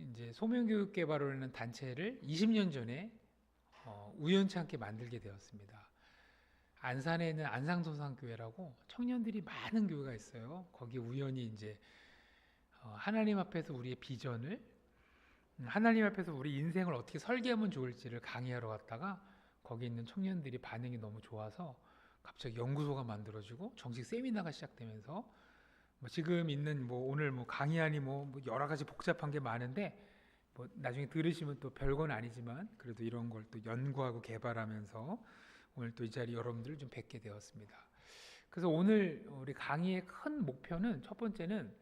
이제 소명교육개발원이라는 단체를 20년 전에 우연찮게 만들게 되었습니다. 안산에 있는 안상도산교회라고 청년들이 많은 교회가 있어요. 거기 우연히 이제 하나님 앞에서 우리의 비전을, 하나님 앞에서 우리 인생을 어떻게 설계하면 좋을지를 강의하러 갔다가 거기 있는 청년들이 반응이 너무 좋아서 갑자기 연구소가 만들어지고 정식 세미나가 시작되면서 지금 있는 오늘 강의안이 여러 가지 복잡한 게 많은데 나중에 들으시면 또 별건 아니지만 그래도 이런 걸 또 연구하고 개발하면서 오늘 또 이 자리 여러분들을 좀 뵙게 되었습니다. 그래서 오늘 우리 강의의 큰 목표는, 첫 번째는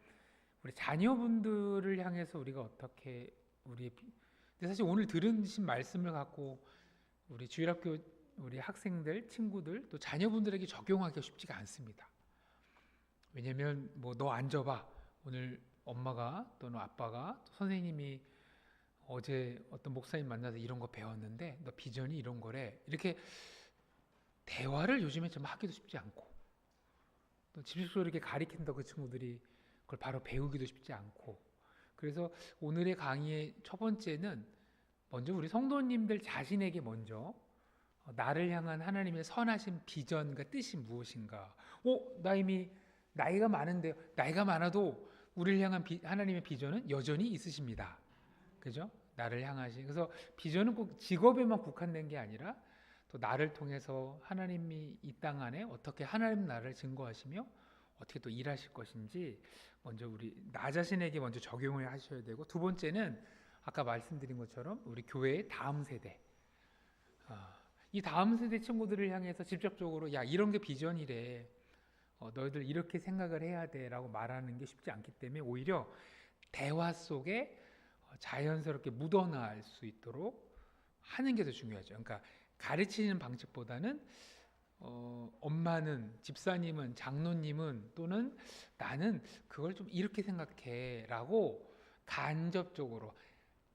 우리 자녀분들을 향해서 우리가 어떻게 근데 사실 오늘 들으신 말씀을 갖고 우리 주일학교 우리 학생들, 친구들 또 자녀분들에게 적용하기가 쉽지가 않습니다. 왜냐면 너 앉아봐, 오늘 엄마가 또는 아빠가 또 선생님이 어제 어떤 목사님 만나서 이런 거 배웠는데 너 비전이 이런 거래, 이렇게 대화를 요즘에 좀 하기도 쉽지 않고, 또 집중적으로 이렇게 가리킨다 그 친구들이 그걸 바로 배우기도 쉽지 않고, 그래서 오늘의 강의의 첫 번째는 먼저 우리 성도님들 자신에게 먼저 나를 향한 하나님의 선하신 비전과 뜻이 무엇인가. 나 이미 나이가 많은데, 나이가 많아도 우리를 향한 하나님의 비전은 여전히 있으십니다. 그죠? 나를 향하신. 그래서 비전은 꼭 직업에만 국한된 게 아니라 또 나를 통해서 하나님이 이 땅 안에 어떻게 하나님 나라를 증거하시며 어떻게 또 일하실 것인지 먼저 나 자신에게 먼저 적용을 하셔야 되고, 두 번째는 아까 말씀드린 것처럼 우리 교회의 다음 세대, 이 다음 세대 친구들을 향해서 직접적으로 야, 이런 게 비전이래, 너희들 이렇게 생각을 해야 돼 라고 말하는 게 쉽지 않기 때문에 오히려 대화 속에 자연스럽게 묻어나갈 수 있도록 하는 게 더 중요하죠. 그러니까 가르치는 방식보다는 엄마는, 집사님은, 장로님은, 또는 나는 그걸 좀 이렇게 생각해 라고 간접적으로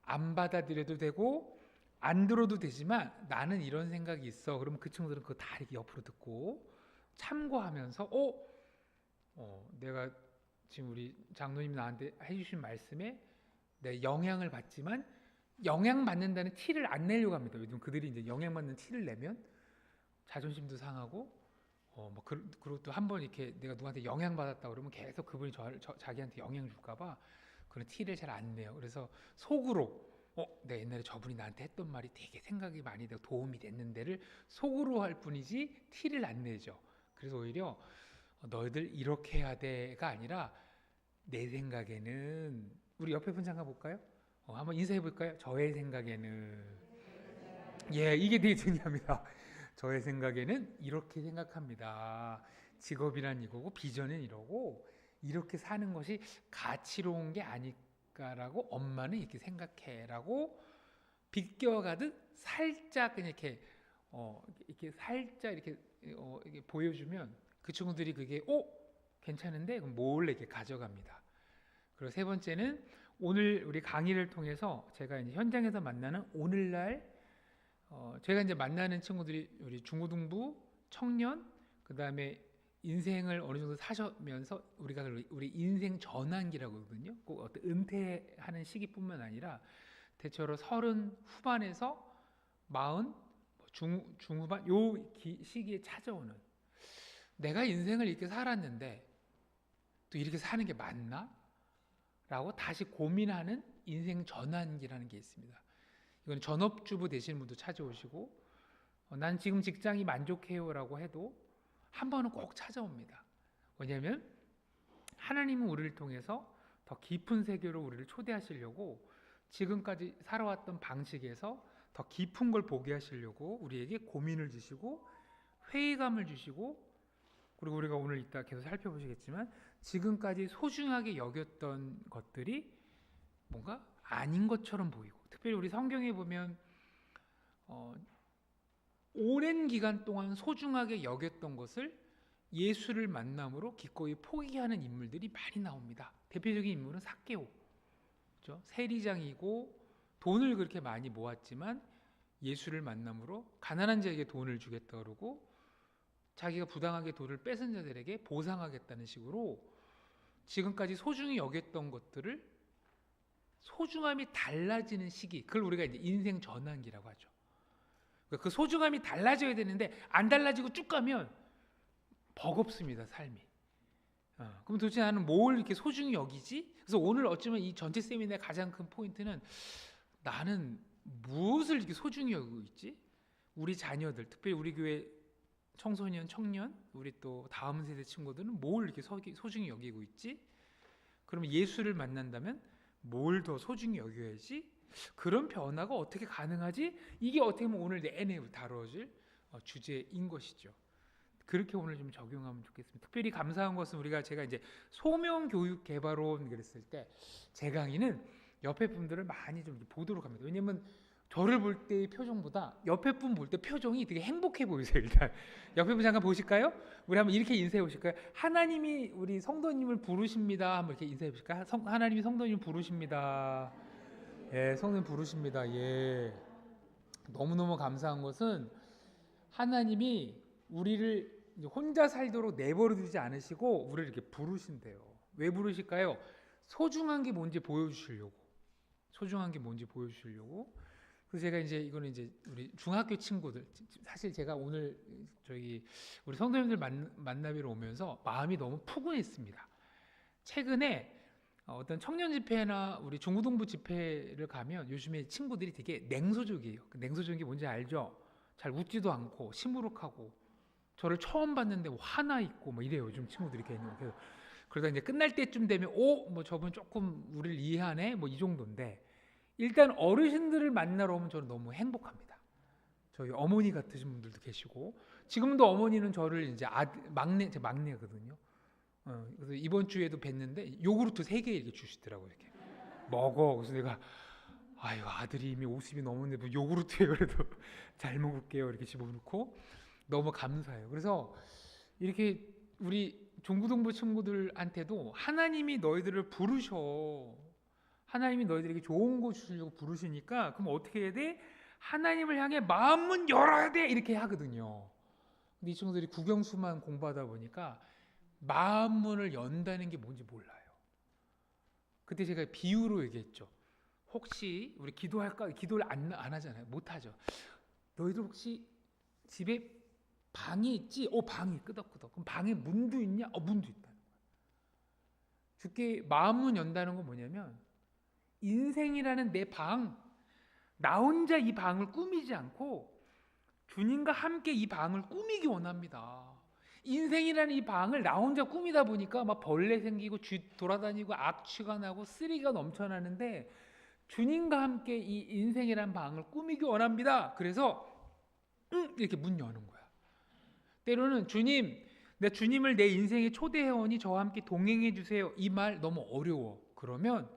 안 받아들여도 되고 안 들어도 되지만 나는 이런 생각이 있어. 그러면 그 친구들은 그거 다 이렇게 옆으로 듣고 참고하면서 내가 지금 우리 장로님이 나한테 해주신 말씀에 내 영향을 받지만 영향받는다는 티를 안 내려고 합니다. 요즘 그들이 이제 영향받는 티를 내면 자존심도 상하고 그리고 또 한 번 이렇게 내가 누구한테 영향받았다 그러면 계속 그분이 자기한테 영향 줄까봐 그런 티를 잘 안 내요. 그래서 속으로 내가 옛날에 저분이 나한테 했던 말이 되게 생각이 많이 되고 도움이 됐는데를 속으로 할 뿐이지 티를 안 내죠. 그래서 오히려 너희들 이렇게 해야 돼가 아니라 내 생각에는, 우리 옆에 분 잠깐 볼까요? 한번 인사해 볼까요? 저의 생각에는, 예, 이게 되게 중요합니다. 저의 생각에는 이렇게 생각합니다. 직업이란 이거고 비전은 이러고 이렇게 사는 것이 가치로운 게 아닐까라고 엄마는 이렇게 생각해라고 비껴가듯 살짝 그냥 이렇게 살짝 이렇게 보여주면 그 친구들이 그게 괜찮은데 그럼 몰래 이렇게 가져갑니다. 그리고 세 번째는 오늘 우리 강의를 통해서 제가 이제 현장에서 만나는 오늘날 제가 이제 만나는 친구들이 우리 중고등부 청년, 그 다음에 인생을 어느 정도 사셔면서 우리가 우리 인생 전환기라고 하거든요. 꼭 어떤 은퇴하는 시기뿐만 아니라 대체로 30 후반에서 40 중후반 요 시기에 찾아오는, 내가 인생을 이렇게 살았는데 또 이렇게 사는 게 맞나? 라고 다시 고민하는 인생 전환기라는 게 있습니다. 이건 전업주부 되시는 분도 찾아오시고 난 지금 직장이 만족해요 라고 해도 한 번은 꼭 찾아옵니다. 왜냐하면 하나님은 우리를 통해서 더 깊은 세계로 우리를 초대하시려고 지금까지 살아왔던 방식에서 더 깊은 걸 보게 하시려고 우리에게 고민을 주시고 회의감을 주시고, 그리고 우리가 오늘 이따 계속 살펴보시겠지만 지금까지 소중하게 여겼던 것들이 뭔가 아닌 것처럼 보이고, 특별히 우리 성경에 보면 오랜 기간 동안 소중하게 여겼던 것을 예수를 만남으로 기꺼이 포기하는 인물들이 많이 나옵니다. 대표적인 인물은 삭개오, 그렇죠? 세리장이고 돈을 그렇게 많이 모았지만 예수를 만남으로 가난한 자에게 돈을 주겠다 그러고 자기가 부당하게 돈을 뺏은 자들에게 보상하겠다는 식으로 지금까지 소중히 여겼던 것들을 소중함이 달라지는 시기, 그걸 우리가 이제 인생 전환기라고 하죠. 그 소중함이 달라져야 되는데 안 달라지고 쭉 가면 버겁습니다, 삶이. 그럼 도대체 나는 뭘 이렇게 소중히 여기지? 그래서 오늘 어쩌면 이 전체 세미나의 가장 큰 포인트는 나는 무엇을 이렇게 소중히 여기고 있지? 우리 자녀들, 특별히 우리 교회 청소년, 청년, 우리 또 다음 세대 친구들은 뭘 이렇게 소중히 여기고 있지? 그럼 예수를 만난다면 뭘 더 소중히 여겨야지? 그런 변화가 어떻게 가능하지? 이게 어떻게 보면 오늘 내내 다뤄질 주제인 것이죠. 그렇게 오늘 좀 적용하면 좋겠습니다. 특별히 감사한 것은 제가 이제 소명 교육 개발원 그랬을 때 제 강의는 옆에 분들을 많이 좀 보도록 합니다. 왜냐면 저를 볼 때의 표정보다 옆에 분 볼 때 표정이 되게 행복해 보이세요. 일단 옆에 분 잠깐 보실까요? 우리 한번 이렇게 인사해 보실까요? 하나님이 우리 성도님을 부르십니다. 한번 이렇게 인사해 보실까요? 하나님이 성도님 부르십니다. 예, 성도님 부르십니다. 예. 너무너무 감사한 것은 하나님이 우리를 혼자 살도록 내버려 두지 않으시고 우리를 이렇게 부르신대요. 왜 부르실까요? 소중한 게 뭔지 보여주시려고. 소중한 게 뭔지 보여주시려고. 그래서 제가 이제 이거는 이제 우리 중학교 친구들, 사실 제가 오늘 우리 성도님들 만나뵈러 오면서 마음이 너무 푸근했습니다. 최근에 어떤 청년 집회나 우리 중고등부 집회를 가면 요즘에 친구들이 되게 냉소적이에요. 그 냉소적인 게 뭔지 알죠? 잘 웃지도 않고 시무룩하고 저를 처음 봤는데 화나 있고 뭐 이래요. 요즘 친구들이 괜히. 그러다 이제 끝날 때쯤 되면 뭐 저분 조금 우리를 이해하네 뭐 이 정도인데, 일단 어르신들을 만나러 오면 저는 너무 행복합니다. 저희 어머니 같으신 분들도 계시고, 지금도 어머니는 저를 이제 제 막내거든요. 그래서 이번 주에도 뵀는데 요구르트 3개 이렇게 주시더라고요. 이렇게 먹어. 그래서 내가 아유, 아들이 이미 50이 넘었는데 뭐 요구르트에 그래도 잘 먹을게요. 이렇게 집어넣고 너무 감사해요. 그래서 이렇게 우리 중고등부 친구들한테도 하나님이 너희들을 부르셔. 하나님이 너희들에게 좋은 거 주시려고 부르시니까 그럼 어떻게 해야 돼? 하나님을 향해 마음문 열어야 돼. 이렇게 하거든요. 근데 이 친구들이 국영수만 공부하다 보니까 마음문을 연다는 게 뭔지 몰라요. 그때 제가 비유로 얘기했죠. 혹시 우리 기도할까? 기도를 안 하잖아요. 못 하죠. 너희들 혹시 집에 방이 있지? 방이 끄덕끄덕. 그럼 방에 문도 있냐? 문도 있다는 거예요. 주께 마음문 연다는 건 뭐냐면 인생이라는 내 방, 나 혼자 이 방을 꾸미지 않고 주님과 함께 이 방을 꾸미기 원합니다. 인생이라는 이 방을 나 혼자 꾸미다 보니까 막 벌레 생기고 쥐 돌아다니고 악취가 나고 쓰리가 넘쳐나는데 주님과 함께 이 인생이라는 방을 꾸미기 원합니다. 그래서 이렇게 문 여는 거야. 때로는 주님, 내 주님을 내 인생에 초대해오니 저와 함께 동행해 주세요. 이 말 너무 어려워. 그러면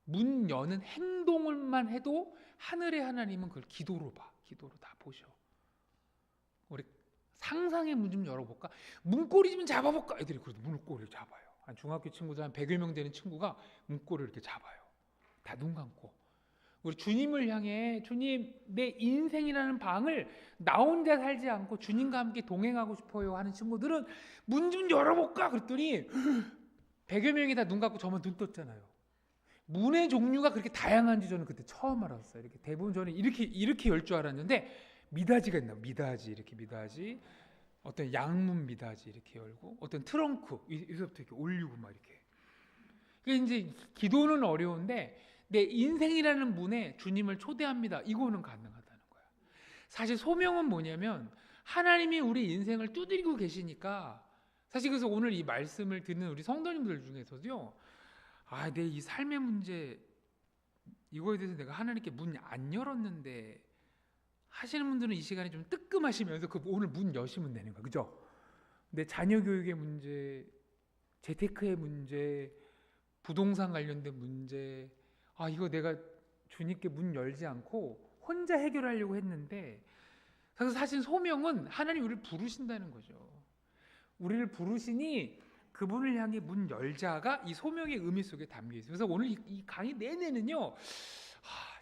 문 여는 행동을만 해도 하늘의 하나님은 그걸 기도로 봐. 기도로 다 보셔. 우리 상상의 문 좀 열어볼까? 문고리 좀 잡아볼까? 애들이 그래도 문고리를 잡아요. 한 중학교 친구들 한 100여 명 되는 친구가 문고리를 이렇게 잡아요. 다 눈 감고. 우리 주님을 향해 주님 내 인생이라는 방을 나 혼자 살지 않고 주님과 함께 동행하고 싶어요 하는 친구들은 문 좀 열어볼까? 그랬더니 100여 명이 다 눈 감고 저만 눈 떴잖아요. 문의 종류가 그렇게 다양한지 저는 그때 처음 알았어요. 이렇게 대부분 저는 이렇게 열 줄 알았는데 미닫이가 있나? 미닫이 어떤 양문 미닫이 이렇게 열고 어떤 트렁크 여기서부터 이렇게 올리고 막 이렇게. 그게 이제 기도는 어려운데 내 인생이라는 문에 주님을 초대합니다. 이거는 가능하다는 거야. 사실 소명은 뭐냐면 하나님이 우리 인생을 두드리고 계시니까, 사실 그래서 오늘 이 말씀을 듣는 우리 성도님들 중에서도요, 내 이 삶의 문제 이거에 대해서 내가 하나님께 문 안 열었는데 하시는 분들은 이 시간에 좀 뜨끔하시면서 오늘 문 여시면 되는 거야. 그죠? 내 자녀 교육의 문제, 재테크의 문제, 부동산 관련된 문제, 이거 내가 주님께 문 열지 않고 혼자 해결하려고 했는데, 그래서 사실 소명은 하나님 우리를 부르신다는 거죠. 우리를 부르시니 그분을 향해 문 열자가 이 소명의 의미 속에 담겨 있어요. 그래서 오늘 이 강의 내내는요,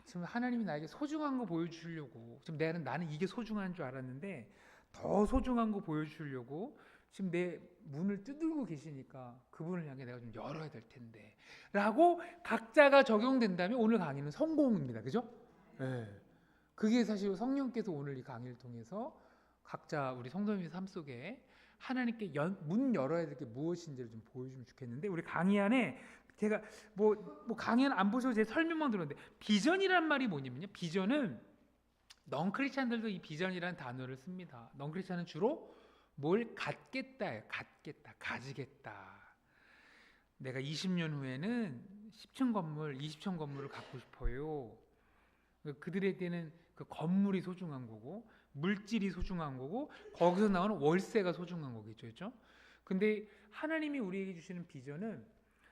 지금 하나님이 나에게 소중한 거 보여주려고, 지금 나는 이게 소중한 줄 알았는데 더 소중한 거 보여주려고 지금 내 문을 두들고 계시니까 그분을 향해 내가 좀 열어야 될 텐데 라고 각자가 적용된다면 오늘 강의는 성공입니다. 그죠? 네. 그게 사실 성령께서 오늘 이 강의를 통해서 각자 우리 성도님의 삶 속에 하나님께 문 열어야 될 게 무엇인지를 좀 보여주면 좋겠는데, 우리 강의 안에 제가 뭐 강의는 안 보셔도 제 설명만 들었는데, 비전이란 말이 뭐냐면요, 비전은 넌크리스찬들도 이 비전이라는 단어를 씁니다. 넌크리스찬은 주로 뭘 갖겠다예요. 갖겠다, 가지겠다. 내가 20년 후에는 10층 건물, 20층 건물을 갖고 싶어요. 그들에게는 그 건물이 소중한 거고, 물질이 소중한 거고, 거기서 나오는 월세가 소중한 거겠죠, 그렇죠? 근데 하나님이 우리에게 주시는 비전은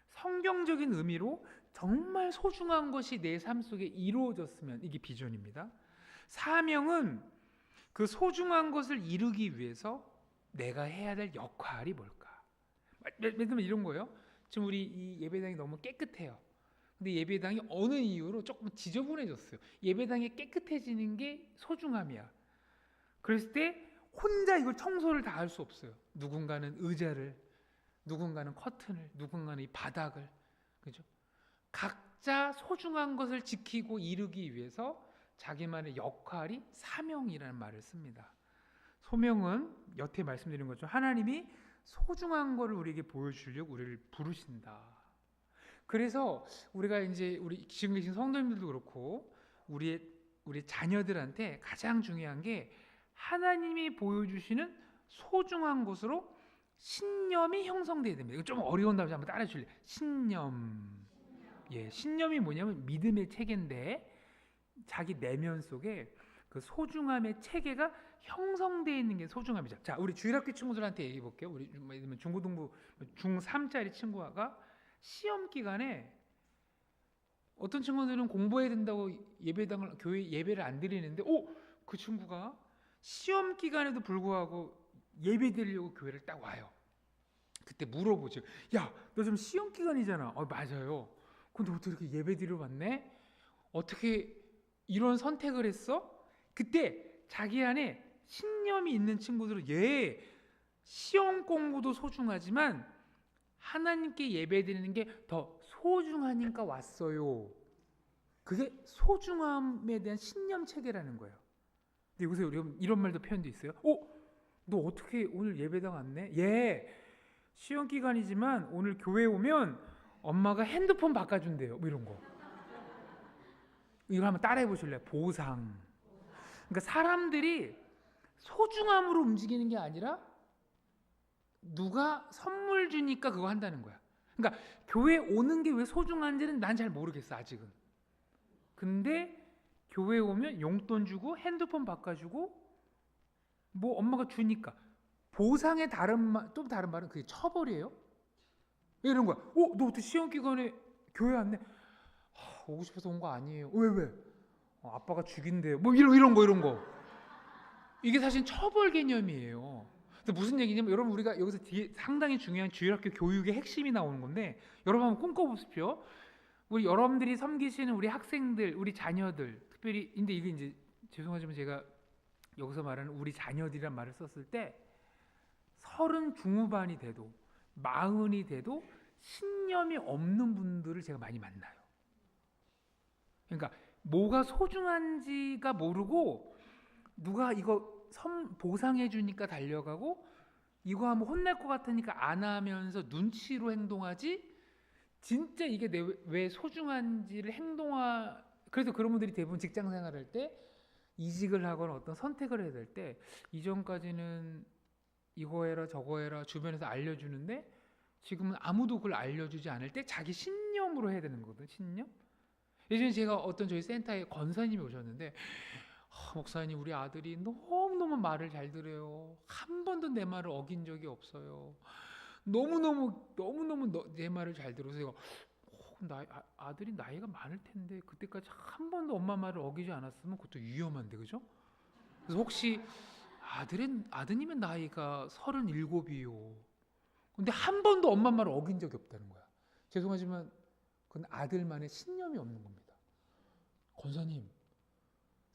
성경적인 의미로 정말 소중한 것이 내 삶 속에 이루어졌으면 이게 비전입니다. 사명은 그 소중한 것을 이루기 위해서 내가 해야 될 역할이 뭘까? 예를 들면 이런 거예요. 지금 우리 이 예배당이 너무 깨끗해요. 근데 예배당이 어느 이유로 조금 지저분해졌어요. 예배당이 깨끗해지는 게 소중함이야. 그랬을 때 혼자 이걸 청소를 다 할 수 없어요. 누군가는 의자를, 누군가는 커튼을, 누군가는 이 바닥을, 그죠? 각자 소중한 것을 지키고 이루기 위해서 자기만의 역할이 사명이라는 말을 씁니다. 소명은 여태 말씀드린 것처럼 하나님이 소중한 것을 우리에게 보여주려고 우리를 부르신다. 그래서 우리가 이제 우리 지금 계신 성도님들도 그렇고 우리 자녀들한테 가장 중요한 게 하나님이 보여주시는 소중한 것으로 신념이 형성돼야 됩니다. 이거 좀 어려운 단어 한번 따라해 주실래요? 신념. 예, 신념이 뭐냐면 믿음의 체계인데 자기 내면 속에 그 소중함의 체계가 형성되어 있는 게 소중함이죠. 자, 우리 주일학교 친구들한테 얘기해 볼게요. 우리 중고등부 중3짜리 친구가 시험 기간에 어떤 친구들은 공부해야 된다고 교회 예배를 안 드리는데, 그 친구가 시험 기간에도 불구하고 예배 드리려고 교회를 딱 와요. 그때 물어보죠. 야, 너 지금 시험 기간이잖아. 맞아요. 근데 어떻게 이렇게 예배 드리러 왔네? 어떻게 이런 선택을 했어? 그때 자기 안에 신념이 있는 친구들은 시험 공부도 소중하지만 하나님께 예배 드리는 게 더 소중하니까 왔어요. 그게 소중함에 대한 신념 체계라는 거예요. 근데 여기서 이런 말도 표현도 있어요. 너 어떻게 오늘 예배당 왔네? 시험 기간이지만 오늘 교회 오면 엄마가 핸드폰 바꿔준대요. 뭐 이런 거. 이거 한번 따라해 보실래요? 보상. 그러니까 사람들이 소중함으로 움직이는 게 아니라 누가 선물 주니까 그거 한다는 거야. 그러니까 교회 오는 게 왜 소중한지는 난 잘 모르겠어, 아직은. 근데 교회 오면 용돈 주고 핸드폰 바꿔주고 뭐 엄마가 주니까 보상의 또 다른 말은 그게 처벌이에요. 이런 거야. 너 어떻게 시험 기간에 교회 왔네? 오고 싶어서 온 거 아니에요. 왜? 아빠가 죽인대요. 뭐 이런 거. 이게 사실 처벌 개념이에요. 근데 무슨 얘기냐면 여러분, 우리가 여기서 뒤에 상당히 중요한 주일학교 교육의 핵심이 나오는 건데, 여러분 한번 꿈꿔보십시오. 우리 여러분들이 섬기시는 우리 학생들, 우리 자녀들, 특별히 근데 이게 이제 죄송하지만 제가 여기서 말하는 우리 자녀들이란 말을 썼을 때 30 중후반이 돼도 40이 돼도 신념이 없는 분들을 제가 많이 만나요. 그러니까 뭐가 소중한지가 모르고 누가 이거 보상해 주니까 달려가고 이거 하면 혼날 것 같으니까 안 하면서 눈치로 행동하지, 진짜 이게 왜 소중한지를 그래서 그런 분들이 대부분 직장 생활할 때 이직을 하거나 어떤 선택을 해야 될 때 이전까지는 이거 해라 저거 해라 주변에서 알려주는데 지금은 아무도 그걸 알려주지 않을 때 자기 신념으로 해야 되는 거거든. 신념. 예전에 제가 어떤 저희 센터에 권사님이 오셨는데, 목사님, 우리 아들이 너무너무 말을 잘 들어요. 한 번도 내 말을 어긴 적이 없어요. 너무너무 내 말을 잘 들어서 제가 아들이 나이가 많을 텐데 그때까지 한 번도 엄마 말을 어기지 않았으면 그것도 위험한데, 그죠? 그래서 혹시 아드님의 나이가 37이요. 근데 한 번도 엄마 말을 어긴 적이 없다는 거야. 죄송하지만 그건 아들만의 신념이 없는 겁니다. 권사님,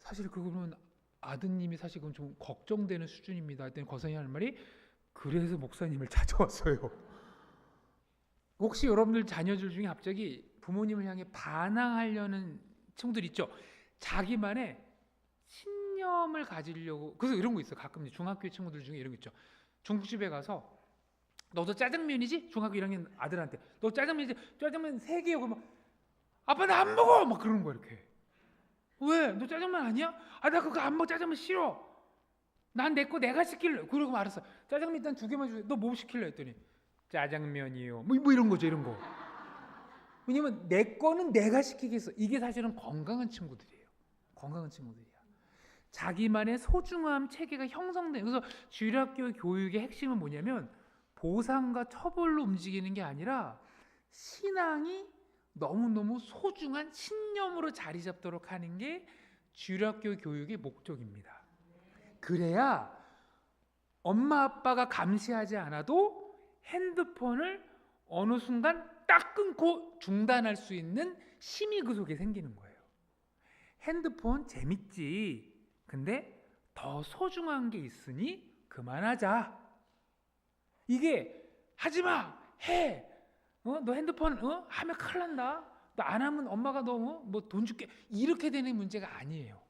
사실 그거는 아드님이 사실 그건 좀 걱정되는 수준입니다. 그랬더니 권사님이 하는 말이, 그래서 목사님을 찾아왔어요. 혹시 여러분들 자녀들 중에 갑자기 부모님을 향해 반항하려는 친구들 있죠? 자기만의 신념을 가지려고. 그래서 이런 거 있어. 가끔 중학교 친구들 중에 이런 거 있죠. 중국집에 가서 너도 짜장면이지? 중학교 1학년 아들한테 너 짜장면이지? 짜장면 3개요. 그러면 아빠 나 안 먹어! 막 그러는 거야. 이렇게. 왜? 너 짜장면 아니야? 아 나 그거 안 먹어. 짜장면 싫어. 난 내 거 내가 시킬래. 그러고 말았어. 짜장면 일단 2개만 주세요. 너 뭐 시킬래? 했더니 짜장면이요. 뭐 이런 거죠. 이런 거. 왜냐면 내 거는 내가 시키겠어. 이게 사실은 건강한 친구들이에요. 건강한 친구들이야. 자기만의 소중함 체계가 형성된. 그래서 주일학교 교육의 핵심은 뭐냐면 보상과 처벌로 움직이는 게 아니라 신앙이 너무너무 소중한 신념으로 자리 잡도록 하는 게 주일학교 교육의 목적입니다. 그래야 엄마 아빠가 감시하지 않아도 핸드폰을 어느 순간 딱 끊고 중단할 수 있는 힘이 그 속에 생기는 거예요. 핸드폰 재밌지. 근데 더 소중한 게 있으니 그만하자. 이게 하지마 해. 너 핸드폰 하면 큰일 난다. 너 안 하면 엄마가 너 뭐 돈 줄게. 이렇게 되는 문제가 아니에요.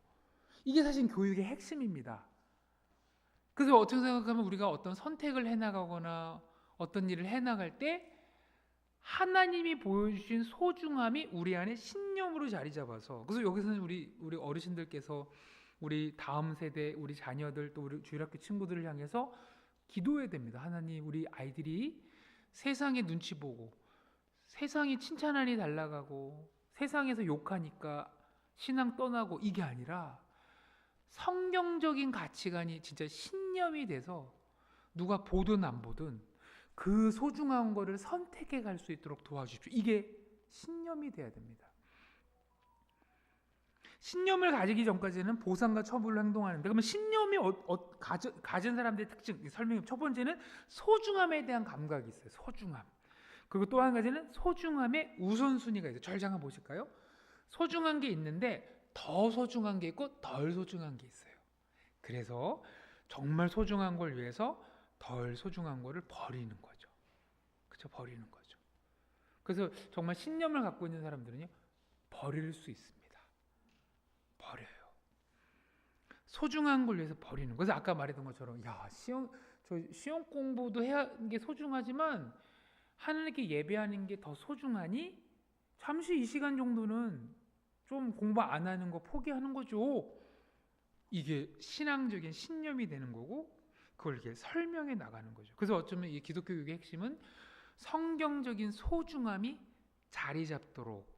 이게 사실 교육의 핵심입니다. 그래서 어떻게 생각하면 우리가 어떤 선택을 해나가거나 어떤 일을 해나갈 때 하나님이 보여주신 소중함이 우리 안에 신념으로 자리 잡아서. 그래서 여기서는 우리 어르신들께서 우리 다음 세대, 우리 자녀들, 또 우리 주일학교 친구들을 향해서 기도해야 됩니다. 하나님, 우리 아이들이 세상의 눈치 보고 세상이 칭찬하니 달라가고 세상에서 욕하니까 신앙 떠나고 이게 아니라 성경적인 가치관이 진짜 신념이 돼서 누가 보든 안 보든 그 소중한 거를 선택해 갈 수 있도록 도와주십시오. 이게 신념이 돼야 됩니다. 신념을 가지기 전까지는 보상과 처벌로 행동하는데, 그러면 신념이 가진 사람들의 특징 설명. 첫 번째는 소중함에 대한 감각이 있어요. 소중함. 그리고 또 한 가지는 소중함의 우선순위가 있어요. 절 잠깐 보실까요? 소중한 게 있는데 더 소중한 게 있고 덜 소중한 게 있어요. 그래서 정말 소중한 걸 위해서 덜 소중한 거를 버리는 거죠. 그렇죠? 버리는 거죠. 그래서 정말 신념을 갖고 있는 사람들은요, 버릴 수 있습니다. 버려요. 소중한 걸 위해서 버리는 거. 그래서 아까 말했던 것처럼 시험 공부도 해야 하는 게 소중하지만 하나님께 예배하는 게 더 소중하니 잠시 이 시간 정도는 좀 공부 안 하는 거 포기하는 거죠. 이게 신앙적인 신념이 되는 거고 그걸 이렇게 설명해 나가는 거죠. 그래서 어쩌면 이 기독교 교육의 핵심은 성경적인 소중함이 자리 잡도록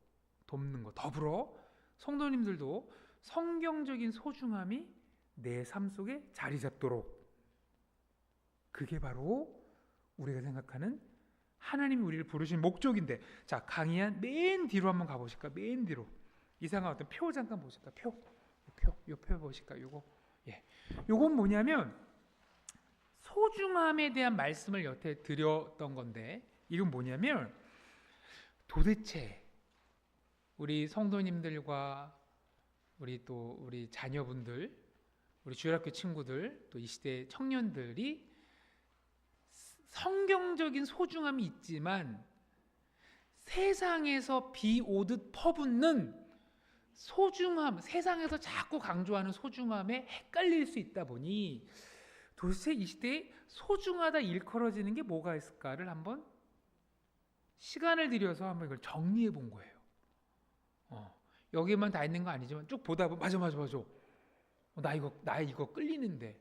돕는 것. 더불어 성도님들도 성경적인 소중함이 내 삶 속에 자리 잡도록. 그게 바로 우리가 생각하는 하나님이 우리를 부르신 목적인데, 자, 강의한 맨 뒤로 한번 가보실까? 맨 뒤로. 이상한 어떤 표 잠깐 보실까? 요 표 보실까? 요거. 예. 요건 뭐냐면 소중함에 대한 말씀을 여태 드렸던 건데, 이건 뭐냐면 도대체 우리 성도님들과 우리 자녀분들, 우리 주일학교 친구들, 또 이 시대 청년들이 성경적인 소중함이 있지만 세상에서 비 오듯 퍼붓는 소중함, 세상에서 자꾸 강조하는 소중함에 헷갈릴 수 있다 보니 도대체 이 시대에 소중하다 일컬어지는 게 뭐가 있을까를 한번 시간을 들여서 한번 이걸 정리해 본 거예요. 여기만 다 있는 거 아니지만 쭉 보다 보면 맞아. 나 이거 끌리는데.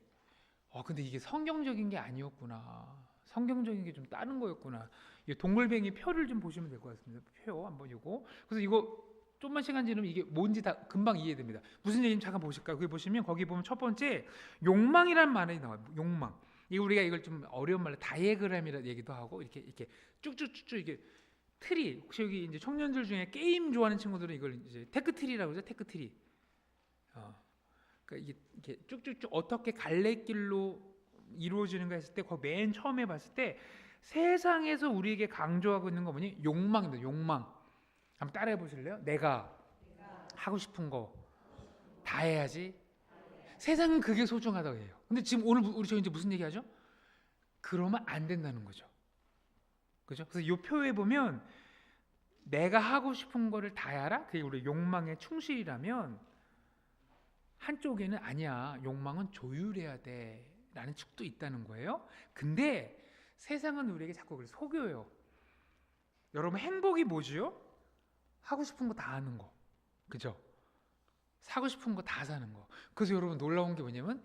근데 이게 성경적인 게 아니었구나. 성경적인 게 좀 다른 거였구나. 이 동글뱅이 표를 좀 보시면 될 것 같습니다. 표 한번 이거. 그래서 이거 좀만 시간 지나면 이게 뭔지 다 금방 이해됩니다. 무슨 얘기인지 잠깐 보실까요? 거기 보시면 거기 보면 첫 번째 욕망이라는 말이 나와요. 욕망. 이 우리가 이걸 좀 어려운 말로 다이어그램이라 얘기도 하고 이렇게 쭉쭉쭉쭉 이게 트리. 혹시 여기 이제 청년들 중에 게임 좋아하는 친구들은 이걸 이제 테크트리라고 그러죠. 테크트리. 그러니까 이게 쭉쭉쭉 어떻게 갈래길로 이루어지는가 했을 때 거기 맨 처음에 봤을 때 세상에서 우리에게 강조하고 있는 거 뭐니? 욕망입니다. 욕망. 한번 따라해 보실래요? 내가 하고 싶은 거 다 해야지. 세상은 그게 소중하다고 해요. 근데 지금 오늘 우리 저 이제 무슨 얘기하죠? 그러면 안 된다는 거죠. 그죠? 그래서 이 표에 보면 내가 하고 싶은 거를 다 해라. 그게 우리 욕망의 충실이라면 한쪽에는 아니야. 욕망은 조율해야 돼. 라는 축도 있다는 거예요. 근데 세상은 우리에게 자꾸 그걸 속여요. 여러분 행복이 뭐지요? 하고 싶은 거 다 하는 거. 그죠? 사고 싶은 거 다 사는 거. 그래서 여러분 놀라운 게 뭐냐면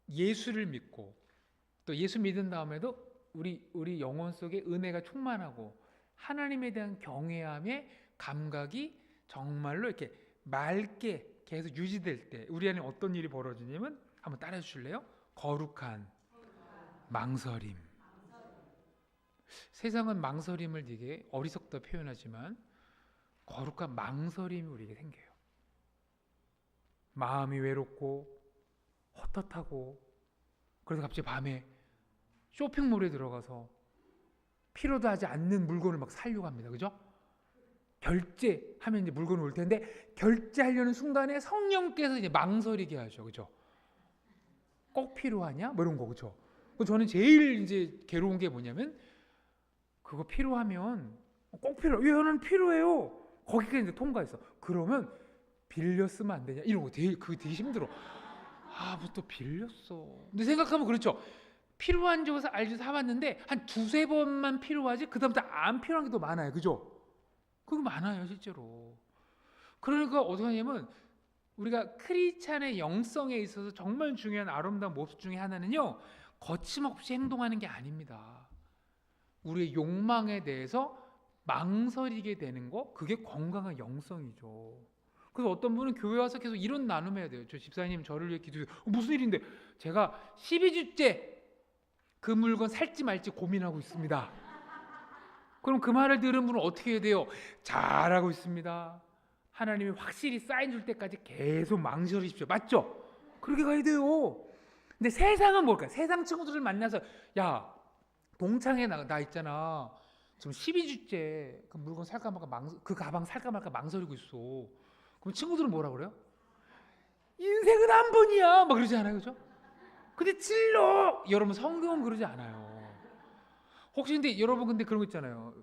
예수를 믿고 또 예수 믿은 다음에도 우리 영혼 속에 은혜가 충만하고 하나님에 대한 경외함의 감각이 정말로 이렇게 맑게 계속 유지될 때 우리 안에 어떤 일이 벌어지냐면 한번 따라해 주실래요? 거룩한 망설임. 세상은 망설임을 되게 어리석다 표현하지만 거룩한 망설임이 우리에게 생겨요. 마음이 외롭고 헛헛하고 그래서 갑자기 밤에 쇼핑몰에 들어가서 필요도 하지 않는 물건을 막 사려고 합니다. 그죠? 결제하면 이제 물건이 올 텐데 결제하려는 순간에 성령께서 이제 망설이게 하죠. 그죠? 꼭 필요하냐? 뭐 이런 거. 그죠? 저는 제일 이제 괴로운 게 뭐냐면 그거 필요하면 꼭 얘는 필요해요. 거기까지 이제 통과했어. 그러면 빌려 쓰면 안 되냐? 이런 거 그게 되게 힘들어. 뭐 또 빌렸어. 근데 생각하면 그렇죠. 필요한 줄 알고 사봤는데 한 두세 번만 필요하지 그다음부터 안 필요한 게 더 많아요. 그죠? 그거 많아요 실제로. 그러니까 어떻게 하냐면 우리가 크리스찬의 영성에 있어서 정말 중요한 아름다운 모습 중에 하나는요 거침없이 행동하는 게 아닙니다. 우리의 욕망에 대해서 망설이게 되는 거 그게 건강한 영성이죠. 그래서 어떤 분은 교회 와서 계속 이런 나눔해야 돼요. 저 집사님 저를 위해 기도해요. 무슨 일인데 제가 12주째 그 물건 살지 말지 고민하고 있습니다. 그럼 그 말을 들은 분은 어떻게 해야 돼요? 잘하고 있습니다. 하나님이 확실히 사인 줄 때까지 계속 망설이십시오. 맞죠? 그렇게 가야 돼요. 근데 세상은 뭘까요? 세상 친구들을 만나서 야 동창회 나 있잖아. 지금 12주째 그 물건 살까 말까 그 가방 살까 말까 망설이고 있어. 그럼 친구들은 뭐라 그래요? 인생은 한 번이야. 막 그러지 않아요, 그죠? 근데 찔러. 여러분 성경은 그러지 않아요. 혹시 근데 여러분 근데 그런 거 있잖아요.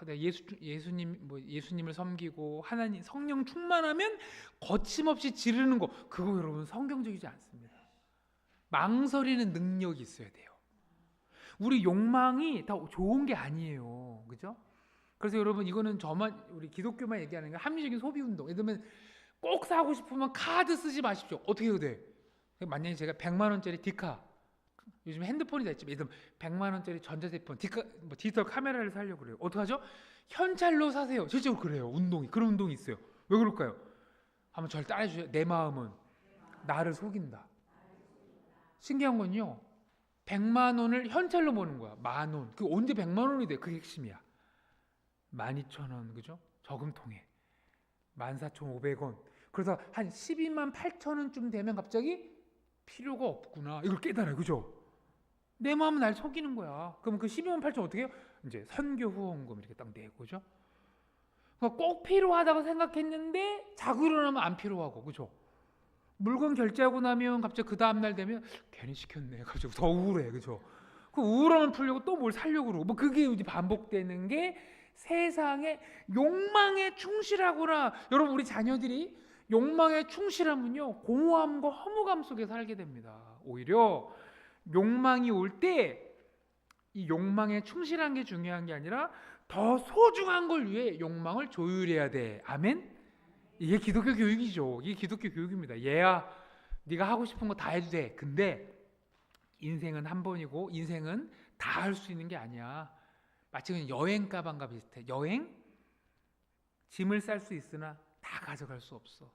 내가 예수님을 섬기고 하나님 성령 충만하면 거침없이 지르는 거 그거 여러분 성경적이지 않습니다. 망설이는 능력이 있어야 돼요. 우리 욕망이 다 좋은 게 아니에요, 그죠? 그래서 여러분 이거는 우리 기독교만 얘기하는 게 합리적인 소비 운동. 예를 들면 꼭 사고 싶으면 카드 쓰지 마십시오. 어떻게 해야 돼? 만약에 제가 100만 원짜리 디카 요즘 핸드폰이 다 있지만 예를 들면 100만 원짜리 전자제품 디지털 카메라를 사려고 그래요. 어떡하죠? 현찰로 사세요. 실제로 그래요. 그런 운동이 있어요. 왜 그럴까요? 한번 저를 따라해 주세요. 내 마음은 나를 속인다. 신기한 건요. 100만 원을 현찰로 모는 거야. 10,000원. 그 언제 100만 원이 돼? 그게 핵심이야. 12,000원 그죠? 저금통에 14,500원. 그래서 한 12만 8천원쯤 되면 갑자기 필요가 없구나. 이걸 깨달아요. 그죠? 내 마음은 날 속이는 거야. 그럼 그 12만 8천 어떻게 해요? 이제 선교 후원금 이렇게 딱 내고, 그죠? 그러니까 꼭 필요하다고 생각했는데 자고 일어나면 안 필요하고, 그죠? 물건 결제하고 나면 갑자기 그 다음날 되면 괜히 시켰네. 갑자기 더 우울해, 그죠? 그 우울함을 풀려고 또 뭘 사려고 그러고, 뭐 그게 이제 반복되는 게 세상의 욕망에 충실하구나. 여러분 우리 자녀들이 욕망에 충실하면요 공허함과 허무감 속에 살게 됩니다. 오히려 욕망이 올 때 이 욕망에 충실한 게 중요한 게 아니라 더 소중한 걸 위해 욕망을 조율해야 돼. 아멘? 이게 기독교 교육이죠. 이게 기독교 교육입니다. 얘야 네가 하고 싶은 거 다 해도 돼. 근데 인생은 한 번이고 인생은 다 할 수 있는 게 아니야. 마치 그냥 여행 가방과 비슷해. 여행? 짐을 쌀 수 있으나 다 가져갈 수 없어.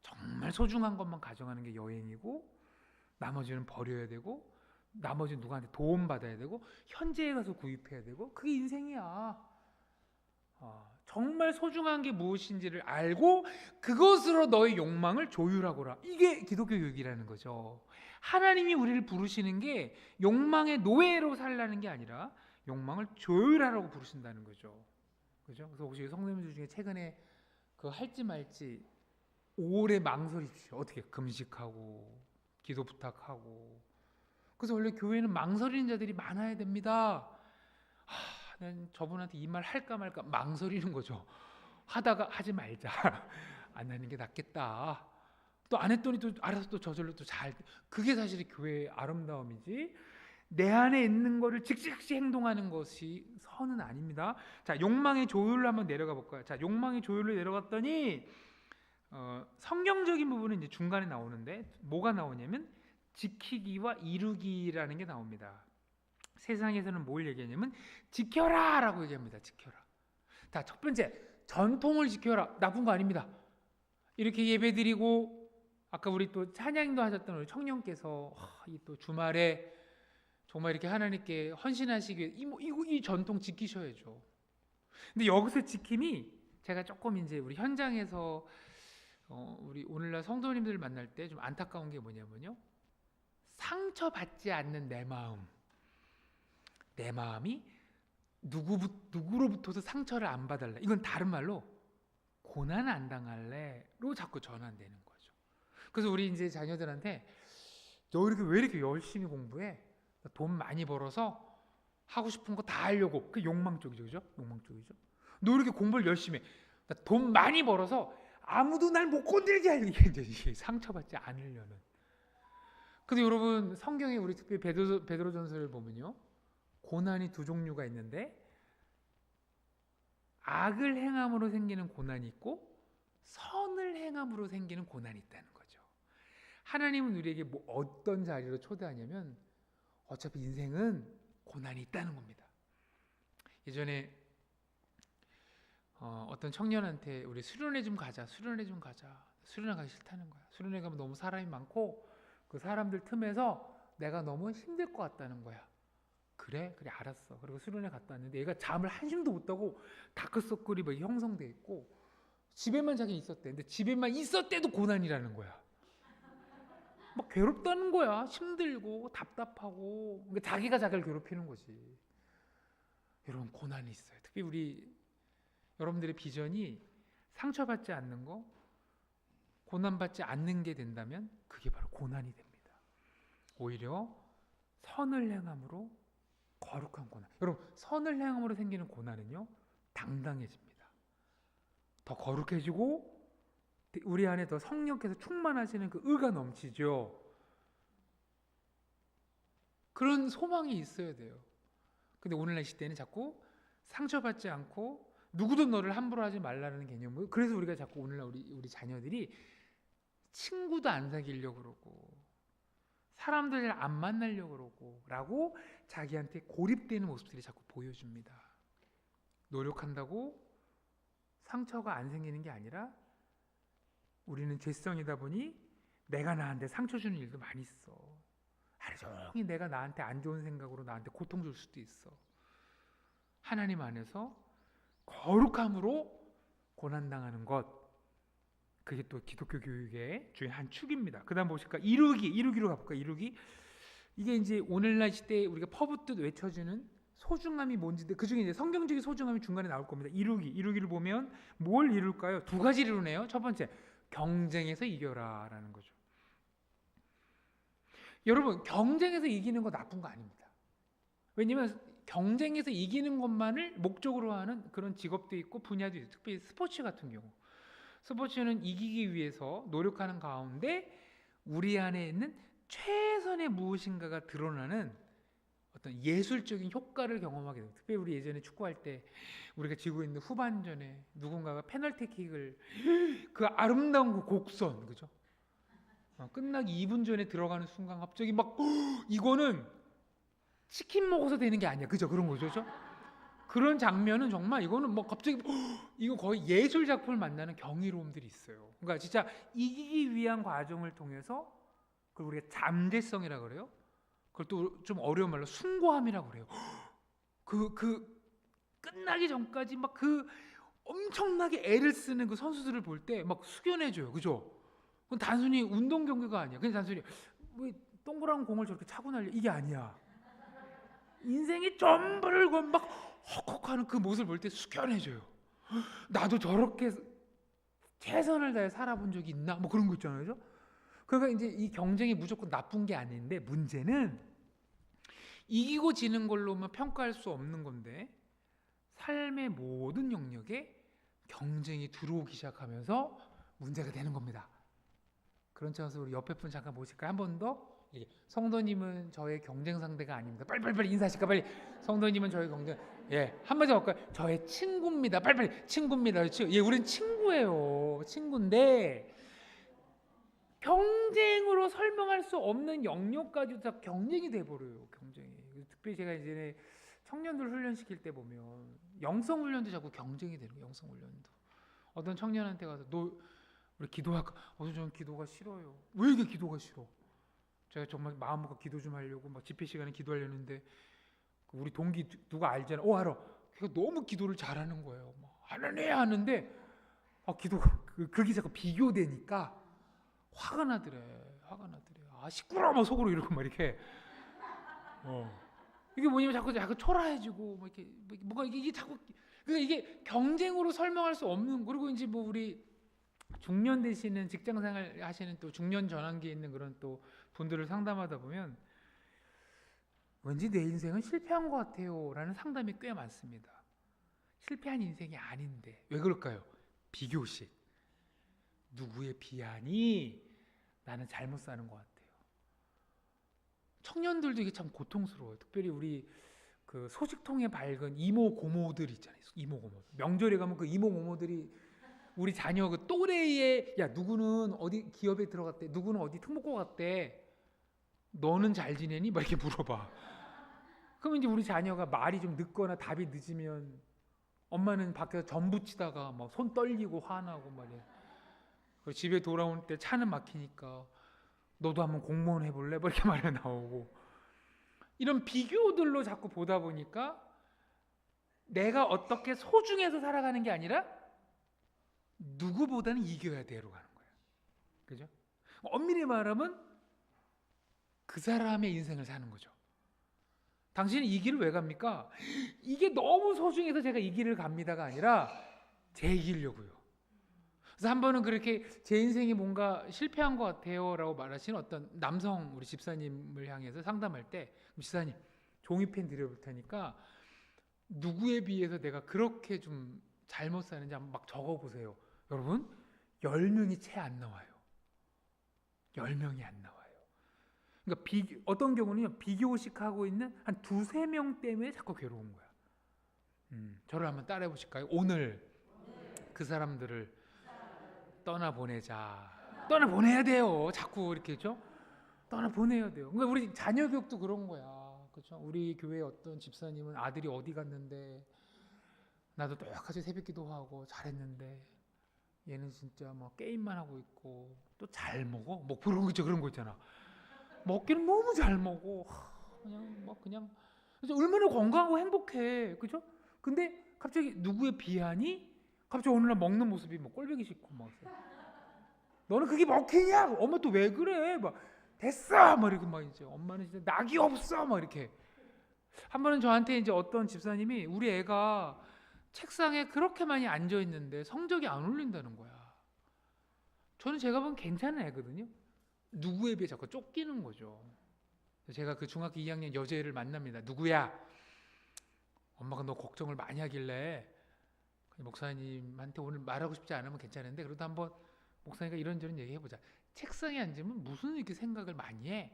정말 소중한 것만 가져가는 게 여행이고 나머지는 버려야 되고 나머지는 누구한테 도움받아야 되고 현지에 가서 구입해야 되고 그게 인생이야. 정말 소중한 게 무엇인지를 알고 그것으로 너의 욕망을 조율하거라. 이게 기독교 교육이라는 거죠. 하나님이 우리를 부르시는 게 욕망의 노예로 살라는 게 아니라 욕망을 조율하라고 부르신다는 거죠. 그죠? 그래서 혹시 성도님들 중에 최근에 그 할지 말지 오래 망설이십시오. 어떻게 금식하고 기도 부탁하고 그래서 원래 교회는 망설이는 자들이 많아야 됩니다. 난 저분한테 이 말 할까 말까 망설이는 거죠. 하다가 하지 말자. 안 하는 게 낫겠다. 또 안 했더니 또 알아서 또 저절로 또 잘. 그게 사실 교회의 아름다움이지. 내 안에 있는 거를 즉시 행동하는 것이 선은 아닙니다. 자, 욕망의 조율로 한번 내려가 볼까요? 자, 욕망의 조율로 내려갔더니 성경적인 부분은 이제 중간에 나오는데 뭐가 나오냐면 지키기와 이루기라는 게 나옵니다. 세상에서는 뭘 얘기하냐면 지켜라라고 얘기합니다. 지켜라. 자, 첫 번째 전통을 지켜라. 나쁜 거 아닙니다. 이렇게 예배드리고 아까 우리 또 찬양도 하셨던 우리 청년께서 이 또 주말에 정말 이렇게 하나님께 헌신하시기 위해 이 전통 지키셔야죠. 근데 여기서 지킴이 제가 조금 이제 우리 현장에서 우리 오늘날 성도님들 만날 때 좀 안타까운 게 뭐냐면요. 상처받지 않는 내 마음이 누구로부터도 상처를 안 받을래. 이건 다른 말로 고난 안 당할래로 자꾸 전환되는 거죠. 그래서 우리 이제 자녀들한테 너 왜 이렇게 열심히 공부해? 돈 많이 벌어서 하고 싶은 거 다 하려고. 그 욕망 쪽이죠, 그죠? 욕망 쪽이죠. 너 이렇게 공부를 열심히 해. 돈 많이 벌어서 아무도 날 못 건들게 하려고. 이게 상처받지 않으려는. 근데 여러분 성경에 우리 특별히 베드로전서를 보면요, 고난이 두 종류가 있는데 악을 행함으로 생기는 고난이 있고 선을 행함으로 생기는 고난이 있다는 거죠. 하나님은 우리에게 뭐 어떤 자리로 초대하냐면 어차피 인생은 고난이 있다는 겁니다. 예전에 어떤 청년한테 우리 수련회 좀 가자. 수련회 가기 싫다는 거야. 수련회 가면 너무 사람이 많고 그 사람들 틈에서 내가 너무 힘들 것 같다는 거야. 그래 알았어. 그리고 수련회 갔다 왔는데 얘가 잠을 한숨도 못 자고 다크서클이 막 형성돼 있고 집에만 자기 있었대. 근데 집에만 있었대도 고난이라는 거야. 막 괴롭다는 거야. 힘들고 답답하고. 그러니까 자기가 자기를 괴롭히는 거지. 여러분 고난이 있어요. 특히 우리 여러분들의 비전이 상처받지 않는 거, 고난받지 않는 게 된다면 그게 바로 고난이 됩니다. 오히려 선을 행함으로 거룩한 고난. 여러분 선을 행함으로 생기는 고난은요 당당해집니다. 더 거룩해지고 우리 안에 더 성령께서 충만하시는 그 의가 넘치죠. 그런 소망이 있어야 돼요. 근데 오늘날 시대는 자꾸 상처받지 않고 누구도 너를 함부로 하지 말라는 개념으로. 그래서 우리가 자꾸 오늘날 우리 자녀들이 친구도 안 사귀려고 그러고 사람들을 안 만나려고 그러고 라고 자기한테 고립되는 모습들이 자꾸 보여줍니다. 노력한다고 상처가 안 생기는 게 아니라 우리는 죄성이다 보니 내가 나한테 상처 주는 일도 많이 있어. 하루 종일 내가 나한테 안 좋은 생각으로 나한테 고통 줄 수도 있어. 하나님 안에서 거룩함으로 고난당하는 것, 그게 또 기독교 교육의 주의 한 축입니다. 그 다음 보실까? 이루기로 가볼까? 이루기. 이게 이제 오늘날 시대에 우리가 퍼붓듯 외쳐지는 소중함이 뭔지, 그 중에 이제 성경적인 소중함이 중간에 나올 겁니다. 이루기를 보면 뭘 이룰까요? 두 가지를 이루네요. 첫 번째, 경쟁에서 이겨라라는 거죠. 여러분 경쟁에서 이기는 거 나쁜 거 아닙니다. 왜냐하면 경쟁에서 이기는 것만을 목적으로 하는 그런 직업도 있고 분야도 있고, 특히 스포츠 같은 경우 스포츠는 이기기 위해서 노력하는 가운데 우리 안에 있는 최선의 무엇인가가 드러나는 어떤 예술적인 효과를 경험하게 됩니다. 특히 우리 예전에 축구할 때 우리가 지고 있는 후반전에 누군가가 페널티킥을 그 아름다운 그 곡선, 그죠? 끝나기 2분 전에 들어가는 순간 갑자기 막 이거는 치킨 먹어서 되는 게 아니야, 그죠? 그런 거죠, 그죠? 그런 장면은 정말 이거는 뭐 갑자기 이거 거의 예술 작품을 만나는 경이로움들이 있어요. 그러니까 진짜 이기기 위한 과정을 통해서, 그걸 우리가 잠재성이라고 그래요. 그걸 또 좀 어려운 말로 숭고함이라고 그래요. 그 끝나기 전까지 막 그 엄청나게 애를 쓰는 그 선수들을 볼 때 막 숙연해져요, 그죠? 그건 단순히 운동 경기가 아니야. 그냥 단순히 왜 동그란 공을 저렇게 차고 날려, 이게 아니야. 인생의 전부를 막 헉헉하는 그 모습을 볼 때 숙연해져요. 나도 저렇게 최선을 다해 살아본 적이 있나? 뭐 그런 거 있잖아요, 그죠? 그러니까 이제 이 경쟁이 무조건 나쁜 게 아닌데, 문제는 이기고 지는 걸로만 평가할 수 없는 건데 삶의 모든 영역에 경쟁이 들어오기 시작하면서 문제가 되는 겁니다. 그런 차원에서 우리 옆에 분 잠깐 보실까요? 한 번 더. 성도님은 저의 경쟁 상대가 아닙니다. 빨리 인사하실까 빨리. 성도님은 저의 경쟁. 한 번 더 할까요? 저의 친구입니다. 빨리 친구입니다. 우린 친구예요. 친구인데 경쟁으로 설명할 수 없는 영역까지도 다 경쟁이 돼버려요. 경쟁이. 특별히 제가 이제 청년들 훈련시킬 때 보면 영성 훈련도 자꾸 경쟁이 되는 거예요. 영성 훈련도. 어떤 청년한테 가서 너 우리 기도할까? 저는 기도가 싫어요. 왜 이게 기도가 싫어? 제가 정말 마음 먹고 기도 좀 하려고 막 집회 시간에 기도하려는데 우리 동기 누가 알잖아. 알아. 걔가 너무 기도를 잘하는 거예요. 하나님 하는데 기도가 그게 자꾸 비교되니까 화가 나더래. 시끄러워 막 속으로 이러고 막 이렇게. 이게 뭐냐면 자꾸 초라해지고 막 이렇게 뭔가 이게 자꾸 그러니까 이게 경쟁으로 설명할 수 없는. 그리고 이제 뭐 우리 중년 되시는 직장생활 하시는 또 중년 전환기에 있는 그런 또 분들을 상담하다 보면 왠지 내 인생은 실패한 것 같아요 라는 상담이 꽤 많습니다. 실패한 인생이 아닌데 왜 그럴까요? 비교식. 누구의 비하니 나는 잘못 사는 것 같아요. 청년들도 이게 참 고통스러워요. 특별히 우리 그 소식통에 밝은 이모 고모들 있잖아요. 이모 고모. 명절에 가면 그 이모 고모들이 우리 자녀 그 또래에 누구는 어디 기업에 들어갔대, 누구는 어디 특목고 갔대, 너는 잘 지내니? 막 이렇게 물어봐. 그러면 이제 우리 자녀가 말이 좀 늦거나 답이 늦으면 엄마는 밖에서 전 부치다가 막 손 떨리고 화나고 말이야. 그리고 집에 돌아올 때 차는 막히니까 너도 한번 공무원 해볼래? 뭐 이렇게 말이 나오고. 이런 비교들로 자꾸 보다 보니까 내가 어떻게 소중해서 살아가는 게 아니라 누구보다는 이겨야 돼로 가는 거예요. 그죠? 엄밀히 말하면 그 사람의 인생을 사는 거죠. 당신은 이 길을 왜 갑니까? 이게 너무 소중해서 제가 이 길을 갑니다가 아니라 제 이기려고요. 그래서 한 번은 그렇게 제 인생이 뭔가 실패한 것 같아요 라고 말하신 어떤 남성 우리 집사님을 향해서 상담할 때, 집사님 종이펜 드려볼 테니까 누구에 비해서 내가 그렇게 좀 잘못 사는지 한번 막 적어보세요. 여러분 10명이 채 안 나와요. 10명이 안 나와요. 그러니까 어떤 경우는 비교식 하고 있는 한 2-3명 때문에 자꾸 괴로운 거야. 저를 한번 따라해 보실까요? 오늘 그 사람들을 떠나보내자. 떠나보내야 돼요. 자꾸 이렇게죠? 떠나보내야 돼요. 그러니까 우리 자녀 교육도 그런 거야. 그렇죠? 우리 교회 어떤 집사님은 아들이 어디 갔는데 나도 똑같이 새벽 기도하고 잘했는데 얘는 진짜 뭐 게임만 하고 있고 또 잘 먹어? 뭐 그런 거 있잖아. 먹기는 너무 잘 먹어. 그냥 그래서 얼마나 건강하고 행복해. 그죠? 근데 갑자기 누구의 비하니? 갑자기 어느 날 먹는 모습이 뭐 꼴보기 싫고 막 너는 그게 먹히냐? 엄마 또 왜 그래? 막 됐어. 막 이렇게 막 이제 엄마는 진짜 낙이 없어. 막 이렇게. 한 번은 저한테 이제 어떤 집사님이 우리 애가 책상에 그렇게 많이 앉아 있는데 성적이 안 올린다는 거야. 저는 제가 보면 괜찮은 애거든요. 누구에 비해 자꾸 쫓기는 거죠. 제가 그 중학교 2학년 여자애를 만납니다. 누구야? 엄마가 너 걱정을 많이 하길래 목사님한테 오늘 말하고 싶지 않으면 괜찮은데 그래도 한번 목사님과 이런저런 얘기해보자. 책상에 앉으면 무슨 이렇게 생각을 많이 해?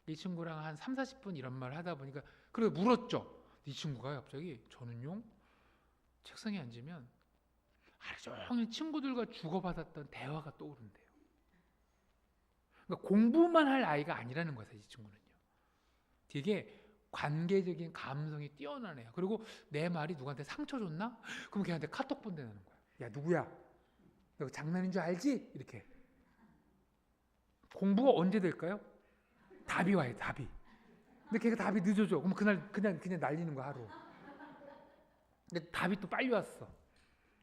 이 친구랑 한 30-40분 이런 말 하다 보니까 그래 물었죠. 이 친구가 갑자기 저는요 책상에 앉으면 하루 종일 친구들과 주고받았던 대화가 떠오른대요. 그러니까 공부만 할 아이가 아니라는 거예요. 이 친구는요. 되게 관계적인 감성이 뛰어난 애야. 그리고 내 말이 누구한테 상처 줬나? 그럼 걔한테 카톡 보내는 거야. 야 누구야? 너 장난인 줄 알지? 이렇게. 공부가 언제 될까요? 답이 와요. 답이. 근데 걔가 답이 늦어져. 그럼 그날 그냥 날리는 거야 하루. 근데 답이 또 빨리 왔어.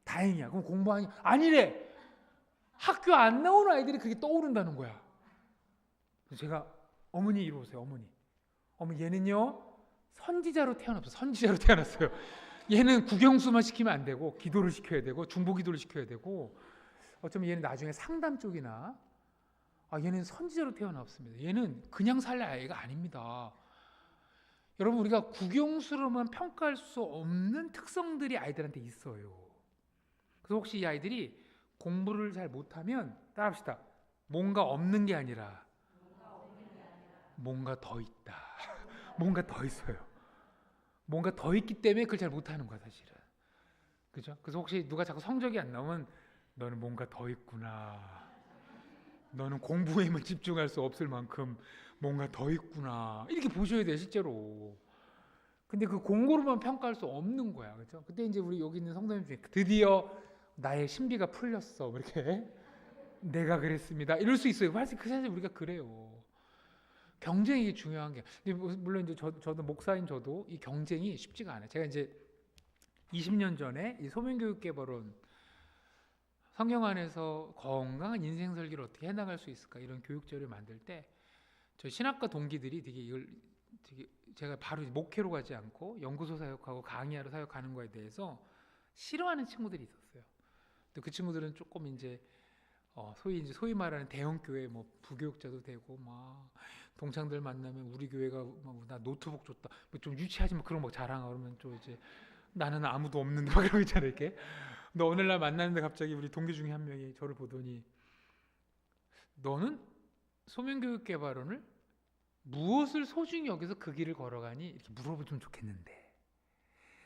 다행이야. 그럼 공부하니 아니래. 학교 안 나오는 아이들이 그게 떠오른다는 거야. 제가 어머니 이리 오세요. 어머니 얘는요 선지자로 태어났어요. 얘는 국영수만 시키면 안 되고 기도를 시켜야 되고 중보기도를 시켜야 되고 어쩌면 얘는 나중에 상담 쪽이나 얘는 선지자로 태어났습니다. 얘는 그냥 살 아이가 아닙니다. 여러분, 우리가 국영수로만 평가할 수 없는 특성들이 아이들한테 있어요. 그래서 혹시 이 아이들이 공부를 잘 못하면 따라합시다. 뭔가 없는 게 아니라 뭔가 더 있다. 뭔가 더 있어요. 뭔가 더 있기 때문에 그걸 잘 못하는 거야, 사실은. 그죠? 그래서 혹시 누가 자꾸 성적이 안 나오면 너는 뭔가 더 있구나. 너는 공부에만 집중할 수 없을 만큼 뭔가 더 있구나. 이렇게 보셔야 돼요, 실제로. 근데 그 공고로만 평가할 수 없는 거야, 그렇죠? 그때 이제 우리 여기 있는 성도님 중에 드디어 나의 신비가 풀렸어, 이렇게 내가 그랬습니다. 이럴 수 있어요. 사실 우리가 그래요. 경쟁이 중요한 게. 물론 이제 저도 목사인 저도 이 경쟁이 쉽지가 않아요. 제가 이제 20년 전에 이 소명교육개발원 성경 안에서 건강한 인생 설계를 어떻게 해나갈 수 있을까 이런 교육자료를 만들 때 저 신학과 동기들이 되게 이걸 되게 제가 바로 목회로 가지 않고 연구소 사역하고 강의하러 사역하는 거에 대해서 싫어하는 친구들이 있었어요. 근데 그 친구들은 조금 이제 소위 말하는 대형 교회 뭐 부교육자도 되고 막 동창들 만나면 우리 교회가 나 노트북 줬다 뭐 좀 유치하지만 그런 거 자랑하고 그러면 좀 이제 나는 아무도 없는데 막 이런 거 있잖아요. 이렇게. 근데 어느 날 만났는데 갑자기 우리 동기 중에 한 명이 저를 보더니 너는 소명교육개발원을 무엇을 소중히 여기서 그 길을 걸어가니? 이렇게 물어보면 좋겠는데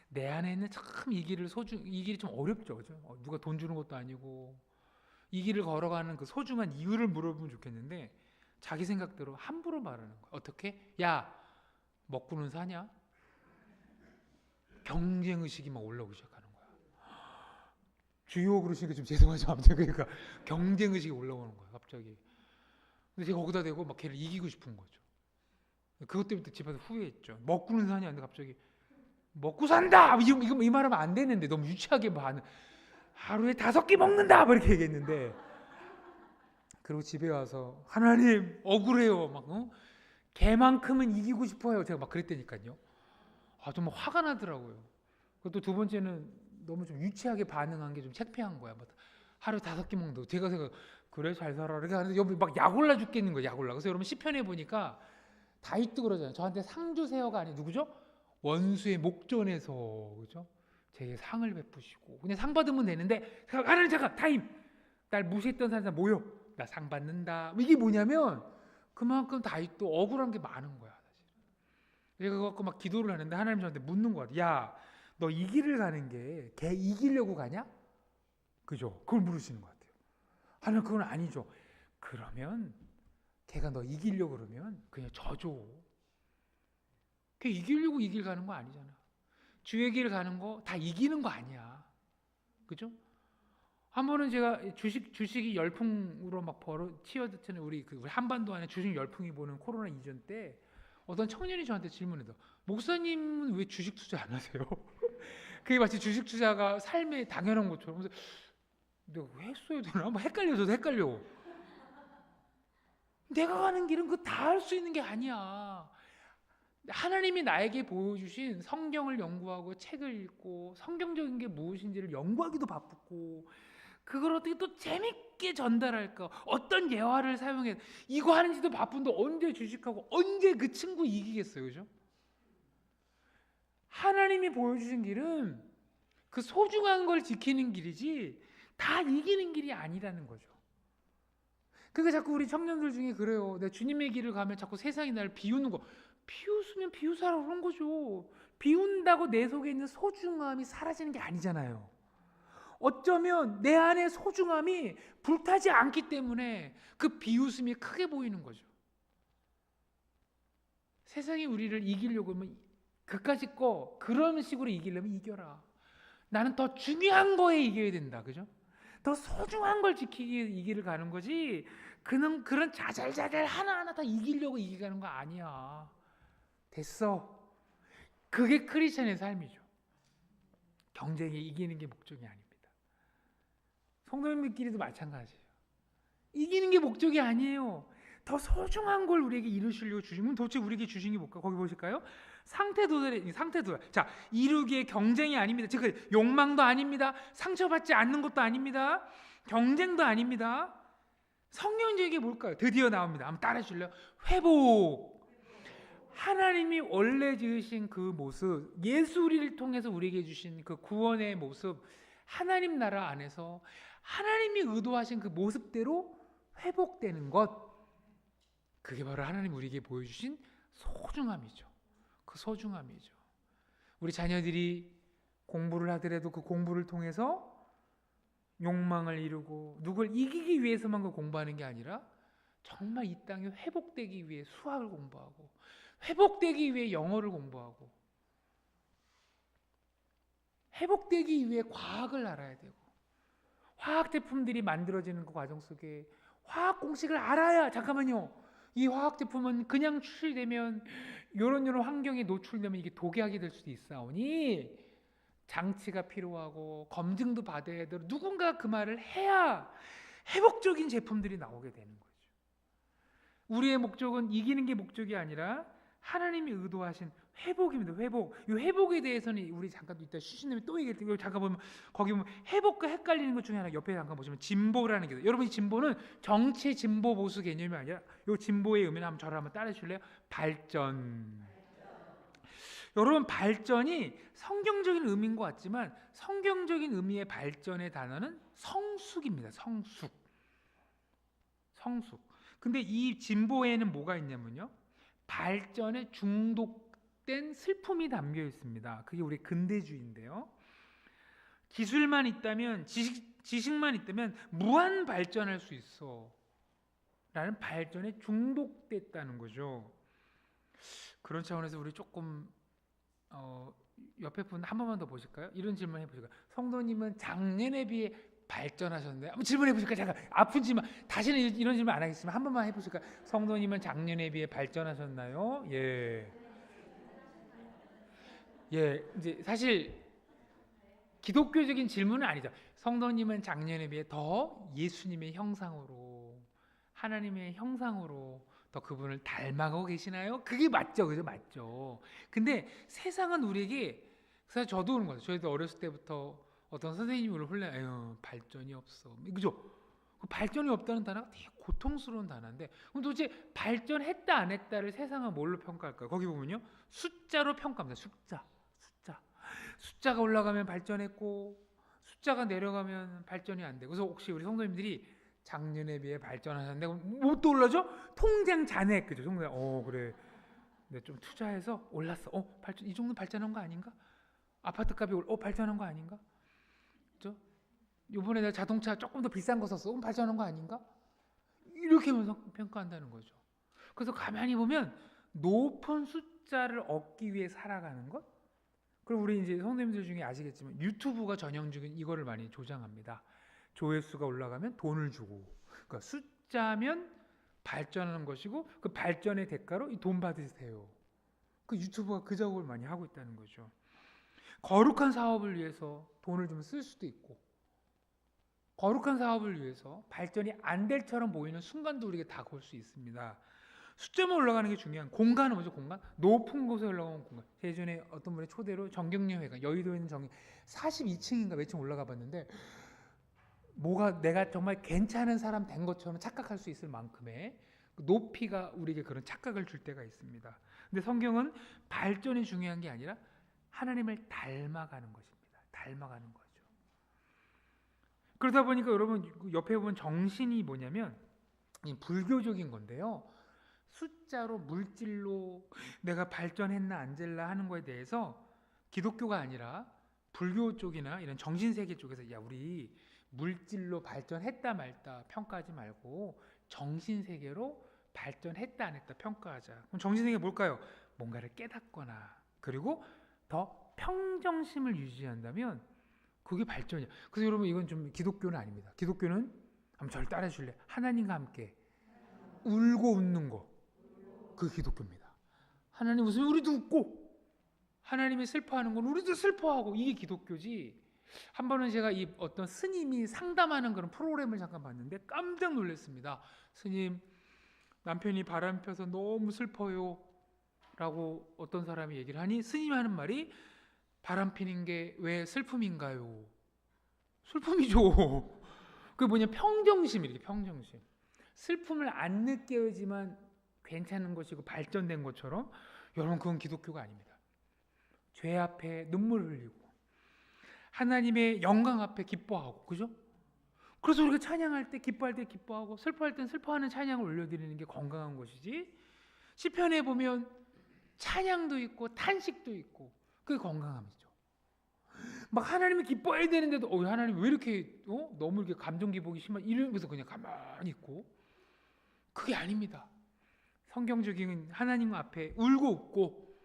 내 안에 있는 참 이 길이 좀 어렵죠, 그죠? 누가 돈 주는 것도 아니고 이 길을 걸어가는 그 소중한 이유를 물어보면 좋겠는데 자기 생각대로 함부로 말하는 거야. 어떻게? 야, 먹고는 사냐? 경쟁 의식이 막 올라오기 시작하는 거야. 주요 그러시니까 좀 죄송하지만 아무튼 그러니까 경쟁 의식이 올라오는 거야, 갑자기. 근데 제가 거기다 대고 막 걔를 이기고 싶은 거죠. 그것 때문에 집에서 후회했죠. 먹고는 사냐? 근데 갑자기 먹고 산다! 이 말하면 안 되는데 너무 유치하게 반응. 하루에 5끼 먹는다! 뭐 이렇게 얘기했는데 그리고 집에 와서 하나님 억울해요. 막 걔만큼은 이기고 싶어요. 제가 막 그랬다니까요. 정말 화가 나더라고요. 그리고 또 두 번째는 너무 좀 유치하게 반응한 게 좀 창피한 거야. 막 하루에 5끼 먹는다고. 제가 생각 그래 잘 살아. 이렇게 하는데 여기 막 약 올라 죽겠는 거야. 약 올라. 그래서 여러분 시편에 보니까 다윗도 그러잖아요. 저한테 상 주세요가 아니 누구죠? 원수의 목전에서 그죠? 제게 상을 베푸시고 그냥 상 받으면 되는데 하나님 잠깐 타임 날 무시했던 사람 모여 나 상 받는다. 이게 뭐냐면 그만큼 다윗도 억울한 게 많은 거야. 사실. 그래서 그거 갖고 막 기도를 하는데 하나님 저한테 묻는 거야. 야, 너 이 길을 가는 게 걔 이기려고 가냐? 그죠? 그걸 물으시는 것 같아요. 하나님 그건 아니죠. 그러면 걔가 너 이기려고 그러면 그냥 져줘. 걔 이기려고 이 길 가는 거 아니잖아. 주의 길 가는 거 다 이기는 거 아니야. 그죠? 한 번은 제가 주식이 열풍으로 막 튀어드는 우리 한반도 안에 주식 열풍이 보는 코로나 이전 때 어떤 청년이 저한테 질문해서 목사님은 왜 주식 투자 안 하세요? 그게 마치 주식 투자가 삶의 당연한 것처럼. 그래서 내가 왜 했어야 되나? 뭐 헷갈려서 헷갈려. 내가 가는 길은 그 다 할 수 있는 게 아니야. 하나님이 나에게 보여주신 성경을 연구하고 책을 읽고 성경적인 게 무엇인지를 연구하기도 바쁘고 그걸 어떻게 또 재밌게 전달할까? 어떤 예화를 사용해 이거 하는지도 바쁜데 언제 주식하고 언제 그 친구 이기겠어요, 그죠? 하나님이 보여주신 길은 그 소중한 걸 지키는 길이지 다 이기는 길이 아니라는 거죠. 그러니까 자꾸 우리 청년들 중에 그래요. 내가 주님의 길을 가면 자꾸 세상이 나를 비우는 거. 비웃으면 비웃으라 그런 거죠. 비운다고 내 속에 있는 소중함이 사라지는 게 아니잖아요. 어쩌면 내 안의 소중함이 불타지 않기 때문에 그 비웃음이 크게 보이는 거죠. 세상이 우리를 이기려고 하면 그까짓 거 그런 식으로 이기려면 이겨라. 나는 더 중요한 거에 이겨야 된다. 그죠? 더 소중한 걸 지키기 이기를 가는 거지. 그런 자잘자잘 하나하나 다 이기려고 이기가는 거 아니야. 됐어. 그게 크리스천의 삶이죠. 경쟁에 이기는 게 목적이 아닙니다. 성도님들끼리도 마찬가지예요. 이기는 게 목적이 아니에요. 더 소중한 걸 우리에게 이루시려고 주시면 도대체 우리에게 주신 게 뭘까? 거기 보실까요? 상태 도달. 자, 이루기의 경쟁이 아닙니다. 즉 욕망도 아닙니다. 상처받지 않는 것도 아닙니다. 경쟁도 아닙니다. 성경적인 게 뭘까요? 드디어 나옵니다. 한번 따라해 주실래요? 회복. 하나님이 원래 지으신 그 모습, 예수를 통해서 우리에게 주신 그 구원의 모습, 하나님 나라 안에서 하나님이 의도하신 그 모습대로 회복되는 것, 그게 바로 하나님 우리에게 보여주신 소중함이죠. 그 소중함이죠. 우리 자녀들이 공부를 하더라도 그 공부를 통해서 욕망을 이루고 누굴 이기기 위해서만 그 공부하는 게 아니라 정말 이 땅에 회복되기 위해 수학을 공부하고 회복되기 위해 영어를 공부하고 회복되기 위해 과학을 알아야 되고 화학 제품들이 만들어지는 그 과정 속에 화학 공식을 알아야 잠깐만요. 이 화학 제품은 그냥 출시되면 요런 환경에 노출되면 이게 독약이 될 수도 있사오니 장치가 필요하고 검증도 받아야 되고 누군가 그 말을 해야 회복적인 제품들이 나오게 되는 거죠. 우리의 목적은 이기는 게 목적이 아니라 하나님이 의도하신 회복입니다. 회복. 이 회복에 대해서는 우리 잠깐 이따 쉬신님이 또 얘기할 때 잠깐 보면 거기 보면 회복과 헷갈리는 것 중에 하나 옆에 잠깐 보시면 진보라는 게 있어요. 여러분 이 진보는 정치 진보 보수 개념이 아니라 이 진보의 의미는 한번 저를 한번 따라 주실래요? 발전. 여러분 발전이 성경적인 의미인 것 같지만 성경적인 의미의 발전의 단어는 성숙입니다. 성숙. 근데 이 진보에는 뭐가 있냐면요. 발전에 중독된 슬픔이 담겨 있습니다. 그게 우리 근대주의인데요. 기술만 있다면 지식만 있다면 무한 발전할 수 있어 라는 발전에 중독됐다는 거죠. 그런 차원에서 우리 조금 옆에 분 한 번만 더 보실까요? 이런 질문 해보실까요? 성도님은 작년에 비해 발전하셨나요? 한번 질문해 보실까요? 잠깐 아프지만 다시는 이런 질문 안 하겠지만 한 번만 해보실까요? 성도님은 작년에 비해 발전하셨나요? 예, 이제 사실 기독교적인 질문은 아니죠. 성도님은 작년에 비해 더 예수님의 형상으로 하나님의 형상으로 더 그분을 닮아가고 계시나요? 그게 맞죠, 그죠? 맞죠. 근데 세상은 우리에게 사실 저도 그런 거죠. 저희도 어렸을 때부터 어떤 선생님이 우리를 혼내, 에휴 발전이 없어, 그죠? 그 발전이 없다는 단어가 되게 고통스러운 단어인데 그럼 도대체 발전했다 안 했다를 세상은 뭘로 평가할까요? 거기 보면요 숫자로 평가합니다. 숫자가 올라가면 발전했고 숫자가 내려가면 발전이 안 되고. 그래서 혹시 우리 성도님들이 작년에 비해 발전하셨는데 뭐 또 올라죠? 통장 잔액, 그죠? 통장, 그래, 내가 좀 투자해서 올랐어. 발전, 이 정도 발전한 거 아닌가? 아파트 값이 발전한 거 아닌가? 그죠? 이번에 내가 자동차 조금 더 비싼 거 샀어. 발전한 거 아닌가? 이렇게 하면서 평가한다는 거죠. 그래서 가만히 보면 높은 숫자를 얻기 위해 살아가는 것. 그리고 우리 이제 성도님들 중에 아시겠지만 유튜브가 전형적인 이거를 많이 조장합니다. 조회수가 올라가면 돈을 주고, 그러니까 숫자면 발전하는 것이고 그 발전의 대가로 이 돈 받으세요. 그 유튜브가 그 작업을 많이 하고 있다는 거죠. 거룩한 사업을 위해서 돈을 좀 쓸 수도 있고 거룩한 사업을 위해서 발전이 안 될처럼 보이는 순간도 우리에게 다가올 수 있습니다. 숫자만 올라가는 게 중요한 공간은 뭐죠? 공간? 높은 곳에 올라가는 공간. 예전에 어떤 분의 초대로 정경련회관, 여의도에 있는 42층인가 몇 층 올라가 봤는데 뭐가 내가 정말 괜찮은 사람 된 것처럼 착각할 수 있을 만큼의 높이가 우리에게 그런 착각을 줄 때가 있습니다. 근데 성경은 발전이 중요한 게 아니라 하나님을 닮아가는 것입니다. 닮아가는 거죠. 그러다 보니까 여러분 옆에 보면 정신이 뭐냐면 불교적인 건데요. 숫자로 물질로 내가 발전했나 안 됐나 하는 거에 대해서 기독교가 아니라 불교 쪽이나 이런 정신세계 쪽에서 야 우리 물질로 발전했다 말다 평가하지 말고 정신세계로 발전했다 안 했다 평가하자. 그럼 정신세계 뭘까요? 뭔가를 깨닫거나 그리고 더 평정심을 유지한다면 그게 발전이야. 그래서 여러분 이건 좀 기독교는 아닙니다. 기독교는 한번 저를 따라 주실래요? 하나님과 함께 울고 웃는 거, 그게 기독교입니다. 하나님 웃으면 우리도 웃고 하나님이 슬퍼하는 건 우리도 슬퍼하고, 이게 기독교지. 한 번은 제가 이 어떤 스님이 상담하는 그런 프로그램을 잠깐 봤는데 깜짝 놀랐습니다. 스님, 남편이 바람 펴서 너무 슬퍼요 라고 어떤 사람이 얘기를 하니 스님이 하는 말이 바람 피는 게 왜 슬픔인가요? 슬픔이죠. 그게 뭐냐, 평정심이래. 평정심. 슬픔을 안 느껴야지만 괜찮은 것이고 발전된 것처럼 여러분, 그건 기독교가 아닙니다. 죄 앞에 눈물을 흘리고 하나님의 영광 앞에 기뻐하고, 그죠? 그래서 우리가 찬양할 때 기뻐할 때 기뻐하고 슬퍼할 땐 슬퍼하는 찬양을 올려드리는 게 건강한 것이지, 시편에 보면 찬양도 있고 탄식도 있고 그게 건강함이죠. 막 하나님이 기뻐해야 되는데도 하나님 왜 이렇게 너무 이렇게 감정 기복이 심한, 이러면서 그냥 가만히 있고, 그게 아닙니다. 성경적인 하나님 앞에 울고 웃고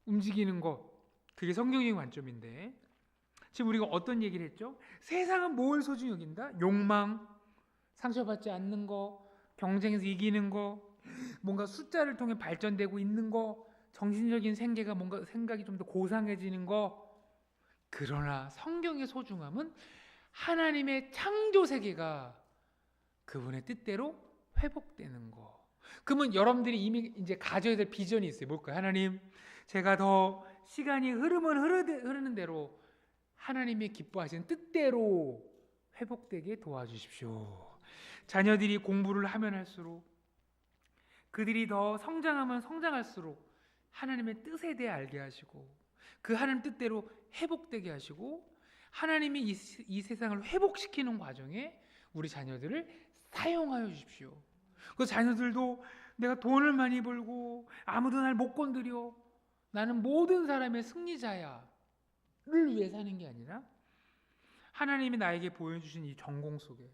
움직이는 것, 그게 성경적인 관점인데, 지금 우리가 어떤 얘기를 했죠? 세상은 뭘 소중히 여긴다? 욕망, 상처받지 않는 거, 경쟁에서 이기는 거, 뭔가 숫자를 통해 발전되고 있는 거, 정신적인 생계가 뭔가 생각이 좀 더 고상해지는 거. 그러나 성경의 소중함은 하나님의 창조 세계가 그분의 뜻대로 회복되는 거. 그러면 여러분들이 이미 이제 가져야 될 비전이 있어요. 뭘까요? 하나님, 제가 더 시간이 흐르는 대로 하나님의 기뻐하시는 뜻대로 회복되게 도와주십시오. 자녀들이 공부를 하면 할수록, 그들이 더 성장하면 성장할수록 하나님의 뜻에 대해 알게 하시고, 그 하나님 뜻대로 회복되게 하시고, 하나님이 이 세상을 회복시키는 과정에 우리 자녀들을 사용하여 주십시오. 그 자녀들도 내가 돈을 많이 벌고 아무도 날 못 건드려, 나는 모든 사람의 승리자야 를 위해 사는 게 아니라, 하나님이 나에게 보여주신 이 전공 속에,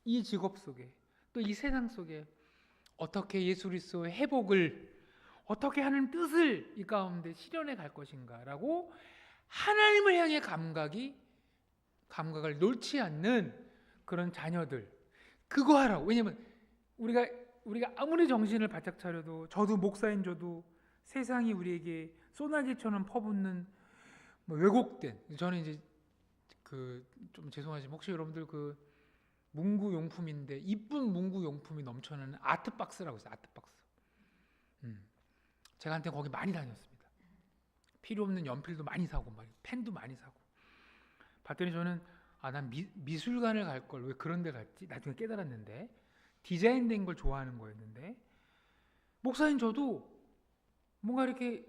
이 직업 속에, 또 이 세상 속에 어떻게 예수 그리스도의 회복을, 어떻게 하는 뜻을 이 가운데 실현해 갈 것인가라고 하나님을 향해 감각을 놓지 않는 그런 자녀들, 그거 하라고. 왜냐면 우리가 아무리 정신을 바짝 차려도, 저도 목사인 저도 세상이 우리에게 소나기처럼 퍼붓는 왜곡된, 저는 이제 좀 죄송하지만 혹시 여러분들 문구 용품인데 이쁜 문구 용품이 넘쳐나는 아트박스라고 있어요. 아트박스. 제가 한때 거기 많이 다녔습니다. 필요 없는 연필도 많이 사고 펜도 많이 사고. 봤더니 저는 난 미술관을 갈 걸 왜 그런 데 갔지? 나중에 깨달았는데 디자인된 걸 좋아하는 거였는데, 목사인 저도 뭔가 이렇게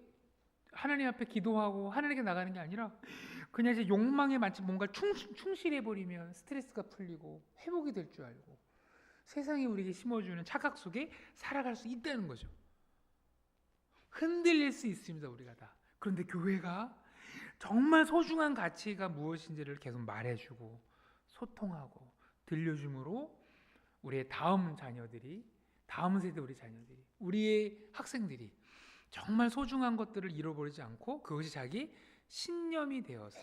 하나님 앞에 기도하고 하나님께 나가는 게 아니라 그냥 이제 욕망에 마치 뭔가 충실해버리면 스트레스가 풀리고 회복이 될 줄 알고 세상이 우리에게 심어주는 착각 속에 살아갈 수 있다는 거죠. 흔들릴 수 있습니다, 우리가 다. 그런데 교회가 정말 소중한 가치가 무엇인지를 계속 말해주고 소통하고 들려줌으로 우리의 다음 자녀들이, 다음 세대 우리 자녀들이, 우리의 학생들이 정말 소중한 것들을 잃어버리지 않고 그것이 자기 신념이 되어서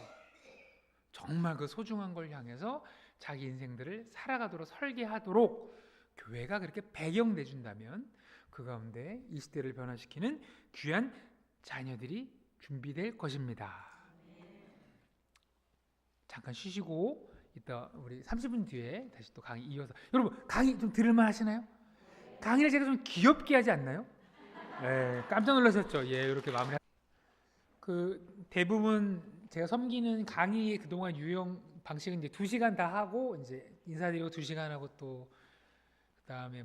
정말 그 소중한 걸 향해서 자기 인생들을 살아가도록 설계하도록 교회가 그렇게 배경 내준다면, 그 가운데 이 시대를 변화시키는 귀한 자녀들이 준비될 것입니다. 잠깐 쉬시고 이따 우리 30분 뒤에 다시 또 강의 이어서. 여러분, 강의 좀 들을만 하시나요? 강의를 제가 좀 귀엽게 하지 않나요? 네, 깜짝 놀라셨죠? 예, 이렇게 마무리. 대부분 제가 섬기는 강의 그동안 유형 방식은 이제 2시간 다 하고 이제 인사드리고 2시간 하고, 또 그다음에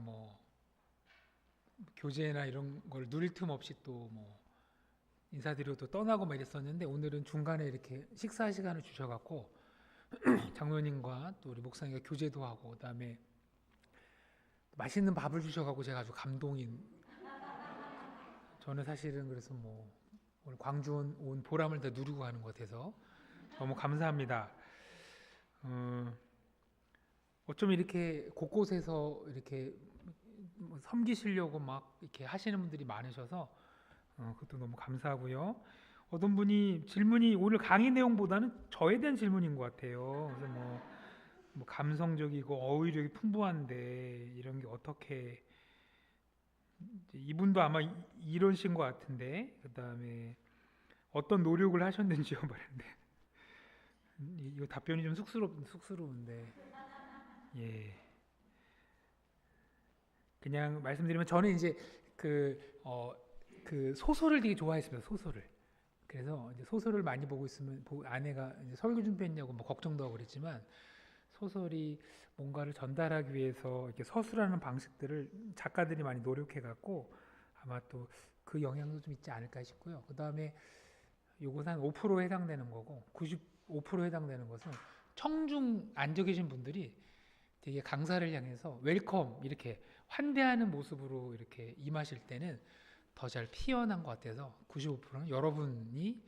교재나 이런 걸 누릴 틈 없이 또 인사드리고 또 떠나고 이랬었는데, 오늘은 중간에 이렇게 식사 시간을 주셔갖고 장로님과 또 우리 목사님과 교제도 하고, 그다음에 맛있는 밥을 주셔갖고 제가 아주 감동인. 저는 사실은 그래서 오늘 광주 온 보람을 다 누리고 가는 것 같아서 너무 감사합니다. 어쩜 이렇게 곳곳에서 이렇게 섬기시려고 막 이렇게 하시는 분들이 많으셔서 그것도 너무 감사하고요. 어떤 분이 질문이 오늘 강의 내용보다는 저에 대한 질문인 것 같아요. 그래서 감성적이고 어휘력이 풍부한데 이런 게 어떻게, 이분도 아마 이러신 것 같은데, 그 다음에 어떤 노력을 하셨는지요 말인데, 이거 답변이 좀 쑥스러운데, 예, 그냥 말씀드리면 저는 이제 그 소설을 되게 좋아했습니다. 소설을. 그래서 이제 소설을 많이 보고 있으면 아내가 이제 설교 준비했냐고 걱정도 하고 그랬지만, 소설이 뭔가를 전달하기 위해서 이렇게 서술하는 방식들을 작가들이 많이 노력해 갖고 아마 또 그 영향도 좀 있지 않을까 싶고요. 그 다음에 요것은 한 5% 해당되는 거고 95% 해당되는 것은 청중 앉아 계신 분들이 되게 강사를 향해서 웰컴 이렇게 환대하는 모습으로 이렇게 임하실 때는 더 잘 피어난 것 같아서 95%는 여러분이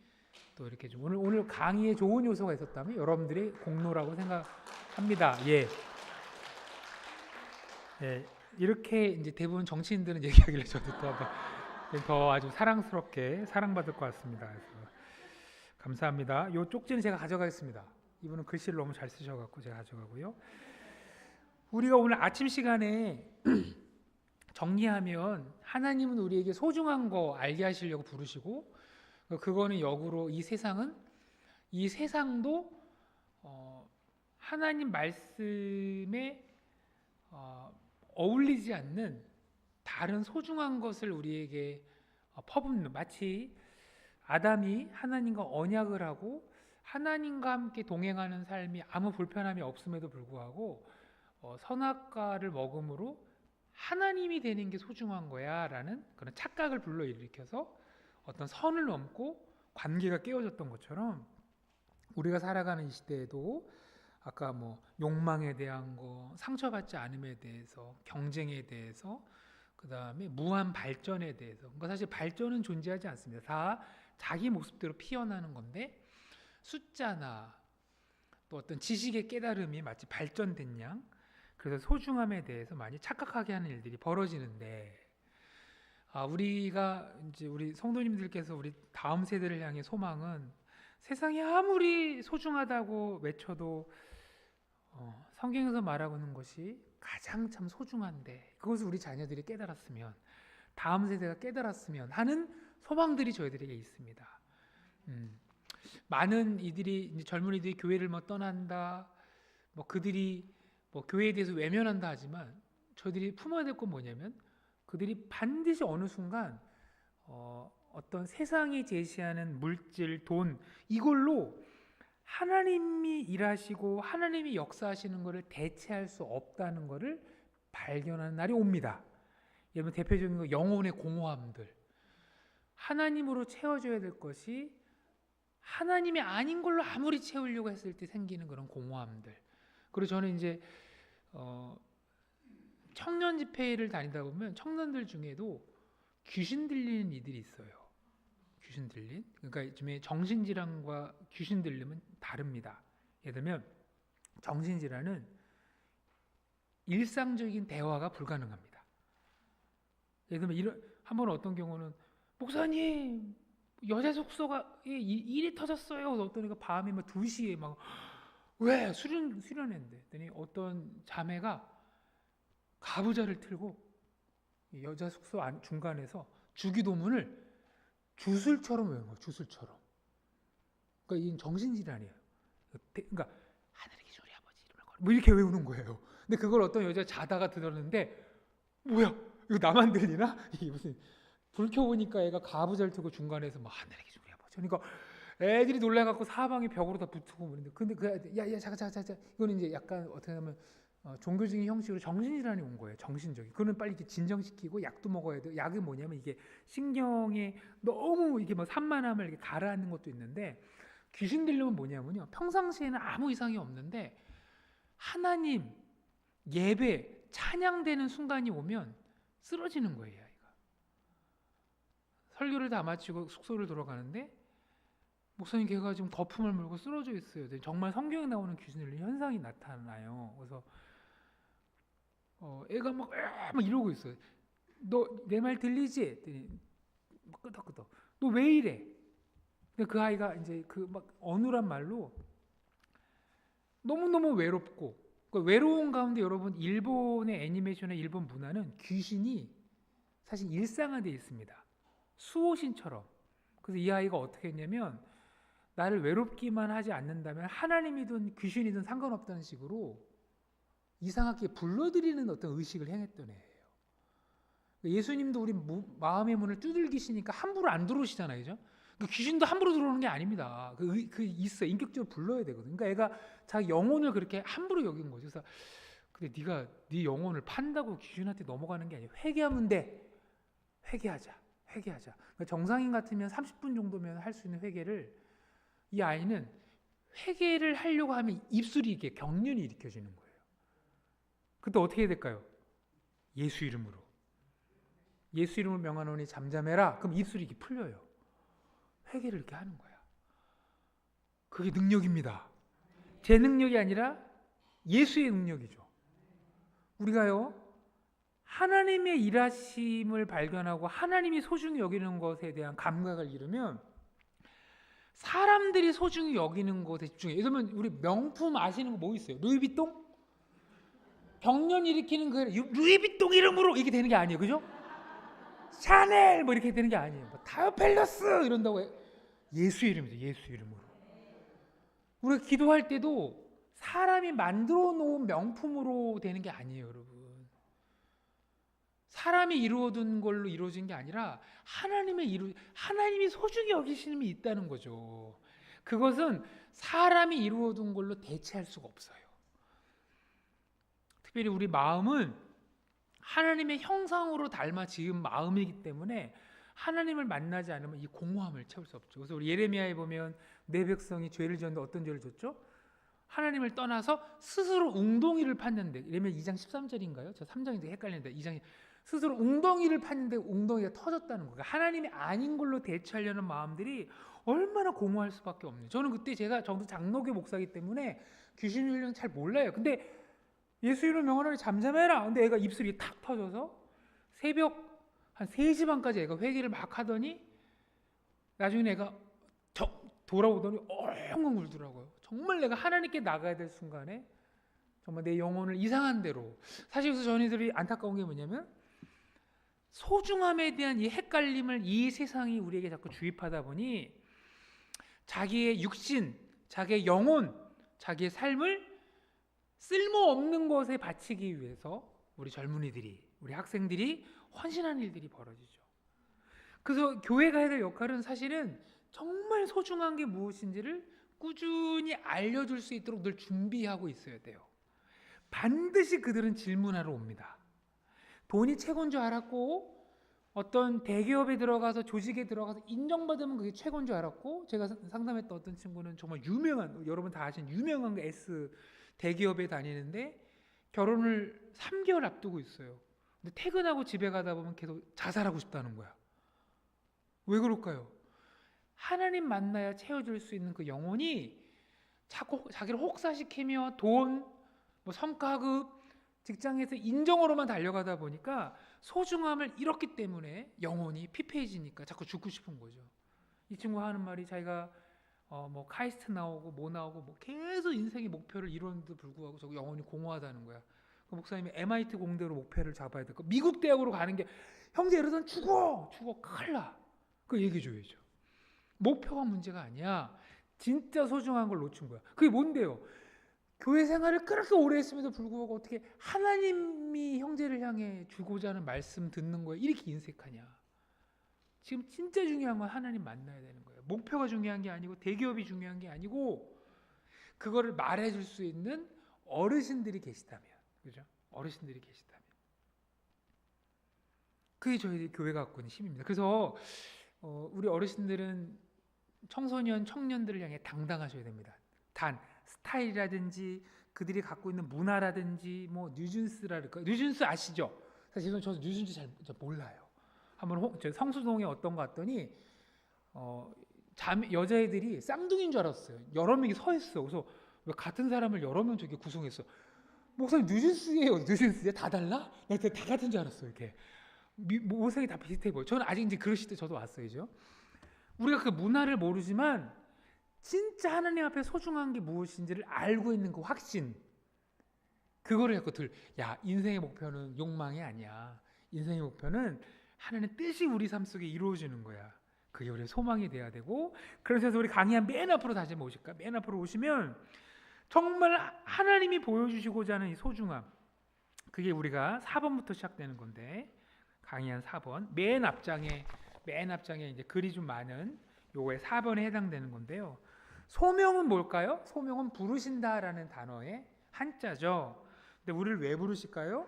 또 이렇게 좀 오늘 강의에 좋은 요소가 있었다면 여러분들의 공로라고 생각합니다. 예. 예. 이렇게 이제 대부분 정치인들은 얘기하길래 저도 또 한번 더 아주 사랑스럽게 사랑받을 것 같습니다. 그래서 감사합니다. 요 쪽지는 제가 가져가겠습니다. 이분은 글씨를 너무 잘 쓰셔갖고 제가 가져가고요. 우리가 오늘 아침 시간에 정리하면 하나님은 우리에게 소중한 거 알게 하시려고 부르시고 그거는 역으로 이 세상도 하나님 말씀에 어울리지 않는 다른 소중한 것을 우리에게 퍼붓는 마치 아담이 하나님과 언약을 하고 하나님과 함께 동행하는 삶이 아무 불편함이 없음에도 불구하고 선악과를 먹음으로 하나님이 되는 게 소중한 거야 라는 그런 착각을 불러일으켜서 어떤 선을 넘고 관계가 깨어졌던 것처럼 우리가 살아가는 이 시대에도 아까 뭐 욕망에 대한 거, 상처받지 않음에 대해서, 경쟁에 대해서, 그 다음에 무한 발전에 대해서. 그러니까 사실 발전은 존재하지 않습니다. 다 자기 모습대로 피어나는 건데 숫자나 또 어떤 지식의 깨달음이 마치 발전된 양, 그래서 소중함에 대해서 많이 착각하게 하는 일들이 벌어지는데 우리가 이제 우리 성도님들께서 우리 다음 세대를 향해 소망은 세상이 아무리 소중하다고 외쳐도 성경에서 말하고 있는 것이 가장 참 소중한데 그것을 우리 자녀들이 깨달았으면 다음 세대가 깨달았으면 하는 소망들이 저희들에게 있습니다. 많은 이들이 이제 젊은이들이 교회를 뭐 떠난다, 뭐 그들이 뭐 교회에 대해서 외면한다 하지만 저희들이 품어야 될 건 뭐냐면 그들이 반드시 어느 순간 어떤 세상이 제시하는 물질, 돈 이걸로 하나님이 일하시고 하나님이 역사하시는 것을 대체할 수 없다는 것을 발견하는 날이 옵니다. 여러분 대표적인 거 영혼의 공허함들. 하나님으로 채워져야 될 것이 하나님이 아닌 걸로 아무리 채우려고 했을 때 생기는 그런 공허함들. 그리고 저는 이제 청년 집회를 다니다 보면 청년들 중에도 귀신 들리는 이들이 있어요. 귀신 들린. 그러니까 요즘에 정신질환과 귀신 들림은 다릅니다. 예를 들면 정신질환은 일상적인 대화가 불가능합니다. 예를 들면 한번 어떤 경우는 목사님 여자 숙소가 일이 터졌어요. 어떤 애가 밤에 막 2시에 막 왜 수련했는데 했더니 어떤 자매가 가부좌를 틀고 여자 숙소 중간에서 주기도문을 주술처럼 외운 거예요. 주술처럼. 그러니까 이 정신질환이에요. 그러니까 하늘의 기준 우리 아버지 이름을 걸어 뭐 이렇게 외우는 거예요. 근데 그걸 어떤 여자 자다가 들었는데 뭐야 이거 나만 들리나? 이게 무슨 불 켜보니까 애가 가부좌를 틀고 중간에서 막 하늘의 기준 우리 아버지. 그러니까 애들이 놀라갖고 사방에 벽으로 다 붙고 그러는데 근데 야야 잠깐 이거는 이제 약간 어떻게 하면 종교적인 형식으로 정신질환이 온 거예요. 정신적인. 그거는 빨리 이렇게 진정시키고 약도 먹어야 돼요. 약이 뭐냐면 이게 신경에 너무 이게 뭐 산만함을 이렇게 가라앉는 것도 있는데 귀신 들리면 뭐냐면요. 평상시에는 아무 이상이 없는데 하나님 예배 찬양되는 순간이 오면 쓰러지는 거예요. 아이가. 설교를 다 마치고 숙소를 돌아가는데 목사님 걔가 지금 거품을 물고 쓰러져 있어요. 정말 성경에 나오는 귀신 들리는 현상이 나타나요. 그래서 애가 막 이러고 있어요. 너 내 말 들리지? 했더니 끄덕끄덕. 너 왜 이래? 근데 그 아이가 이제 그 막 어눌한 말로 너무너무 외롭고 그 외로운 가운데 여러분 일본의 애니메이션의 일본 문화는 귀신이 사실 일상화되어 있습니다. 수호신처럼. 그래서 이 아이가 어떻게 했냐면 나를 외롭기만 하지 않는다면 하나님이든 귀신이든 상관없다는 식으로 이상하게 불러들이는 어떤 의식을 행했던 애예요. 예수님도 우리 마음의 문을 두들기시니까 함부로 안 들어오시잖아요. 그죠? 귀신도 함부로 들어오는 게 아닙니다. 있어. 인격적으로 불러야 되거든요. 그러니까 애가 자기 영혼을 그렇게 함부로 여긴 거죠. 그래서 근데 네가 네 영혼을 판다고 귀신한테 넘어가는 게 아니야. 회개하면 돼. 회개하자. 회개하자. 그러니까 정상인 같으면 30분 정도면 할 수 있는 회개를 이 아이는 회개를 하려고 하면 입술이 이렇게 경련이 일으켜지는 거예요. 그때 어떻게 해야 될까요? 예수 이름으로. 예수 이름을 명하노니 잠잠해라. 그럼 입술이 이렇게 풀려요. 회개를 이렇게 하는 거야. 그게 능력입니다. 제 능력이 아니라 예수의 능력이죠. 우리가요, 하나님의 일하심을 발견하고 하나님이 소중히 여기는 것에 대한 감각을 잃으면 사람들이 소중히 여기는 것에 집중해요. 예를 들면 우리 명품 아시는 거 뭐 있어요? 루이비통? 경련 일으키는 그 루이비통 이름으로 이렇게 되는 게 아니에요. 그죠? 샤넬 뭐 이렇게 되는 게 아니에요. 뭐 다이어펠러스 이런다고 해요. 예수 이름이죠. 예수 이름으로. 우리가 기도할 때도 사람이 만들어 놓은 명품으로 되는 게 아니에요, 여러분. 사람이 이루어둔 걸로 이루어진 게 아니라 하나님이 소중히 여기시는 게 있다는 거죠. 그것은 사람이 이루어둔 걸로 대체할 수가 없어요. 특별히 우리 마음은 하나님의 형상으로 닮아 지은 마음이기 때문에 하나님을 만나지 않으면 이 공허함을 채울 수 없죠. 그래서 우리 예레미야에 보면 내 백성이 죄를 지었는데 어떤 죄를 졌죠? 하나님을 떠나서 스스로 웅덩이를 팠는데, 예레미야 2장 13절인가요? 저 3장인데 헷갈리는데 2장 스스로 웅덩이를 팠는데 웅덩이가 터졌다는 거예요. 하나님이 아닌 걸로 대처하려는 마음들이 얼마나 공허할 수밖에 없네요. 저는 그때 저도 장로교 목사이기 때문에 귀신 훈련 잘 몰라요. 근데 예수 이름 명하노니 잠잠해라. 근데 애가 입술이 탁 터져서 새벽 한 3시 반까지 애가 회개를 막 하더니 나중에 애가 돌아오더니 엉엉 울더라고요. 정말 내가 하나님께 나가야 될 순간에 정말 내 영혼을 이상한 대로, 사실 그래서 저희들이 안타까운 게 뭐냐면 소중함에 대한 이 헷갈림을 이 세상이 우리에게 자꾸 주입하다 보니 자기의 육신, 자기의 영혼, 자기의 삶을 쓸모없는 것에 바치기 위해서 우리 젊은이들이, 우리 학생들이 헌신하는 일들이 벌어지죠. 그래서 교회가 해야 될 역할은 사실은 정말 소중한 게 무엇인지를 꾸준히 알려줄 수 있도록 늘 준비하고 있어야 돼요. 반드시 그들은 질문하러 옵니다. 돈이 최고인 줄 알았고, 어떤 대기업에 들어가서 조직에 들어가서 인정받으면 그게 최고인 줄 알았고, 제가 상담했던 어떤 친구는 정말 유명한, 여러분 다 아시는 유명한 S 대기업에 다니는데 결혼을 3개월 앞두고 있어요. 근데 퇴근하고 집에 가다 보면 계속 자살하고 싶다는 거야. 왜 그럴까요? 하나님 만나야 채워줄 수 있는 그 영혼이 자꾸 자기를 혹사시키며 돈, 뭐 성과급, 직장에서 인정으로만 달려가다 보니까 소중함을 잃었기 때문에 영혼이 피폐해지니까 자꾸 죽고 싶은 거죠. 이 친구가 하는 말이 자기가 뭐 카이스트 나오고 뭐 나오고 뭐 계속 인생의 목표를 이루는데도 불구하고 저거 영혼이 공허하다는 거야. 그 목사님이 MIT 공대로 목표를 잡아야 될 거. 미국 대학으로 가는 게 형제 이러던 죽어 큰일 나. 그거 얘기해 줘야죠. 목표가 문제가 아니야. 진짜 소중한 걸 놓친 거야. 그게 뭔데요? 교회 생활을 그렇게 오래 했음에도 불구하고 어떻게 하나님이 형제를 향해 주고자 하는 말씀 듣는 거에 이렇게 인색하냐. 지금 진짜 중요한 건 하나님 만나야 되는 거예요. 목표가 중요한 게 아니고 대기업이 중요한 게 아니고 그거를 말해줄 수 있는 어르신들이 계시다면, 그죠? 어르신들이 계시다면 그게 저희 교회가 갖고 있는 힘입니다. 그래서 우리 어르신들은 청소년, 청년들을 향해 당당하셔야 됩니다. 단 스타일이라든지 그들이 갖고 있는 문화라든지 뭐 뉴진스랄까, 뉴진스 아시죠? 사실 저는 뉴진스 잘 몰라요. 한번 성수동에 어떤 거 갔더니 여자애들이 쌍둥이인 줄 알았어요. 여러 명이 서 있어. 그래서 왜 같은 사람을 여러 명 저기 구성했어? 목사님 뉴진스예요. 뉴진스야? 다 달라? 나 다 같은 줄 알았어요. 이렇게 모습이 다 비슷해 보여. 저는 아직 이제 그럴 시대 저도 왔어요. 우리가 그 문화를 모르지만 진짜 하나님 앞에 소중한 게 무엇인지를 알고 있는 그 확신, 그거를 갖고 야, 인생의 목표는 욕망이 아니야. 인생의 목표는 하나님의 뜻이 우리 삶 속에 이루어지는 거야. 그게 우리의 소망이 돼야 되고, 그래서 우리 강의한 맨 앞으로 다시 모실까? 맨 앞으로 오시면 정말 하나님이 보여주시고자 하는 이 소중함, 그게 우리가 4번부터 시작되는 건데, 강의한 4번 맨 앞장에 이제 글이 좀 많은 요거에 4번에 해당되는 건데요. 소명은 뭘까요? 소명은 부르신다라는 단어의 한자죠. 근데 우리를 왜 부르실까요?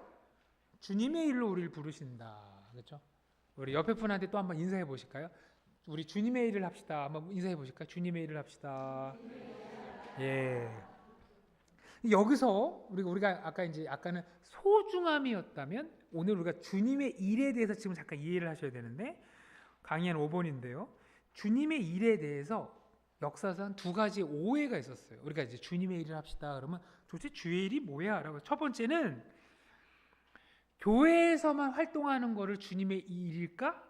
주님의 일로 우리를 부르신다. 그렇죠? 우리 옆에 분한테 또 한번 인사해 보실까요? 우리 주님의 일을 합시다. 한번 인사해 보실까요? 주님의 일을 합시다. 예. 여기서 우리가 아까 이제 아까는 소중함이었다면 오늘 우리가 주님의 일에 대해서 지금 잠깐 이해를 하셔야 되는데 강의한 5번인데요. 주님의 일에 대해서 역사상 두 가지 오해가 있었어요. 우리가 이제 주님의 일을 합시다. 그러면 도대체 주의 일이 뭐야? 라고 첫 번째는 교회에서만 활동하는 거를 주님의 일일까?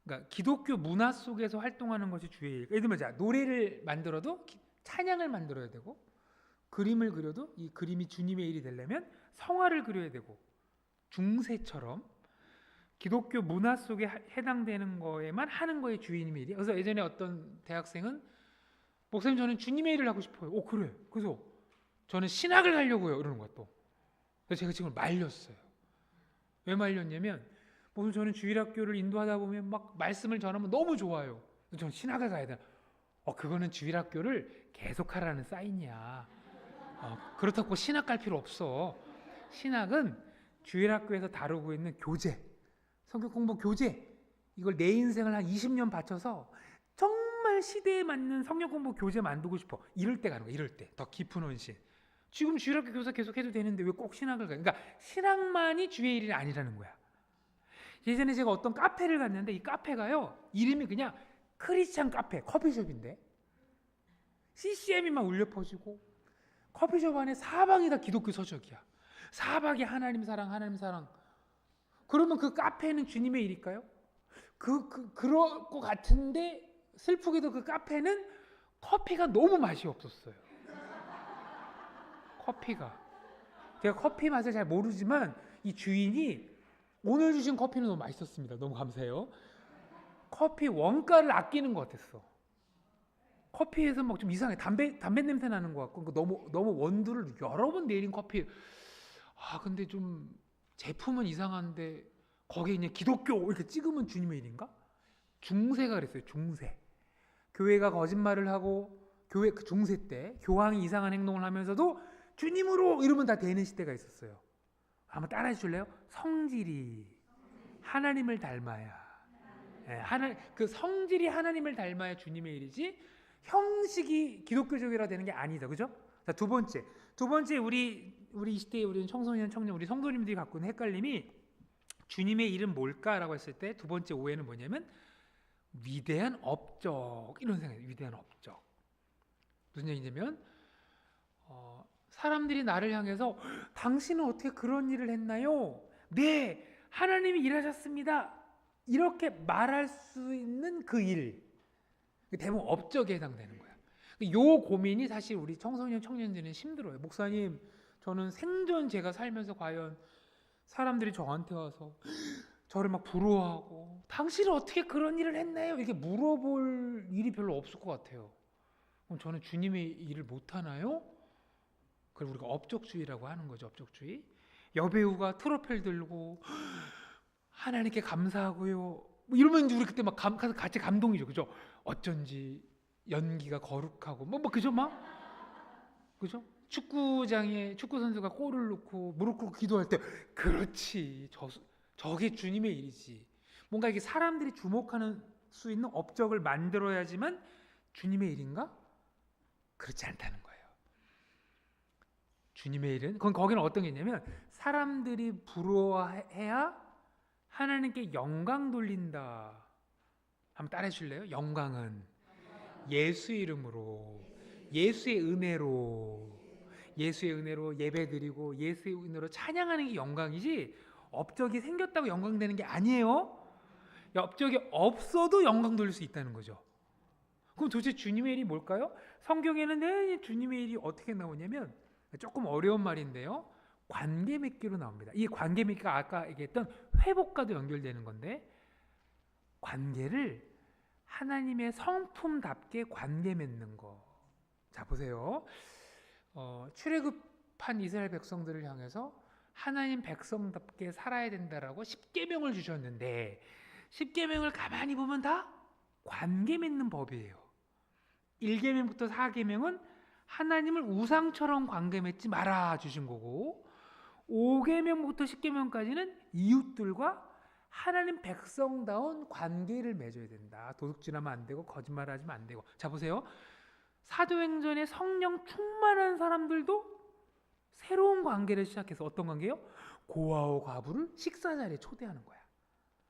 그러니까 기독교 문화 속에서 활동하는 것이 주의 일. 예를 들면 자, 노래를 만들어도 찬양을 만들어야 되고 그림을 그려도 이 그림이 주님의 일이 되려면 성화를 그려야 되고 중세처럼 기독교 문화 속에 해당되는 거에만 하는 거에 주님의 일이. 그래서 예전에 어떤 대학생은 목사님 저는 주님의 일을 하고 싶어요. 오 그래. 그래서 저는 신학을 가려고요. 이러는 거야 또. 그래서 제가 지금 말렸어요. 왜 말렸냐면 무슨 저는 주일학교를 인도하다 보면 막 말씀을 전하면 너무 좋아요. 저는 신학을 가야 돼. 그거는 주일학교를 계속하라는 사인이야. 그렇다고 신학 갈 필요 없어. 신학은 주일학교에서 다루고 있는 교재, 성경 공부 교재, 이걸 내 인생을 한 20년 바쳐서 정말 시대에 맞는 성경 공부 교재 만들고 싶어. 이럴 때 가는 거야. 이럴 때 더 깊은 헌신. 지금 주일학교 교사 계속 해도 되는데 왜 꼭 신학을 가? 그러니까 신학만이 주의 일이 아니라는 거야. 예전에 제가 어떤 카페를 갔는데 이 카페가요 이름이 그냥 크리스찬 카페, 커피숍인데 CCM이 막 울려 퍼지고 커피숍 안에 사방이 다 기독교 서적이야. 사방이 하나님 사랑, 하나님 사랑. 그러면 그 카페는 주님의 일일까요? 그럴 것 같은데 슬프게도 그 카페는 커피가 너무 맛이 없었어요. 커피가. 제가 커피 맛을 잘 모르지만 이 주인이 오늘 주신 커피는 너무 맛있었습니다. 너무 감사해요. 커피 원가를 아끼는 것 같았어. 커피에서 막 좀 이상해. 담배 냄새 나는 것 같고 너무 원두를 여러 번 내린 커피. 근데 좀 제품은 이상한데 거기에 그냥 기독교 이렇게 찍으면 주님의 일인가? 중세가 그랬어요. 중세. 교회가 거짓말을 하고 교회 그 중세 때 교황이 이상한 행동을 하면서도 주님으로 이러면 다 되는 시대가 있었어요. 한번 따라해 줄래요? 성질이 하나님을 닮아야. 그 성질이 하나님을 닮아야 주님의 일이지 형식이 기독교적이라 되는 게 아니다. 그죠? 자, 두 번째 우리 이 시대에 우리 청소년, 청년, 우리 성도님들이 갖고 있는 헷갈림이 주님의 일은 뭘까라고 했을 때 두 번째 오해는 뭐냐면 위대한 업적 이런 생각이에요. 위대한 업적. 무슨 얘기냐면 사람들이 나를 향해서 당신은 어떻게 그런 일을 했나요? 네, 하나님이 일하셨습니다. 이렇게 말할 수 있는 그 일. 대부분 업적에 해당되는 거야. 요 고민이 사실 우리 청소년, 청년들은 힘들어요. 목사님, 저는 생전 제가 살면서 과연 사람들이 저한테 와서 저를 막 부러워하고 당신은 어떻게 그런 일을 했나요? 이렇게 물어볼 일이 별로 없을 것 같아요. 그럼 저는 주님의 일을 못하나요? 그걸 우리가 업적주의라고 하는 거죠. 업적주의. 여배우가 트로피를 들고 하나님께 감사하고요. 뭐 이러면 우리 그때 막 같이 감동이죠. 그죠? 어쩐지 연기가 거룩하고 뭐 그죠? 그죠? 축구장에 축구 선수가 골을 넣고 무릎 꿇고 기도할 때 그렇지. 저게 주님의 일이지. 뭔가 이게 사람들이 주목하는 수 있는 업적을 만들어야지만 주님의 일인가? 그렇지 않다는 거예요. 주님의 일은 거기는 어떤 게 있냐면 사람들이 부러워해야 하나님께 영광 돌린다. 한번 따라해 주실래요? 영광은 예수의 이름으로, 예수의 은혜로 예배드리고 예수의 은혜로 찬양하는 게 영광이지 업적이 생겼다고 영광되는 게 아니에요. 업적이 없어도 영광 돌릴 수 있다는 거죠. 그럼 도대체 주님의 일이 뭘까요? 성경에는 주님의 일이 어떻게 나오냐면 조금 어려운 말인데요. 관계 맺기로 나옵니다. 이 관계 맺기가 아까 얘기했던 회복과도 연결되는 건데 관계를 하나님의 성품답게 관계 맺는 거. 자 보세요. 출애굽한 이스라엘 백성들을 향해서 하나님 백성답게 살아야 된다라고 10계명을 주셨는데 10계명을 가만히 보면 다 관계 맺는 법이에요. 1계명부터 4계명은 하나님을 우상처럼 관계 맺지 말아 주신 거고 5계명부터 10계명까지는 이웃들과 하나님 백성다운 관계를 맺어야 된다. 도둑질하면 안 되고 거짓말하면 안 되고. 자 보세요. 사도행전에 성령 충만한 사람들도 새로운 관계를 시작해서 어떤 관계요? 고아와 과부를 식사 자리에 초대하는 거야.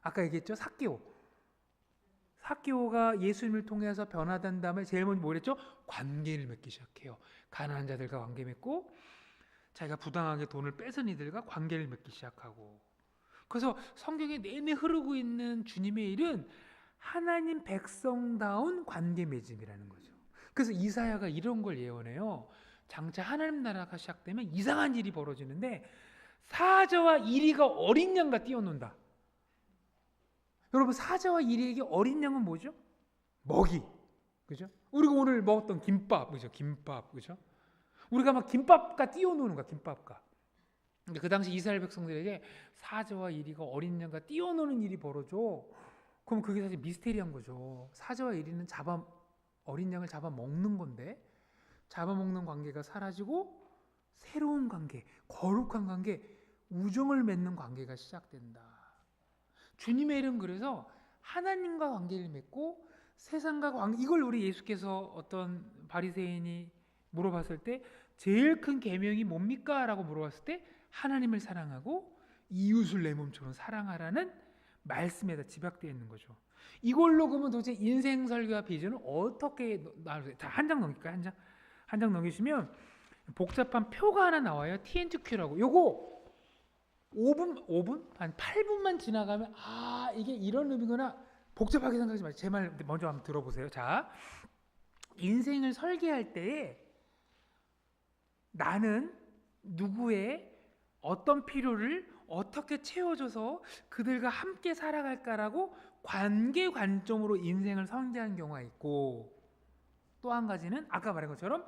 아까 얘기했죠? 삭개오가 예수님을 통해서 변화된 다음에 제일 먼저 뭐 했죠? 관계를 맺기 시작해요. 가난한 자들과 관계 맺고 자기가 부당하게 돈을 뺏은 이들과 관계를 맺기 시작하고. 그래서 성경에 내내 흐르고 있는 주님의 일은 하나님 백성다운 관계 맺음이라는 거죠. 그래서 이사야가 이런 걸 예언해요. 장차 하나님 나라가 시작되면 이상한 일이 벌어지는데 사자와 이리가 어린 양과 뛰어논다. 여러분 사자와 이리에게 어린 양은 뭐죠? 먹이. 그죠? 우리가 오늘 먹었던 김밥, 그죠? 김밥, 그죠? 우리가 막 김밥과 뛰어노는 거야, 김밥과. 근데 그 당시 이스라엘 백성들에게 사자와 이리가 어린 양과 뛰어노는 일이 벌어져. 그럼 그게 사실 미스테리한 거죠. 사자와 이리는 어린 양을 잡아 먹는 건데, 잡아먹는 관계가 사라지고 새로운 관계, 거룩한 관계, 우정을 맺는 관계가 시작된다. 주님의 일은 그래서 하나님과 관계를 맺고 세상과 관계, 이걸 우리 예수께서 어떤 바리새인이 물어봤을 때 제일 큰 계명이 뭡니까? 라고 물어봤을 때 하나님을 사랑하고 이웃을 내 몸처럼 사랑하라는 말씀에다 집약되어 있는 거죠. 이걸로 그러면 도대체 인생 설교와 비전을 어떻게 나누세요? 한 장 넘길까요? 한 장 넘기시면 복잡한 표가 하나 나와요. TNTQ라고. 요거 5분? 한 8분만 지나가면 아 이게 이런 의미구나. 복잡하게 생각하지 마세요. 제 말 먼저 한번 들어보세요. 자, 인생을 설계할 때에 나는 누구의 어떤 필요를 어떻게 채워줘서 그들과 함께 살아갈까라고 관계 관점으로 인생을 설계하는 경우가 있고, 또 한 가지는 아까 말한 것처럼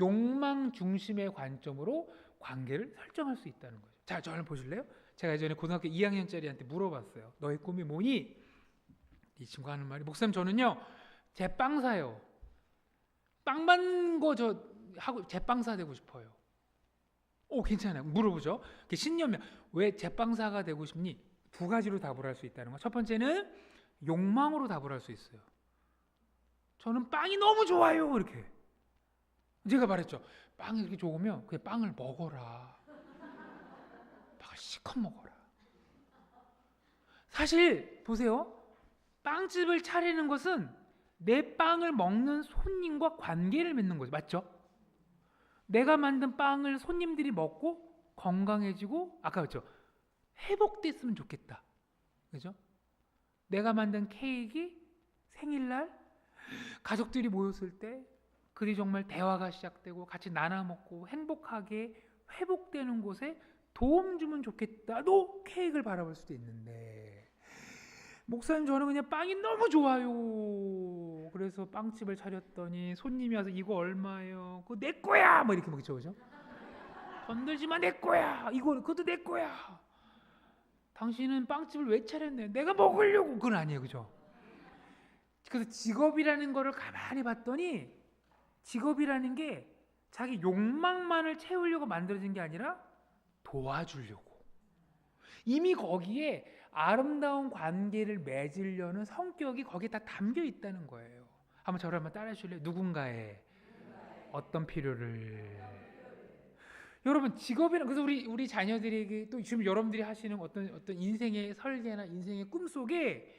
욕망 중심의 관점으로 관계를 설정할 수 있다는 거죠. 자, 저를 보실래요? 제가 예전에 고등학교 2학년짜리한테 물어봤어요. 너의 꿈이 뭐니? 이 친구가 하는 말이, 목사님 저는요 제빵사요. 빵 만든 거 저 하고 제빵사 되고 싶어요. 오, 괜찮아요. 물어보죠. 신념이야. 왜 제빵사가 되고 싶니? 두 가지로 답을 할 수 있다는 거. 첫 번째는 욕망으로 답을 할 수 있어요. 저는 빵이 너무 좋아요. 이렇게. 제가 말했죠. 빵이 이렇게 좋으면 그 빵을 먹어라. 빵을 실컷 먹어라. 사실 보세요. 빵집을 차리는 것은 내 빵을 먹는 손님과 관계를 맺는 거죠. 맞죠? 내가 만든 빵을 손님들이 먹고 건강해지고, 아까 그랬죠? 회복됐으면 좋겠다. 그죠? 내가 만든 케이크, 생일날 가족들이 모였을 때 그들이 정말 대화가 시작되고 같이 나눠 먹고 행복하게 회복되는 곳에 도움 주면 좋겠다도 케이크를 바라볼 수도 있는데, 목사님 저는 그냥 빵이 너무 좋아요. 그래서 빵집을 차렸더니 손님이 와서 이거 얼마예요? 그거 내 거야! 뭐 이렇게 먹죠, 그죠? 건들지 마, 내 거야! 그것도 내 거야! 당신은 빵집을 왜 차렸나요? 내가 먹으려고! 그건 아니에요, 그죠? 그래서 직업이라는 거를 가만히 봤더니 직업이라는 게 자기 욕망만을 채우려고 만들어진 게 아니라 도와주려고. 이미 거기에 아름다운 관계를 맺으려는 성격이 거기에 다 담겨 있다는 거예요. 한번 저를 한번 따라해 주실래요? 누군가의 어떤 필요를. 여러분 직업이란, 그래서 우리 자녀들에게 또 지금 여러분들이 하시는 어떤 인생의 설계나 인생의 꿈 속에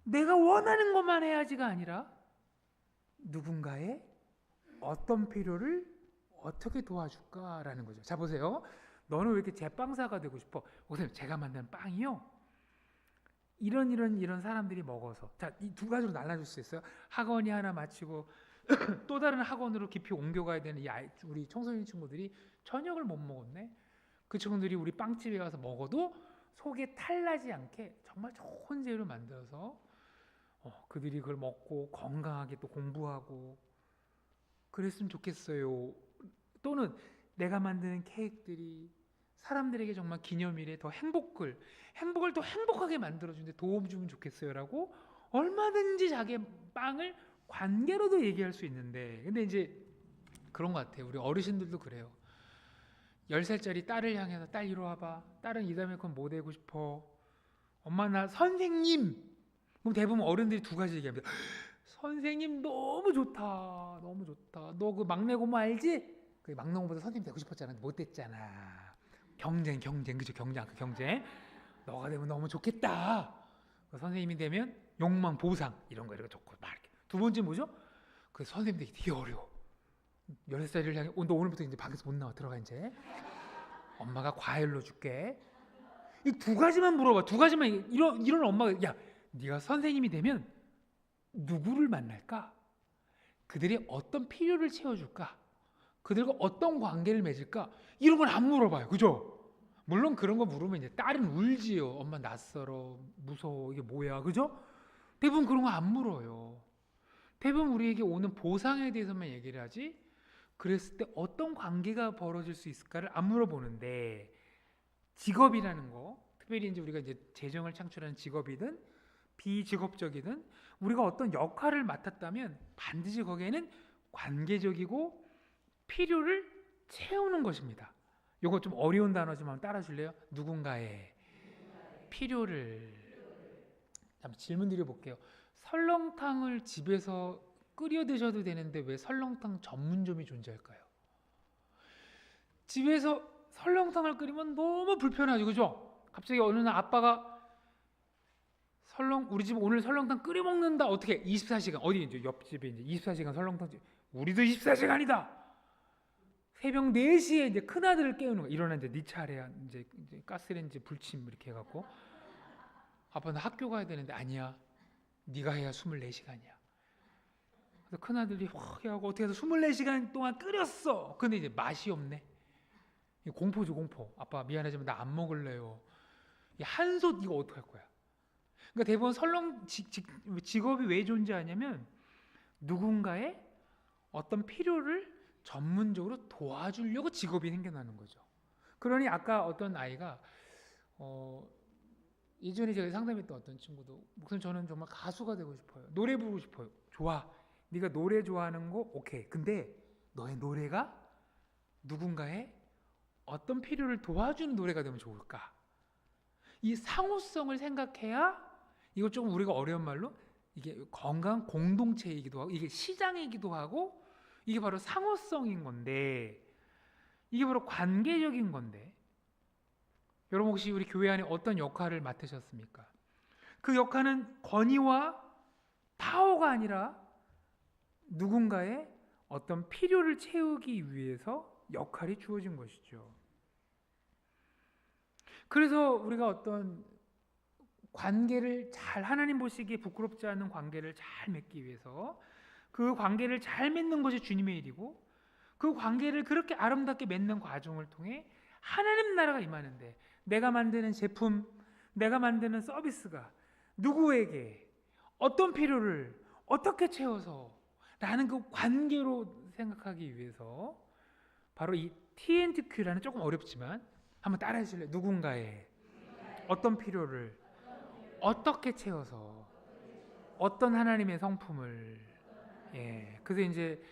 내가 원하는 것만 해야지가 아니라 누군가의 어떤 필요를 어떻게 도와줄까라는 거죠. 자 보세요. 너는 왜 이렇게 제빵사가 되고 싶어? 목사님 제가 만든 빵이요 이런 사람들이 먹어서. 자, 이 두 가지로 나눠줄 수 있어요. 학원이 하나 마치고 또 다른 학원으로 깊이 옮겨가야 되는 우리 청소년 친구들이 저녁을 못 먹었네. 그 친구들이 우리 빵집에 가서 먹어도 속에 탈나지 않게 정말 좋은 재료를 만들어서 그들이 그걸 먹고 건강하게 또 공부하고 그랬으면 좋겠어요. 또는 내가 만드는 케이크들이 사람들에게 정말 기념일에 더 행복을 더 행복하게 만들어주는데 도움 주면 좋겠어요라고 얼마든지 자기 빵을 관계로도 얘기할 수 있는데, 근데 이제 그런 것 같아요. 우리 어르신들도 그래요. 10살짜리 딸을 향해서 딸 이리 와봐. 딸은 이 다음에 그건 뭐 되고 싶어? 엄마 나 선생님. 그럼 대부분 어른들이 두 가지 얘기합니다. 선생님 너무 좋다. 너무 좋다. 너 그 막내 고모 알지? 그 막내 고모보다 선생님 되고 싶었잖아. 못 됐잖아. 경쟁 그죠? 경쟁. 너가 되면 너무 좋겠다. 그 선생님이 되면 욕망 보상 이런 거 이렇게 좋고 막 이렇게. 두 번째 뭐죠? 그 선생님 되기 되게 어려워. 16살을 향해 너 오늘부터 이제 밖에서 못 나와 들어가 이제. 엄마가 과일로 줄게. 이 두 가지만 물어봐. 두 가지만 이런 엄마가 야 네가 선생님이 되면 누구를 만날까? 그들이 어떤 필요를 채워줄까? 그들과 어떤 관계를 맺을까? 이런 건 안 물어봐요. 그죠? 물론 그런 거 물으면 이제 딸은 울지요. 엄마 낯설어, 무서워, 이게 뭐야, 그죠? 대부분 그런 거 안 물어요. 대부분 우리에게 오는 보상에 대해서만 얘기를 하지. 그랬을 때 어떤 관계가 벌어질 수 있을까를 안 물어보는데 직업이라는 거, 특별히 이제 우리가 이제 재정을 창출하는 직업이든 비직업적이든 우리가 어떤 역할을 맡았다면 반드시 거기에는 관계적이고 필요를 채우는 것입니다. 이거 좀 어려운 단어지만 따라줄래요? 누군가의 필요를. 한번 질문 드려볼게요. 설렁탕을 집에서 끓여 드셔도 되는데 왜 설렁탕 전문점이 존재할까요? 집에서 설렁탕을 끓이면 너무 불편하죠, 그죠? 갑자기 어느 날 아빠가 우리 집 오늘 설렁탕 끓여 먹는다. 어떻게? 24시간 어디 이제 옆집에 이제 24시간 설렁탕집. 우리도 24시간이다. 새벽 4시에 이제 큰 아들을 깨우는 거. 일어나 이제 네 차례야. 이제 가스레인지 불침 이렇게 해갖고 아빠 나 학교 가야 되는데 아니야. 네가 해야 24시간이야. 그래서 큰 아들이 확 하고 어떻게 해서 24시간 동안 끓였어. 근데 이제 맛이 없네. 공포죠 공포. 아빠 미안하지만 나 안 먹을래요. 한솥 이거 어떡할 거야? 그러니까 대부분 직업이 왜 존재하냐면 누군가의 어떤 필요를 전문적으로 도와주려고 직업이 생겨나는 거죠. 그러니 아까 어떤 아이가 예전에 제가 상담했던 어떤 친구도 목사님 저는 정말 가수가 되고 싶어요. 노래 부르고 싶어요. 좋아. 네가 노래 좋아하는 거 오케이. 근데 너의 노래가 누군가의 어떤 필요를 도와주는 노래가 되면 좋을까? 이 상호성을 생각해야 이거 조금 우리가 어려운 말로 이게 건강한 공동체이기도 하고 이게 시장이기도 하고 이게 바로 상호성인 건데 이게 바로 관계적인 건데 여러분 혹시 우리 교회 안에 어떤 역할을 맡으셨습니까? 그 역할은 권위와 파워가 아니라 누군가의 어떤 필요를 채우기 위해서 역할이 주어진 것이죠. 그래서 우리가 어떤 관계를 잘 하나님 보시기에 부끄럽지 않은 관계를 잘 맺기 위해서 그 관계를 잘 맺는 것이 주님의 일이고 그 관계를 그렇게 아름답게 맺는 과정을 통해 하나님 나라가 임하는데 내가 만드는 제품, 내가 만드는 서비스가 누구에게 어떤 필요를 어떻게 채워서 라는 그 관계로 생각하기 위해서 바로 이 T&Q라는 조금 어렵지만 한번 따라해 주실래요? 누군가의 어떤 필요를 어떻게 채워서 어떤 하나님의 성품을 그래서 이제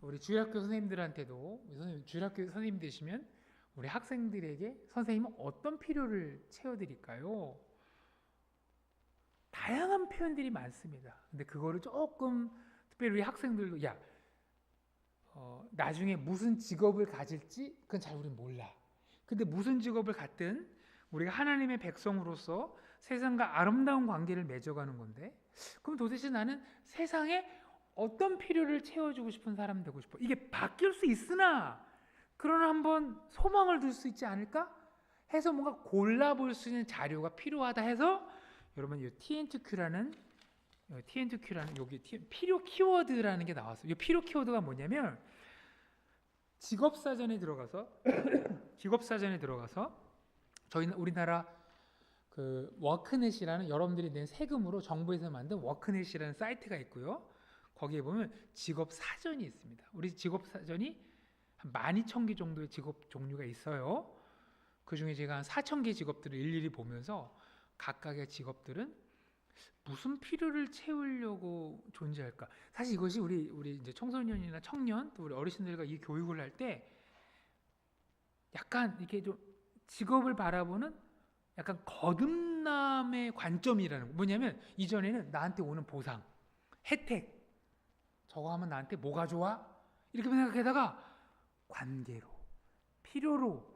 우리 주일학교 선생님들한테도 주일학교 선생님 되시면 우리 학생들에게 선생님은 어떤 필요를 채워드릴까요? 다양한 표현들이 많습니다. 근데 그거를 조금 특별히 우리 학생들도 나중에 무슨 직업을 가질지 그건 잘 우리는 몰라. 근데 무슨 직업을 갖든 우리가 하나님의 백성으로서 세상과 아름다운 관계를 맺어가는 건데 그럼 도대체 나는 세상에 어떤 필요를 채워주고 싶은 사람 되고 싶어. 이게 바뀔 수 있으나 그러나 한번 소망을 둘 수 있지 않을까? 해서 뭔가 골라볼 수 있는 자료가 필요하다 해서 여러분 이 T&Q라는 여기 필요 키워드라는 게 나왔어요. 이 필요 키워드가 뭐냐면 직업사전에 들어가서 저희는 우리나라 그 워크넷이라는 여러분들이 낸 세금으로 정부에서 만든 워크넷이라는 사이트가 있고요. 거기에 보면 직업 사전이 있습니다. 우리 직업 사전이 한 12,000개 정도의 직업 종류가 있어요. 그 중에 제가 한 4,000개 직업들을 일일이 보면서 각각의 직업들은 무슨 필요를 채우려고 존재할까? 사실 이것이 우리 이제 청소년이나 청년 또 우리 어르신들과 이 교육을 할 때 약간 이렇게 좀 직업을 바라보는 약간 거듭남의 관점이라는 거. 뭐냐면 이전에는 나한테 오는 보상, 혜택, 저거 하면 나한테 뭐가 좋아? 이렇게 생각하다가 관계로, 필요로,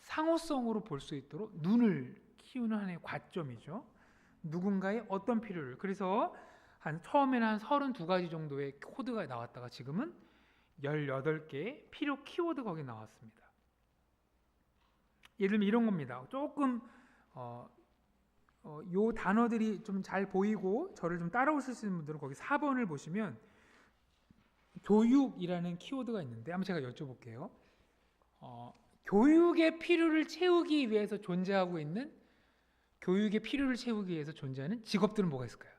상호성으로 볼 수 있도록 눈을 키우는 하나의 관점이죠. 누군가의 어떤 필요를. 그래서 처음에는 한 32가지 정도의 코드가 나왔다가 지금은 18개의 필요 키워드 거기 나왔습니다. 예를 들면 이런 겁니다. 조금 요 단어들이 좀 잘 보이고 저를 좀 따라오실 수 있는 분들은 거기 4번을 보시면 교육이라는 키워드가 있는데 한번 제가 여쭤볼게요. 교육의 필요를 채우기 위해서 존재하고 있는, 교육의 필요를 채우기 위해서 존재하는 직업들은 뭐가 있을까요?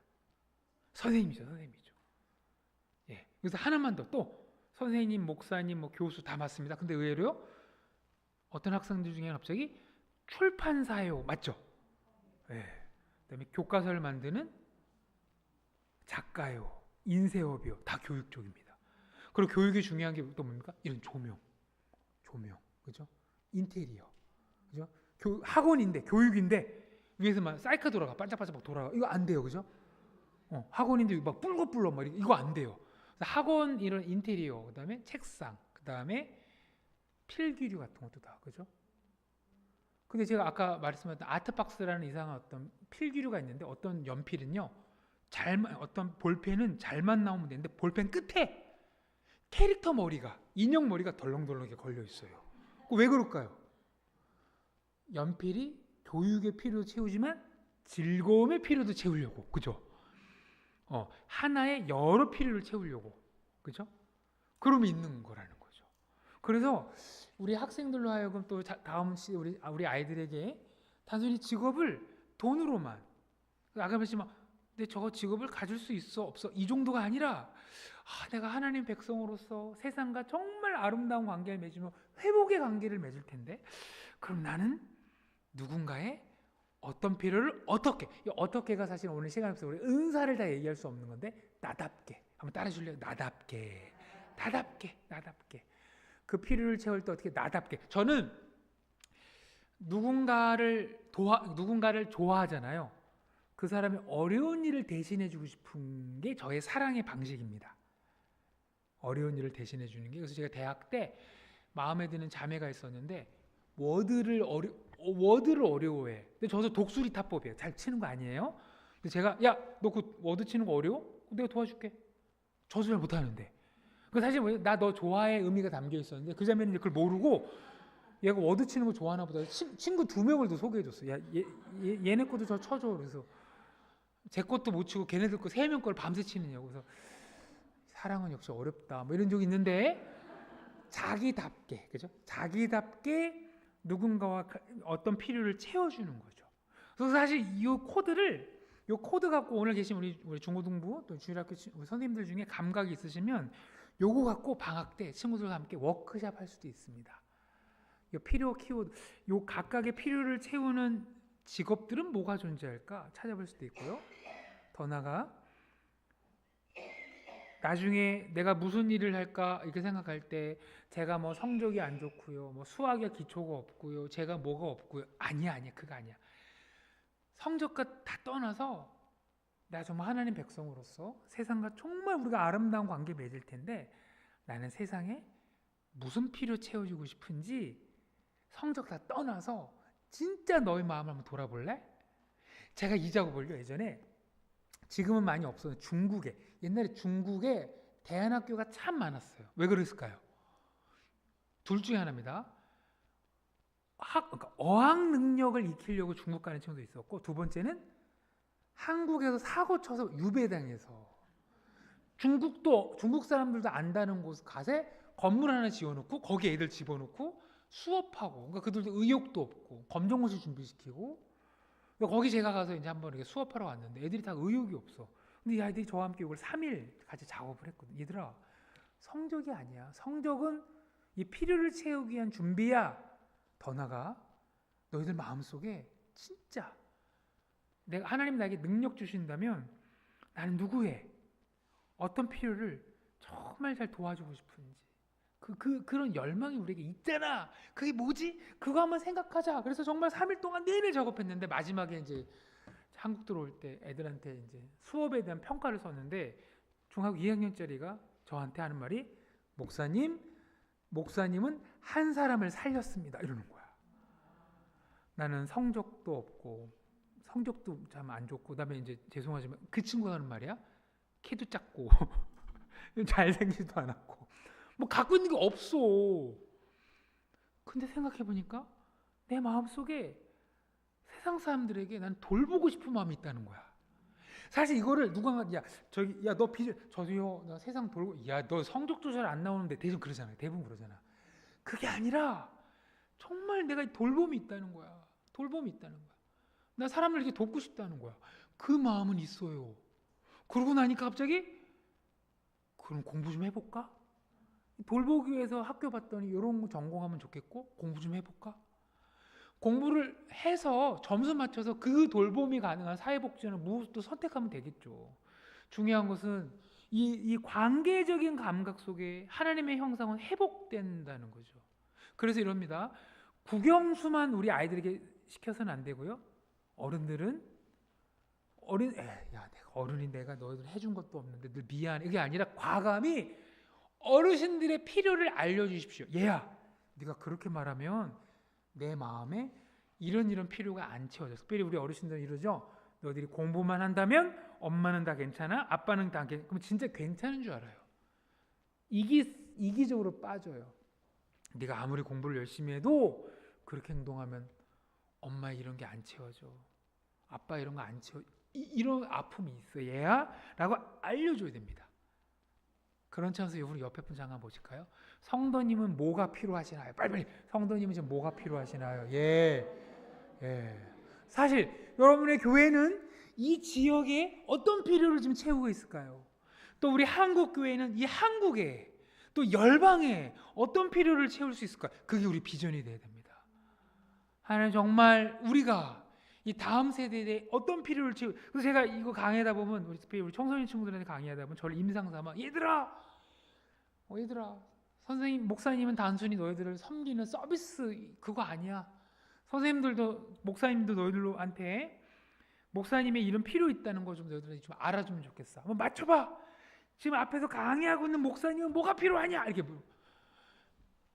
선생님이죠. 예. 그래서 하나만 더, 또 선생님, 목사님, 뭐 교수 다 맞습니다. 근데 의외로요, 어떤 학생들 중에 갑자기 출판사요, 맞죠? 예. 그다음에 교과서를 만드는 작가요, 인쇄업이요, 다 교육 쪽입니다. 그리고 교육이 중요한 게 또 뭡니까? 이런 조명, 그죠? 인테리어, 그죠? 학원인데, 교육인데 위에서 막 사이클 돌아가, 반짝반짝 막 돌아가, 이거 안 돼요, 그죠? 학원인데 막 뿔거뿔거 막 이거 안 돼요. 학원 이런 인테리어, 그다음에 책상, 그다음에 필기류 같은 것도 다, 그죠? 근데 제가 아까 말씀드렸던 아트박스라는 이상한 어떤 필기류가 있는데, 어떤 연필은요, 어떤 볼펜은 잘만 나오면 되는데 볼펜 끝에 캐릭터 머리가, 인형 머리가 덜렁덜렁하게 걸려 있어요. 왜 그럴까요? 연필이 교육의 필요도 채우지만 즐거움의 필요도 채우려고, 그죠? 하나의 여러 필요를 채우려고, 그죠? 그럼 있는 거라는 거죠. 그래서 우리 학생들로 하여금 또 다음 우리 아이들에게 단순히 직업을 돈으로만, 아까 말했지만 근데 저거 직업을 가질 수 있어 없어 이 정도가 아니라, 내가 하나님 백성으로서 세상과 정말 아름다운 관계를 맺으며 회복의 관계를 맺을 텐데, 그럼 나는 누군가의 어떤 필요를 어떻게가 사실 오늘 시간에서 우리 은사를 다 얘기할 수 없는 건데, 나답게 한번 따라 주실래요? 나답게 그 필요를 채울 때 어떻게 나답게. 저는 누군가를 좋아하잖아요. 그 사람의 어려운 일을 대신해 주고 싶은 게 저의 사랑의 방식입니다. 어려운 일을 대신해 주는 게. 그래서 제가 대학 때 마음에 드는 자매가 있었는데 워드를 어려워해. 근데 저도 독수리 타법이에요. 잘 치는 거 아니에요? 근데 제가, 야, 너 그 워드 치는 거 어려워? 내가 도와줄게. 저도 잘 못하는데. 그 사실 나 너 좋아해 의미가 담겨 있었는데, 그 자매는 그걸 모르고 얘가 워드 치는 거 좋아하나 보다. 친구 2명을 더 소개해줬어. 야, 얘네 것도 저 쳐줘. 그래서 제 것도 못 치고 걔네들 거 3명 걸 밤새 치느냐고. 그래서 사랑은 역시 어렵다, 뭐 이런 적이 있는데, 자기답게, 그죠? 자기답게 누군가와 어떤 필요를 채워주는 거죠. 그래서 사실 이 코드 갖고 오늘 계신 우리 중고등부 또 주일학교 우리 선생님들 중에 감각이 있으시면 요거 갖고 방학 때 친구들과 함께 워크샵 할 수도 있습니다. 요 필요 키워드, 요 각각의 필요를 채우는 직업들은 뭐가 존재할까 찾아볼 수도 있고요. 더 나아가 나중에 내가 무슨 일을 할까 이렇게 생각할 때, 제가 뭐 성적이 안 좋고요, 뭐 수학에 기초가 없고요, 제가 뭐가 없고요, 아니야, 그거 아니야. 성적과 다 떠나서 나 정말 하나님 백성으로서 세상과 정말 우리가 아름다운 관계 맺을 텐데, 나는 세상에 무슨 필요 채워주고 싶은지 성적 다 떠나서 진짜 너의 마음을 한번 돌아볼래? 제가 이 작업을요, 예전에, 지금은 많이 없었는데 옛날에 중국에 대안학교가 참 많았어요. 왜 그랬을까요? 둘 중에 하나입니다. 그러니까 어학 능력을 익히려고 중국 가는 친구도 있었고, 두 번째는 한국에서 사고 쳐서 유배당해서 중국 사람들도 안다는 곳 가세 건물 하나 지어놓고 거기 애들 집어넣고 수업하고, 그러니까 그들도 의욕도 없고 검정고시 준비시키고, 거기 제가 가서 이제 한번 이렇게 수업하러 왔는데 애들이 다 의욕이 없어. 근데 이 아이들이 저와 함께 이걸 3일 같이 작업을 했거든. 얘들아, 성적이 아니야. 성적은 이 필요를 채우기 위한 준비야. 더 나아가 너희들 마음속에 진짜 하나님 나에게 능력 주신다면 나는 누구의 어떤 필요를 정말 잘 도와주고 싶은지, 그런 열망이 우리에게 있잖아. 그게 뭐지? 그거 한번 생각하자. 그래서 정말 3일 동안 내내 작업했는데 마지막에 이제 한국 들어올 때 애들한테 이제 수업에 대한 평가를 썼는데 중학교 2학년짜리가 저한테 하는 말이 목사님은 한 사람을 살렸습니다. 이러는 거야. 나는 성적도 없고 성적도 참 안 좋고 그다음에 이제 죄송하지만 그 친구가 하는 말이야. 키도 작고 잘생기지도 않았고 뭐 갖고 있는 게 없어. 근데 생각해 보니까 내 마음속에 세상 사람들에게 난 돌보고 싶은 마음이 있다는 거야. 사실 이거를 누가 너 저도요 나 세상 돌고 너 성적도 잘 안 나오는데 대부분 그러잖아요. 대부분 그러잖아. 그게 아니라 정말 내가 돌봄이 있다는 거야. 돌봄이 있다는 거야. 나 사람을 이렇게 돕고 싶다는 거야. 그 마음은 있어요. 그러고 나니까 갑자기 그럼 공부 좀 해볼까? 돌보기 위해서 학교 봤더니 이런 거 전공하면 좋겠고 공부 좀 해볼까? 공부를 해서 점수 맞춰서 그 돌봄이 가능한 사회복지는 무엇도 선택하면 되겠죠. 중요한 것은 이 관계적인 감각 속에 하나님의 형상은 회복된다는 거죠. 그래서 이럽니다. 국영수만 우리 아이들에게 시켜서는 안 되고요. 어른들은 내가 어른이 내가 너희들 해준 것도 없는데 늘 미안해. 이게 아니라 과감히 어르신들의 필요를 알려주십시오. 얘야, 네가 그렇게 말하면 내 마음에 이런 필요가 안 채워져. 특별히 우리 어르신들은 이러죠. 너희들이 공부만 한다면 엄마는 다 괜찮아, 아빠는 다 괜찮아. 그럼 진짜 괜찮은 줄 알아요. 이기적으로 빠져요. 네가 아무리 공부를 열심히 해도 그렇게 행동하면 엄마 이런 게 안 채워져, 아빠 이런 거 안 채워. 이런 아픔이 있어 얘야 라고 알려줘야 됩니다. 그런 차원에서 우리 옆에 분 잠깐 보실까요? 성도님은 뭐가 필요하시나요? 빨리 성도님은 지금 뭐가 필요하시나요? 예. 사실 여러분의 교회는 이 지역에 어떤 필요를 지금 채우고 있을까요? 또 우리 한국 교회는 이 한국에 또 열방에 어떤 필요를 채울 수 있을까요? 그게 우리 비전이 돼야 됩니다. 하나님 정말 우리가 이 다음 세대에 어떤 필요를 채우. 그래서 제가 이거 강의하다 보면 우리 청소년 친구들한테 강의하다 보면 저를 임상 삼아 얘들아 선생님 목사님은 단순히 너희들을 섬기는 서비스 그거 아니야. 선생님들도 목사님도 너희들한테 목사님의 이런 필요 있다는 거 좀 너희들이 좀 알아주면 좋겠어. 한번 맞춰봐. 지금 앞에서 강의하고 있는 목사님은 뭐가 필요하냐 이렇게.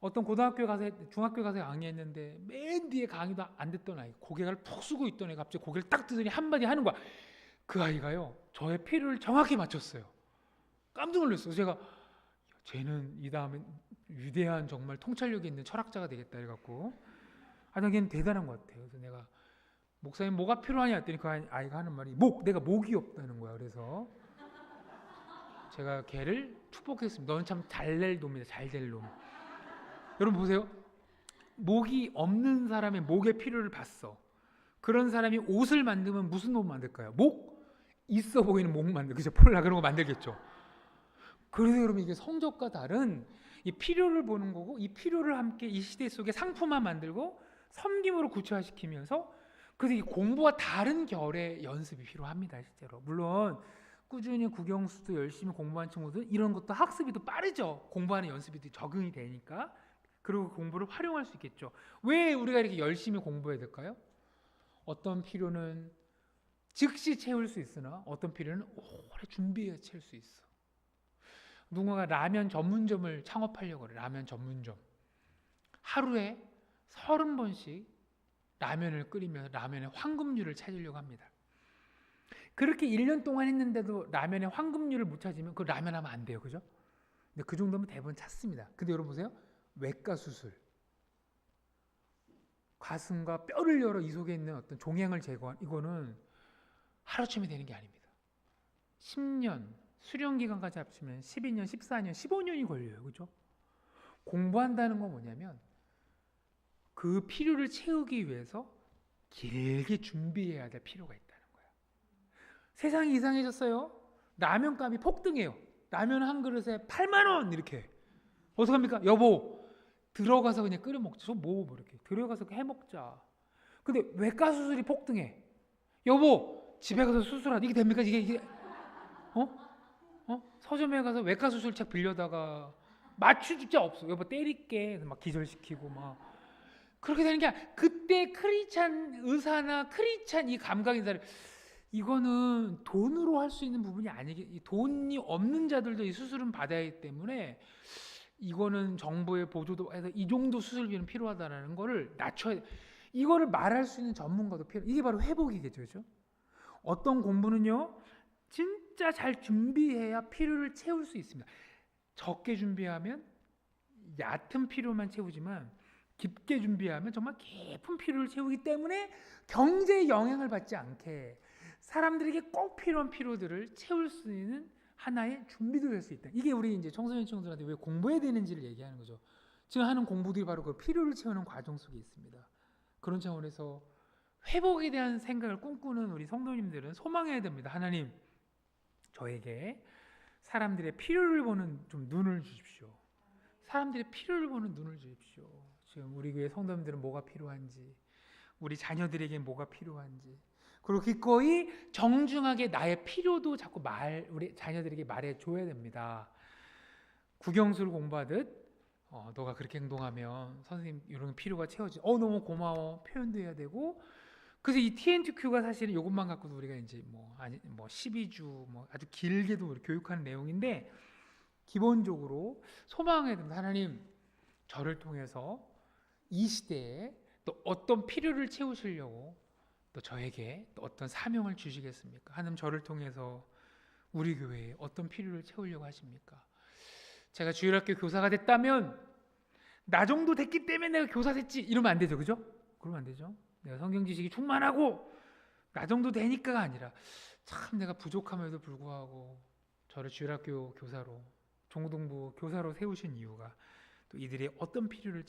어떤 고등학교 가서 중학교 가서 강의했는데 맨 뒤에 강의도 안 됐던 아이, 고개를 푹 숙이고 있던 애가 갑자기 고개를 딱 뜨더니 한마디 하는 거야. 그 아이가요 저의 필요를 정확히 맞췄어요. 깜짝 놀랐어요. 제가 쟤는 이 다음에 위대한 정말 통찰력이 있는 철학자가 되겠다 해갖고 걔는 대단한 것 같아요. 그래서 내가 목사님 뭐가 필요하냐 했더니 그 아이가 하는 말이 내가 목이 없다는 거야. 그래서 제가 걔를 축복했습니다. 너는 참 잘 될 놈이다. 잘 될 놈. 여러분 보세요. 목이 없는 사람의 목의 필요를 봤어. 그런 사람이 옷을 만들면 무슨 옷 만들까요? 목 있어 보이는 목 만들. 그죠? 폴라 그런 거 만들겠죠. 그래서 여러분 이게 성적과 다른 이 필요를 보는 거고 이 필요를 함께 이 시대 속에 상품화 만들고 섬김으로 구체화시키면서 그래서 이 공부와 다른 결의 연습이 필요합니다. 실제로. 물론 꾸준히 국영수도 열심히 공부한 친구들 이런 것도 학습이 더 빠르죠. 공부하는 연습이 더 적응이 되니까. 그리고 공부를 활용할 수 있겠죠. 왜 우리가 이렇게 열심히 공부해야 될까요? 어떤 필요는 즉시 채울 수 있으나 어떤 필요는 오래 준비해야 채울 수 있어. 누군가가 라면 전문점을 창업하려고 그래. 라면 전문점. 하루에 30번씩 라면을 끓이면서 라면의 황금률을 찾으려고 합니다. 그렇게 1년 동안 했는데도 라면의 황금률을 못 찾으면 그 라면 하면 안 돼요. 그죠? 근데 그 정도면 대부분 찾습니다. 근데 여러분 보세요. 외과 수술. 가슴과 뼈를 열어 이 속에 있는 어떤 종양을 제거한 이거는 하루쯤에 되는 게 아닙니다. 10년, 수련 기간까지 합치면 12년, 14년, 15년이 걸려요. 그죠? 공부한다는 건 뭐냐면 그 필요를 채우기 위해서 길게 준비해야 될 필요가 있다는 거야. 세상이 이상해졌어요. 라면값이 폭등해요. 라면 한 그릇에 8만 원 이렇게. 어떡합니까? 여보 들어가서 그냥 끓여 먹자. 뭐 이렇게 들어가서 해 먹자. 근데 외과 수술이 폭등해. 여보 집에 가서 수술하자. 이게 됩니까? 이게 서점에 가서 외과 수술책 빌려다가 맞추자 없어. 여보 때릴게. 그래서 막 기절시키고 막 그렇게 되는 게 아니라 그때 크리스찬 의사나 크리스찬 이 감각 인사를 이거는 돈으로 할 수 있는 부분이 아니기 돈이 없는 자들도 이 수술은 받아야 하기 때문에 이거는 정부의 보조도 해서 이 정도 수술비는 필요하다라는 거를 낮춰야 돼. 이거를 말할 수 있는 전문가도 필요. 이게 바로 회복이겠죠, 그렇죠? 어떤 공부는요, 진짜 잘 준비해야 필요를 채울 수 있습니다. 적게 준비하면 얕은 필요만 채우지만 깊게 준비하면 정말 깊은 필요를 채우기 때문에 경제에 영향을 받지 않게 사람들에게 꼭 필요한 필요들을 채울 수 있는 하나의 준비도 될 수 있다. 이게 우리 이제 청소년 친구들한테 왜 공부해야 되는지를 얘기하는 거죠. 지금 하는 공부들이 바로 그 필요를 채우는 과정 속에 있습니다. 그런 차원에서 회복에 대한 생각을 꿈꾸는 우리 성도님들은 소망해야 됩니다. 하나님, 저에게 사람들의 필요를 보는 좀 눈을 주십시오. 사람들의 필요를 보는 눈을 주십시오. 지금 우리 교회 성도님들은 뭐가 필요한지, 우리 자녀들에게 뭐가 필요한지, 그리고 기꺼이 정중하게 나의 필요도 자꾸 우리 자녀들에게 말해줘야 됩니다. 국영수를 공부하듯 너가 그렇게 행동하면 선생님 이런 필요가 채워지. 너무 고마워. 표현도 해야 되고. 그래서 이 TNTQ가 사실은 이것만 갖고도 우리가 이제 12주 아주 길게도 우리 교육하는 내용인데 기본적으로 소망해야 됩니다. 하나님, 저를 통해서 이 시대에 또 어떤 필요를 채우시려고 또 저에게 또 어떤 사명을 주시겠습니까? 하나님, 저를 통해서 우리 교회에 어떤 필요를 채우려고 하십니까? 제가 주일학교 교사가 됐다면 나 정도 됐기 때문에 내가 교사 됐지 이러면 안 되죠, 그죠? 그러면 안 되죠. 내가 성경 지식이 충만하고 나 정도 되니까가 아니라 참 내가 부족함에도 불구하고 저를 주일학교 교사로 종동부 교사로 세우신 이유가 또 이들의 어떤 필요를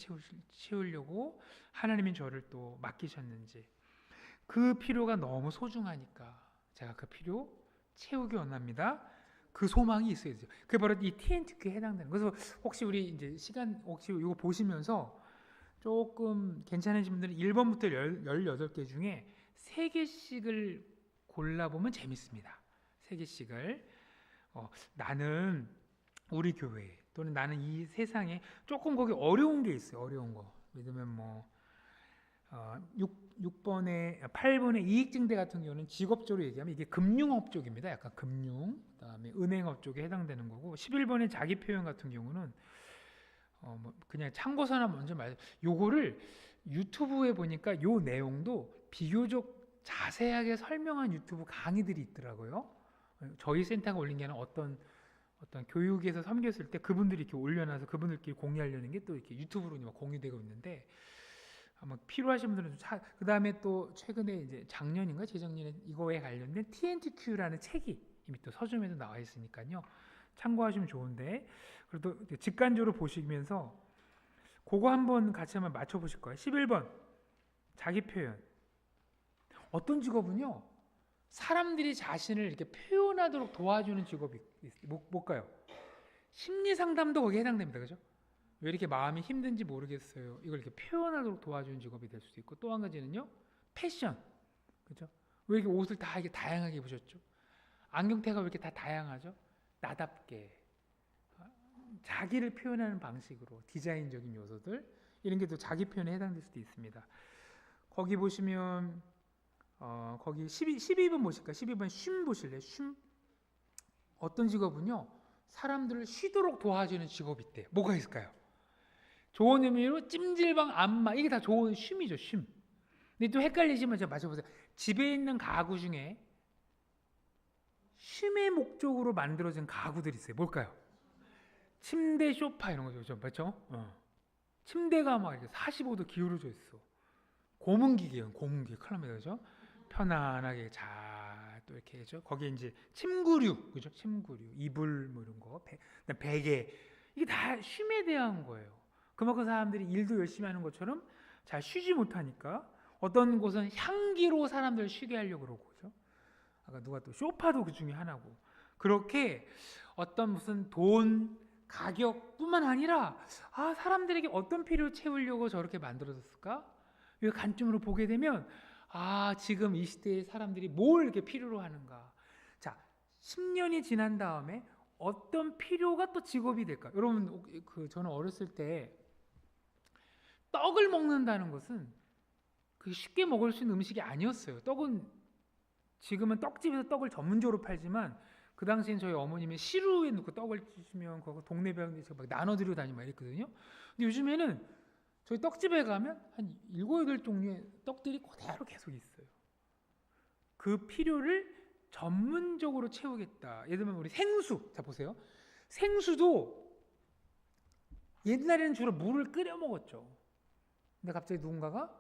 채우려고 하나님이 저를 또 맡기셨는지 그 필요가 너무 소중하니까 제가 그 필요 채우기 원합니다. 그 소망이 있어야 되죠. 그게 바로 이 TNTQ에 해당되는. 그래서 혹시 우리 이제 시간 혹시 이거 보시면서 조금 괜찮으신 분들은 1번부터 18개 중에 3개씩을 골라보면 재밌습니다. 3개씩을 나는 우리 교회 또는 나는 이 세상에 조금 거기 어려운 게 있어요. 어려운 거. 예를 들면 8번의 이익증대 같은 경우는 직업적으로 얘기하면 이게 금융업 쪽입니다. 약간 금융, 그다음에 은행업 쪽에 해당되는 거고 11번의 자기 표현 같은 경우는 그냥 참고서나 먼저 요거를 유튜브에 보니까 요 내용도 비교적 자세하게 설명한 유튜브 강의들이 있더라고요. 저희 센터가 올린 게 아니라 어떤 교육에서 섬겼을 때 그분들이 이렇게 올려놔서 그분들끼리 공유하려는 게 또 이렇게 유튜브로 공유되고 있는데 아마 필요하신 분들은 그 다음에 또 최근에 이제 작년인가 재작년에 이거에 관련된 TNTQ라는 책이 이미 또 서점에도 나와 있으니까요. 참고하시면 좋은데 그래도 직관적으로 보시면서 그거 한번 같이 한번 맞춰보실 거예요. 11번 자기 표현. 어떤 직업은요 사람들이 자신을 이렇게 표현하도록 도와주는 직업이 뭘까요? 심리 상담도 거기에 해당됩니다. 그죠? 왜 이렇게 마음이 힘든지 모르겠어요. 이걸 이렇게 표현하도록 도와주는 직업이 될 수도 있고 또 한 가지는요 패션. 그죠? 왜 이렇게 옷을 다 이렇게 다양하게 입으셨죠? 안경테가 왜 이렇게 다 다양하죠? 나답게 자기를 표현하는 방식으로 디자인적인 요소들 이런 게 또 자기 표현에 해당될 수도 있습니다. 거기 보시면 거기 12번 보실까요? 12번 쉼 보실래요? 쉼. 어떤 직업은요 사람들을 쉬도록 도와주는 직업이 있대요. 뭐가 있을까요? 좋은 의미로 찜질방, 안마 이게 다 좋은 쉼이죠. 쉼. 근데 또 헷갈리시면 제가 맞춰보세요. 집에 있는 가구 중에 쉼의 목적으로 만들어진 가구들이 있어요. 뭘까요? 침대, 소파 이런 거죠. 맞죠? 침대가 막 이렇게 45도 기울어져 있어. 고문기계예요. 고문기계. 큰일 납니다. 그죠? 편안하게 또 이렇게 해죠. 거기에 이제 침구류, 그죠? 침구류, 이불 뭐 이런 거, 베개 이게 다 쉼에 대한 거예요. 그만큼 사람들이 일도 열심히 하는 것처럼 잘 쉬지 못하니까 어떤 곳은 향기로 사람들을 쉬게 하려고 그러고, 그죠? 아까 누가 또 소파도 그 중에 하나고 그렇게 어떤 무슨 돈 가격뿐만 아니라 사람들에게 어떤 필요를 채우려고 저렇게 만들어졌을까? 이 관점으로 보게 되면 지금 이 시대의 사람들이 뭘 이렇게 필요로 하는가? 자, 10년이 지난 다음에 어떤 필요가 또 직업이 될까? 여러분 저는 어렸을 때 떡을 먹는다는 것은 그 쉽게 먹을 수 있는 음식이 아니었어요. 떡은 지금은 떡집에서 떡을 전문적으로 팔지만 그 당시엔 저희 어머님이 시루에 넣고 떡을 주시면 그거 동네 배우들 제가 막 나눠드리고 다니고 막 이랬거든요. 근데 요즘에는 저희 떡집에 가면 한 7, 8종류의 떡들이 그대로 계속 있어요. 그 필요를 전문적으로 채우겠다. 예를 들면 우리 생수, 자 보세요. 생수도 옛날에는 주로 물을 끓여 먹었죠. 근데 갑자기 누군가가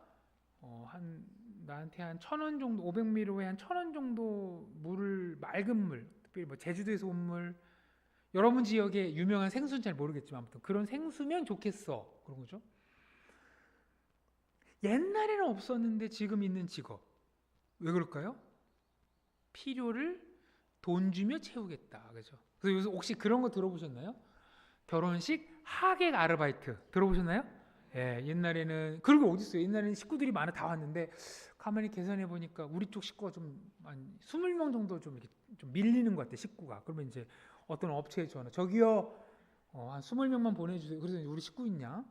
나한테 한 1,000원 정도, 500ml에 한 1,000원 정도 물을, 맑은 물, 특별히 뭐 제주도에서 온 물, 여러분 지역에 유명한 생수는 잘 모르겠지만 아무튼 그런 생수면 좋겠어, 그런 거죠. 옛날에는 없었는데 지금 있는 직업, 왜 그럴까요? 필요를 돈 주며 채우겠다, 그죠? 그래서 요새 혹시 그런 거 들어보셨나요? 결혼식 하객 아르바이트 들어보셨나요? 예, 옛날에는 그런 게 어디 있어요? 옛날에는 식구들이 많아 다 왔는데 가만히 계산해 보니까 우리 쪽 식구가 좀 한 20명 정도 좀 이렇게 좀 밀리는 것 같아, 식구가. 그러면 이제 어떤 업체에 전화, 저기요, 한 20명만 보내주세요. 그래서 이제 우리 식구 있냐?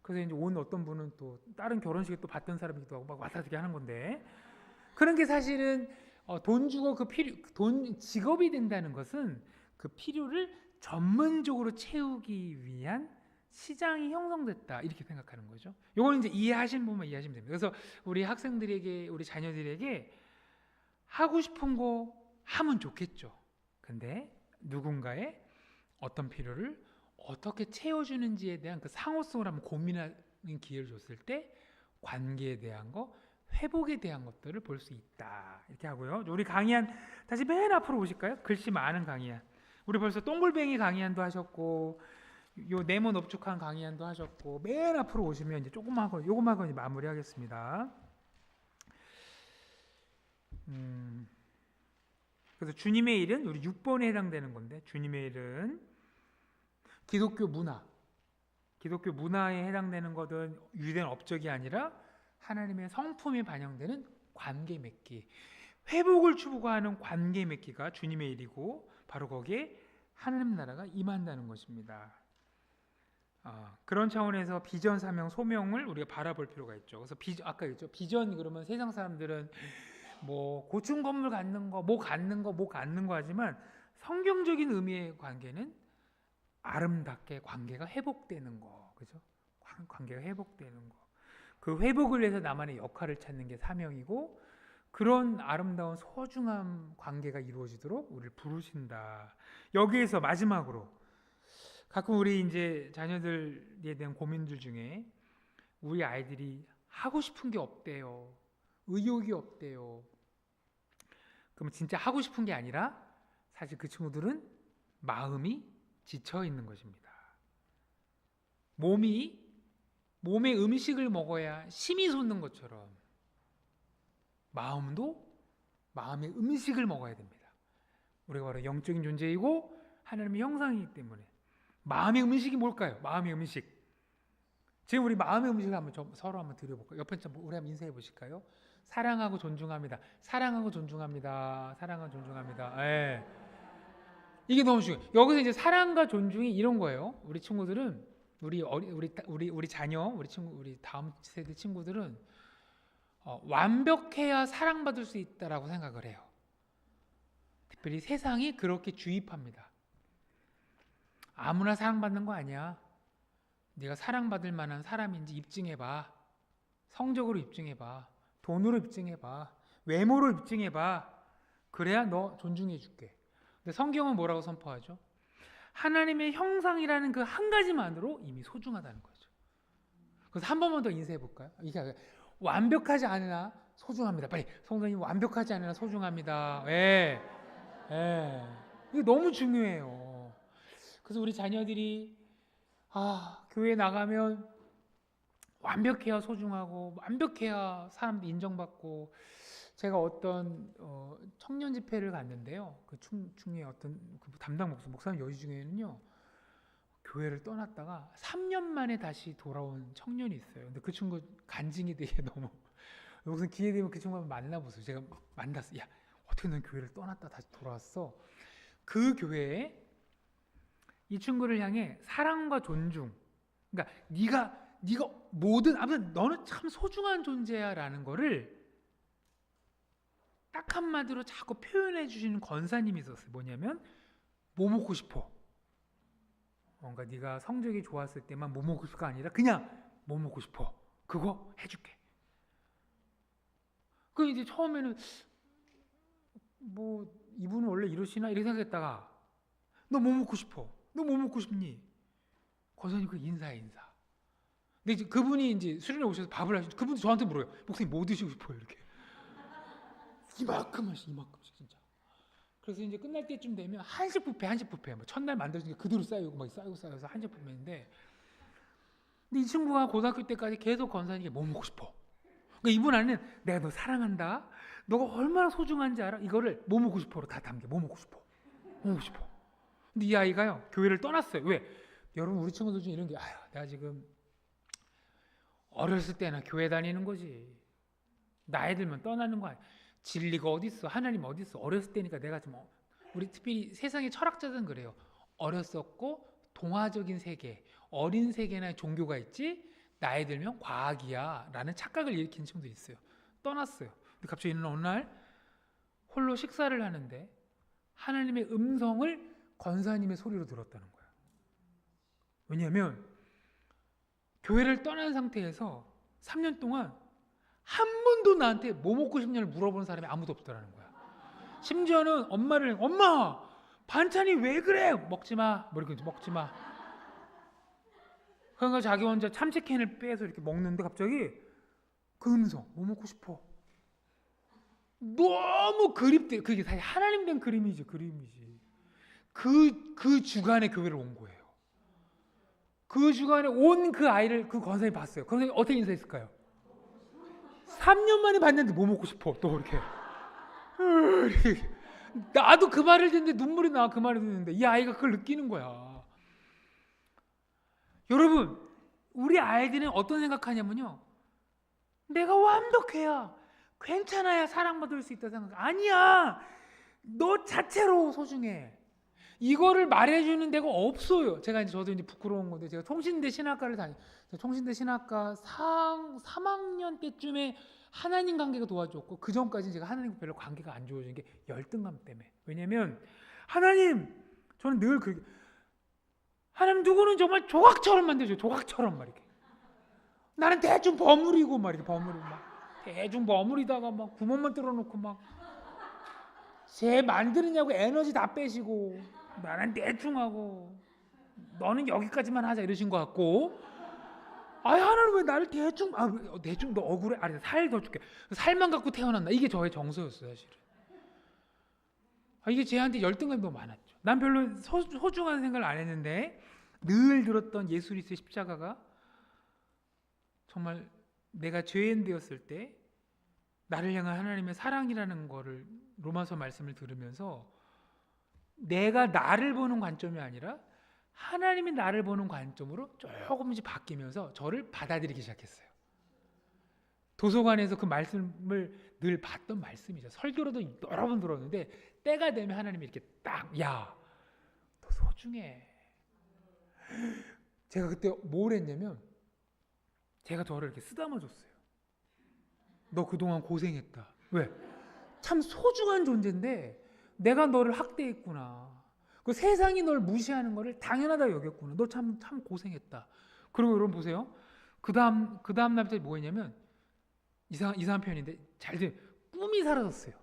그래서 이제 온 어떤 분은 또 다른 결혼식에 또 봤던 사람이기도 하고 막 왔다 갔다 하는 건데, 그런 게 사실은 돈 주고 그 필요, 돈 직업이 된다는 것은 그 필요를 전문적으로 채우기 위한 시장이 형성됐다, 이렇게 생각하는 거죠. 이건 이제 이해하시는 분만 이해하시면 됩니다. 그래서 우리 학생들에게, 우리 자녀들에게 하고 싶은 거 하면 좋겠죠. 근데 누군가의 어떤 필요를 어떻게 채워주는지에 대한 그 상호성을 한번 고민하는 기회를 줬을 때 관계에 대한 거, 회복에 대한 것들을 볼 수 있다, 이렇게 하고요. 우리 강의한 다시 맨 앞으로 보실까요? 글씨 많은 강의한. 우리 벌써 똥골뱅이 강의한도 하셨고, 요 네모 넓적한 강의한도 하셨고, 맨 앞으로 오시면 이제 조금만 하고 요것만 하고 이제 마무리하겠습니다. 그래서 주님의 일은 우리 6번에 해당되는 건데, 주님의 일은 기독교 문화, 기독교 문화에 해당되는 것은 유대인 업적이 아니라 하나님의 성품이 반영되는 관계 맺기, 회복을 추구하는 관계 맺기가 주님의 일이고, 바로 거기에 하나님 나라가 임한다는 것입니다. 그런 차원에서 비전, 사명, 소명을 우리가 바라볼 필요가 있죠. 그래서 아까 했죠. 비전 그러면 세상 사람들은 뭐 고층 건물 갖는 거, 뭐 갖는 거, 뭐 갖는 거 하지만 성경적인 의미의 관계는 아름답게 관계가 회복되는 거, 그죠? 관계가 회복되는 거. 그 회복을 위해서 나만의 역할을 찾는 게 사명이고, 그런 아름다운 소중한 관계가 이루어지도록 우리를 부르신다. 여기에서 마지막으로 가끔 우리 이제 자녀들에 대한 고민들 중에 우리 아이들이 하고 싶은 게 없대요. 의욕이 없대요. 그럼 진짜 하고 싶은 게 아니라 사실 그 친구들은 마음이 지쳐 있는 것입니다. 몸에 음식을 먹어야 힘이 솟는 것처럼 마음의 음식을 먹어야 됩니다. 우리가 바로 영적인 존재이고 하나님의 형상이기 때문에 마음의 음식이 뭘까요? 마음의 음식. 지금 우리 마음의 음식을 서로 한번 드려볼까요? 옆에 우리 한번 인사해 보실까요? 사랑하고 존중합니다. 사랑하고 존중합니다. 사랑하고 존중합니다. 예. 이게 너무 중요해요. 여기서 이제 사랑과 존중이 이런 거예요. 우리 친구들은 우리 자녀, 우리 친구, 우리 다음 세대 친구들은 완벽해야 사랑받을 수 있다라고 생각을 해요. 특별히 세상이 그렇게 주입합니다. 아무나 사랑받는 거 아니야. 네가 사랑받을 만한 사람인지 입증해봐. 성적으로 입증해봐. 돈으로 입증해봐. 외모로 입증해봐. 그래야 너 존중해줄게. 근데 성경은 뭐라고 선포하죠? 하나님의 형상이라는 그 한 가지만으로 이미 소중하다는 거죠. 그래서 한 번만 더 인사해 볼까요? 이게 완벽하지 않으나 소중합니다. 빨리 성도님, 완벽하지 않으나 소중합니다. 예, 예. 이게 너무 중요해요. 그래서 우리 자녀들이 교회 나가면 완벽해야 소중하고 완벽해야 사람들 인정받고, 제가 어떤 청년 집회를 갔는데요. 그 충의 어떤 그 담당 목사님 여기 중에는요, 교회를 떠났다가 3년 만에 다시 돌아온 청년이 있어요. 근데 그 친구 간증이 되게 너무, 무슨 기회 되면 그 친구 한번 만나보세요. 제가 만났어요. 야, 어떻게 넌 교회를 떠났다 다시 돌아왔어? 그 교회에 이 친구를 향해 사랑과 존중, 그러니까 네가 모든 아무튼 너는 참 소중한 존재야라는 거를 딱 한마디로 자꾸 표현해 주시는 권사님이 있었어요. 뭐냐면 뭐 먹고 싶어. 뭔가 네가 성적이 좋았을 때만 뭐 먹고 싶어가 아니라 그냥 뭐 먹고 싶어. 그거 해줄게. 그 이제 처음에는 뭐 이분은 원래 이러시나 이렇게 생각했다가 너 뭐 먹고 싶어? 너 뭐 먹고 싶니? 권사님 그 인사해 인사. 근데 이제 그분이 이제 수련회 오셔서 밥을 하시죠. 그분도 저한테 물어요. 목사님 뭐 드시고 싶어요? 이렇게 이만큼씩 진짜. 그래서 이제 끝날 때쯤 되면 한식 뷔페 뭐 첫날 만들어진 게 그대로 쌓이고 막 쌓여서 한식 뷔페인데, 근데 이 친구가 고등학교 때까지 계속 권사님께 뭐 먹고 싶어. 그러니까 이분 안에는 내가 너 사랑한다. 너가 얼마나 소중한지 알아? 이거를 뭐 먹고 싶어로 다 담겨. 뭐 먹고 싶어. 뭐 먹고 싶어. 근데 이 아이가요 교회를 떠났어요. 왜? 여러분 우리 친구들 중에 이런 게 내가 지금 어렸을 때나 교회 다니는 거지. 나이 들면 떠나는 거 아니야. 진리가 어디 있어? 하나님 어디 있어? 어렸을 때니까 내가 좀 우리 특별히 세상의 철학자들은 그래요. 어렸었고 동화적인 세계, 어린 세계나 종교가 있지. 나이 들면 과학이야라는 착각을 일으킨 친구도 있어요. 떠났어요. 근데 갑자기 어느 날 홀로 식사를 하는데 하나님의 음성을 권사님의 소리로 들었다는 거야. 왜냐하면 교회를 떠난 상태에서 3년 동안 한 번도 나한테 뭐 먹고 싶냐를 물어보는 사람이 아무도 없더라는 거야. 심지어는 엄마를 엄마 반찬이 왜 그래? 먹지 마. 뭐 이렇게 먹지 마. 그러니까 자기 혼자 참치캔을 빼서 이렇게 먹는데 갑자기 그 음성 뭐 먹고 싶어. 너무 그립대. 그게 사실 하나님 된 그림이지. 그 주간에 교회를 온 거예요. 그 주간에 온 그 아이를 그 권사님이 봤어요. 그래서 어떻게 인사했을까요? 3년 만에 봤는데 뭐 먹고 싶어. 또 이렇게. 나도 그 말을 듣는데 눈물이 나. 그 말을 듣는데 이 아이가 그걸 느끼는 거야. 여러분 우리 아이들은 어떤 생각하냐면요, 내가 완벽해야 괜찮아야 사랑받을 수 있다 생각. 아니야. 너 자체로 소중해. 이거를 말해주는 데가 없어요. 저도 이제 부끄러운 건데 제가 통신대 신학과를 통신대 신학과 3학년 때쯤에 하나님 관계가 도와줬고 그 전까지는 제가 하나님과 별로 관계가 안 좋아진 게 열등감 때문에. 왜냐면 하나님 저는 늘 하나님 누구는 정말 조각처럼 만들죠. 조각처럼 막 이렇게. 나는 대충 버무리고 막 이렇게 대충 버무리다가 막 구멍만 뚫어놓고 막 쟤 만드느냐고 에너지 다 빼시고 나는 대충 하고 너는 여기까지만 하자 이러신 것 같고, 하나님 왜 나를 대충 너 억울해? 살 더 줄게. 살만 갖고 태어났나? 이게 저의 정서였어요 사실은. 이게 쟤한테 열등감이 너무 많았죠. 난 별로 소중한 생각을 안 했는데 늘 들었던 예수 그리스도의 십자가가 정말 내가 죄인 되었을 때 나를 향한 하나님의 사랑이라는 거를 로마서 말씀을 들으면서 내가 나를 보는 관점이 아니라 하나님이 나를 보는 관점으로 조금씩 바뀌면서 저를 받아들이기 시작했어요. 도서관에서 그 말씀을 늘 봤던 말씀이죠. 설교로도 여러 번 들었는데 때가 되면 하나님이 이렇게 딱, 야, 너 소중해. 제가 그때 뭘 했냐면 제가 저를 이렇게 쓰다마 줬어요. 너 그동안 고생했다. 왜? 참 소중한 존재인데 내가 너를 학대했구나. 그 세상이 널 무시하는 거를 당연하다 여겼구나. 너 참 고생했다. 그리고 여러분 보세요. 그 다음 날부터 뭐 했냐면 이상한 표현인데 잘 들으면 꿈이 사라졌어요.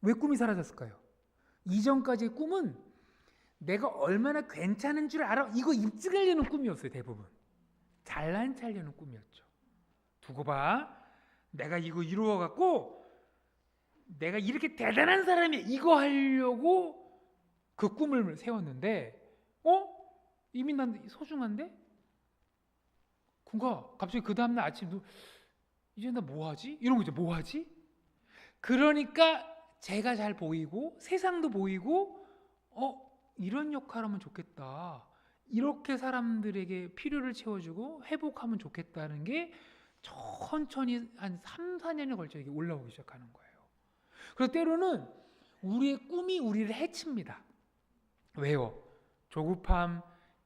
왜 꿈이 사라졌을까요? 이전까지의 꿈은 내가 얼마나 괜찮은 줄 알아 이거 입증하려는 꿈이었어요. 대부분 잘난 체하려는 꿈이었죠. 두고 봐. 내가 이거 이루어갖고 내가 이렇게 대단한 사람이 이거 하려고 그 꿈을 세웠는데 이미 난 소중한데? 그러니까 갑자기 그 다음날 아침 이제 나 뭐하지? 이런 거 이제 뭐하지? 그러니까 제가 잘 보이고 세상도 보이고 이런 역할하면 좋겠다. 이렇게 사람들에게 필요를 채워주고 회복하면 좋겠다는 게 천천히 한 3, 4년에 걸쳐 이게 올라오기 시작하는 거예요. 그래서 때로는 우리의 꿈이 우리를 해칩니다. 왜요? 조급함,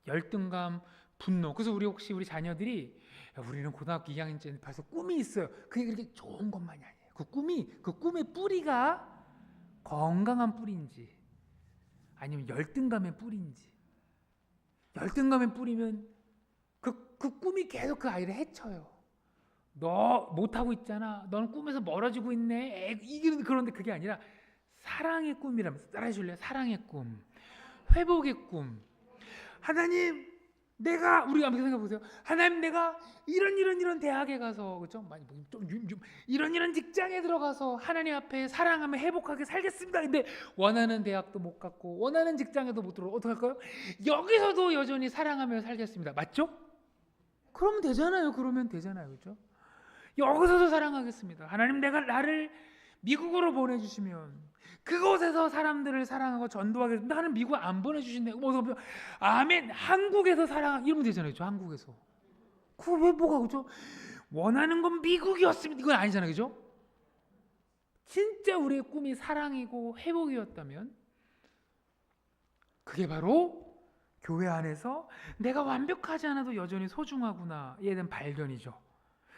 열등감, 분노. 그래서 우리 자녀들이 우리는 고등학교 2학년 때 벌써 꿈이 있어요. 그게 그렇게 좋은 것만이 아니에요. 그 꿈의 뿌리가 건강한 뿌리인지 아니면 열등감의 뿌리인지. 열등감의 뿌리면 그 꿈이 계속 그 아이를 해쳐요. 너 못하고 있잖아. 너는 꿈에서 멀어지고 있네. 그런데 그게 아니라 사랑의 꿈이라면 따라해줄래요? 사랑의 꿈, 회복의 꿈. 하나님, 우리가 한번 생각해 보세요. 하나님, 내가 이런 대학에 가서, 그렇죠? 이런 직장에 들어가서 하나님 앞에 사랑하며 행복하게 살겠습니다. 근데 원하는 대학도 못 갔고 원하는 직장에도 못 들어. 어떡할까요? 여기서도 여전히 사랑하며 살겠습니다. 맞죠? 그러면 되잖아요. 그렇죠? 여기서도 사랑하겠습니다. 하나님, 나를 미국으로 보내주시면 그곳에서 사람들을 사랑하고 전도하겠습니다. 하나님, 미국 안 보내주신대. 아멘. 한국에서 이러면 되잖아요. 그렇죠? 한국에서. 그걸 왜 뭐가 그죠? 원하는 건 미국이었습니다. 이건 아니잖아요. 그죠? 진짜 우리의 꿈이 사랑이고 회복이었다면 그게 바로 교회 안에서 내가 완벽하지 않아도 여전히 소중하구나에 대한 발견이죠.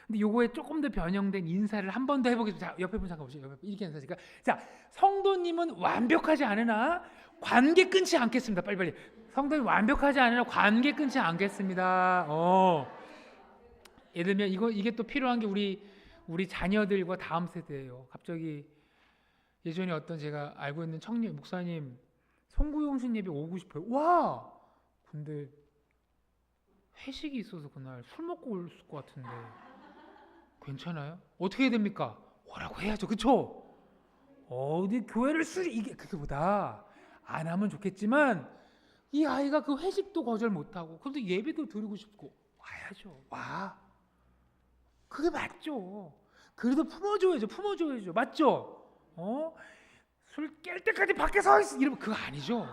근데 요거에 조금 더 변형된 인사를 한 번 더 해보겠습니다. 자, 옆에 분 잠깐 보시죠. 이렇게 인사니까. 자, 성도님은 완벽하지 않으나 관계 끊지 않겠습니다. 빨리빨리. 성도님 완벽하지 않으나 관계 끊지 않겠습니다. 예를 들면 이게 또 필요한 게 우리 자녀들과 다음 세대예요. 갑자기 예전에 어떤 제가 알고 있는 청년 목사님 송구용신 예배 오고 싶어요. 와! 근데 회식이 있어서 그날 술 먹고 올 것 같은데 괜찮아요? 어떻게 해야 됩니까? 오라고 해야죠. 그쵸? 어디 교회를 그게보다 안 하면 좋겠지만 이 아이가 그 회식도 거절 못하고 그런데 예배도 드리고 싶고 와야죠. 와. 그게 맞죠. 그래도 품어줘야죠. 맞죠? 술 깰 때까지 밖에 서 있어. 이러면 그거 아니죠.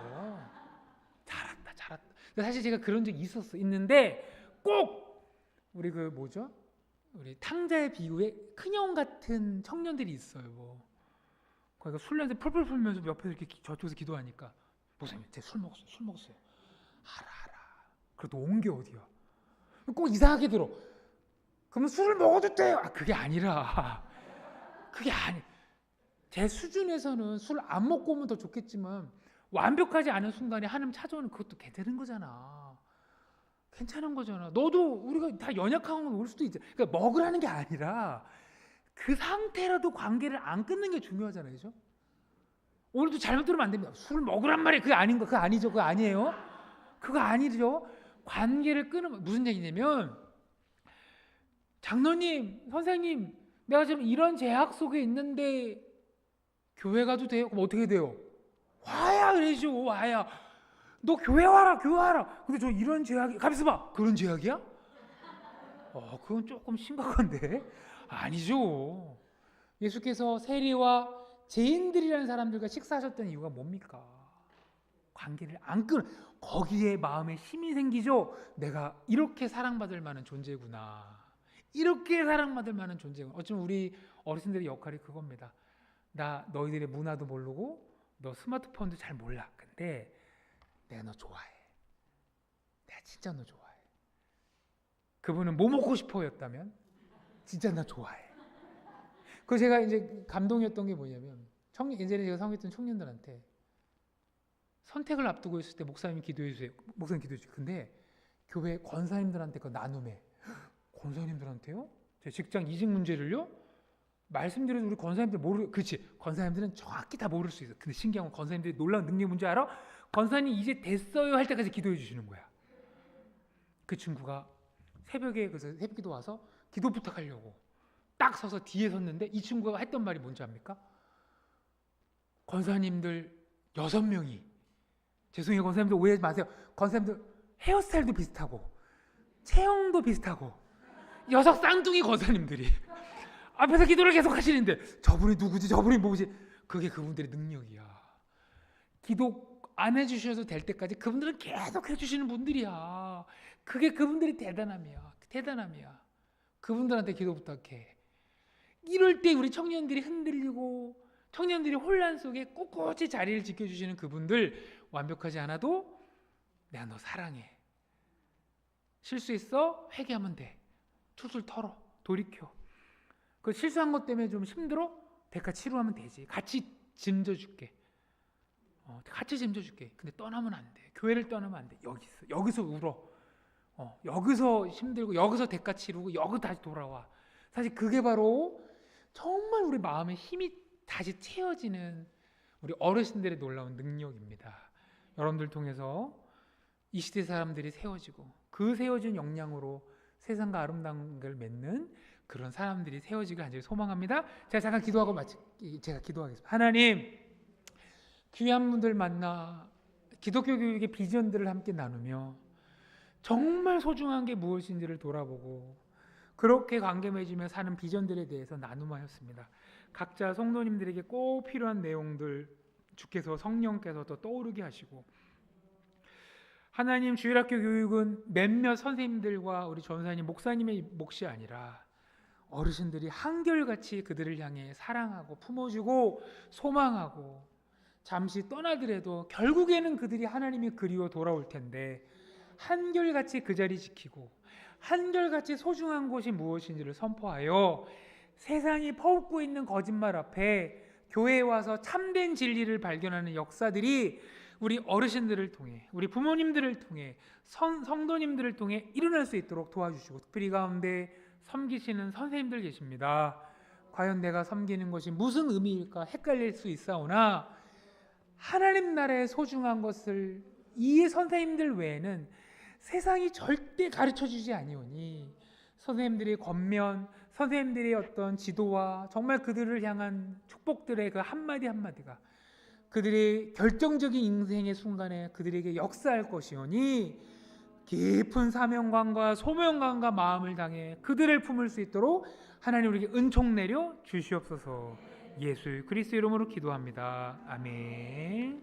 잘했다. 사실 제가 그런 적이 있는데 꼭 우리 우리 탕자의 비유에 큰형 같은 청년들이 있어요. 거기가 술 냄새 펄펄 풀면서 옆에서 이렇게 저쪽에서 기도하니까 목사님, 제가 술 먹었어요. 알아. 그래도 온 게 어디야? 꼭 이상하게 들어. 그러면 술을 먹어도 돼요. 그게 아니라 제 수준에서는 술 안 먹고 오면 더 좋겠지만 완벽하지 않은 순간에 하나님 찾아오는 그것도 괜찮은 거잖아. 너도 우리가 다 연약한 건 올 수도 있지. 그러니까 먹으라는 게 아니라 그 상태라도 관계를 안 끊는 게 중요하잖아요. 그죠? 오늘도 잘못 들으면 안 됩니다. 술 먹으란 말이에요. 그게 아닌 거, 그거 아니죠. 그거 아니에요. 그거 아니죠. 관계를 끊으면 무슨 얘기냐면 장로님, 선생님, 내가 지금 이런 제약 속에 있는데 교회 가도 돼요? 그럼 어떻게 돼요? 와야 그러죠. 와야. 너 교회 와라. 근데 저 이런 제약이 가만있어 봐. 그런 제약이야? 그건 조금 심각한데. 아니죠. 예수께서 세리와 죄인들이라는 사람들과 식사하셨던 이유가 뭡니까? 관계를 안 끊어. 거기에 마음에 힘이 생기죠. 내가 이렇게 사랑받을 만한 존재구나. 어쩌면 우리 어르신들의 역할이 그겁니다. 나 너희들의 문화도 모르고 너 스마트폰도 잘 몰라. 근데 내가 너 좋아해. 내가 진짜 너 좋아해. 그분은 뭐 먹고 싶어였다면 진짜 나 좋아해. 그래서 제가 이제 감동이었던 게 뭐냐면 예전에 제가 성했던 청년들한테 선택을 앞두고 있을 때 목사님이 기도해 주세요. 근데 교회 권사님들한테 그 나눔에 권사님들한테요? 제 직장 이직 문제를요? 말씀드려도 우리 권사님들 그렇지. 권사님들은 정확히 다 모를 수 있어. 근데 신기한 건 권사님들이 놀라운 능력이 뭔지 알아? 권사님 이제 됐어요 할 때까지 기도해 주시는 거야. 그 친구가 새벽에 그래서 새벽기도 와서 기도 부탁하려고 딱 서서 뒤에 섰는데 이 친구가 했던 말이 뭔지 압니까? 권사님들 6명이 죄송해요. 권사님들 오해하지 마세요. 권사님들 헤어스타일도 비슷하고 체형도 비슷하고 여섯 쌍둥이 권사님들이 앞에서 기도를 계속 하시는데 저분이 누구지? 저분이 뭐지? 그게 그분들의 능력이야. 기도 안 해주셔도 될 때까지 그분들은 계속 해주시는 분들이야. 그게 그분들이 대단함이야. 그분들한테 기도 부탁해. 이럴 때 우리 청년들이 흔들리고 청년들이 혼란 속에 꿋꿋이 자리를 지켜주시는 그분들, 완벽하지 않아도 내가 너 사랑해. 실수했어? 회개하면 돼. 술술 털어. 돌이켜. 그 실수한 것 때문에 좀 힘들어? 대가 치료하면 되지. 같이 짐져줄게. 같이 짐져줄게. 근데 떠나면 안 돼. 교회를 떠나면 안 돼. 여기서 울어. 여기서 힘들고 여기서 대가 치르고 여기 다시 돌아와. 사실 그게 바로 정말 우리 마음에 힘이 다시 채워지는 우리 어르신들의 놀라운 능력입니다. 여러분들 통해서 이 시대 사람들이 세워지고 그 세워진 역량으로 세상과 아름다운 걸 맺는 그런 사람들이 세워지길 간절히 소망합니다. 제가 잠깐 제가 기도하겠습니다. 하나님, 귀한 분들 만나 기독교 교육의 비전들을 함께 나누며 정말 소중한 게 무엇인지를 돌아보고 그렇게 관계 맺으며 사는 비전들에 대해서 나눔하였습니다. 각자 성도님들에게 꼭 필요한 내용들 주께서 성령께서 더 떠오르게 하시고, 하나님, 주일학교 교육은 몇몇 선생님들과 우리 전사님, 목사님의 몫이 아니라 어르신들이 한결같이 그들을 향해 사랑하고 품어주고 소망하고 잠시 떠나더라도 결국에는 그들이 하나님이 그리워 돌아올 텐데 한결같이 그 자리 지키고 한결같이 소중한 것이 무엇인지를 선포하여 세상이 퍼붓고 있는 거짓말 앞에 교회에 와서 참된 진리를 발견하는 역사들이 우리 어르신들을 통해, 우리 부모님들을 통해, 성도님들을 통해 일어날 수 있도록 도와주시고, 특별히 가운데 섬기시는 선생님들 계십니다. 과연 내가 섬기는 것이 무슨 의미일까 헷갈릴 수 있사오나 하나님 나라의 소중한 것을 이 선생님들 외에는 세상이 절대 가르쳐주지 아니오니 선생님들의 권면, 선생님들의 어떤 지도와 정말 그들을 향한 축복들의 그 한마디 한마디가 그들의 결정적인 인생의 순간에 그들에게 역사할 것이오니 깊은 사명감과 소명감과 마음을 당해 그들을 품을 수 있도록 하나님 우리에게 은총 내려 주시옵소서. 예수 그리스도 이름으로 기도합니다. 아멘.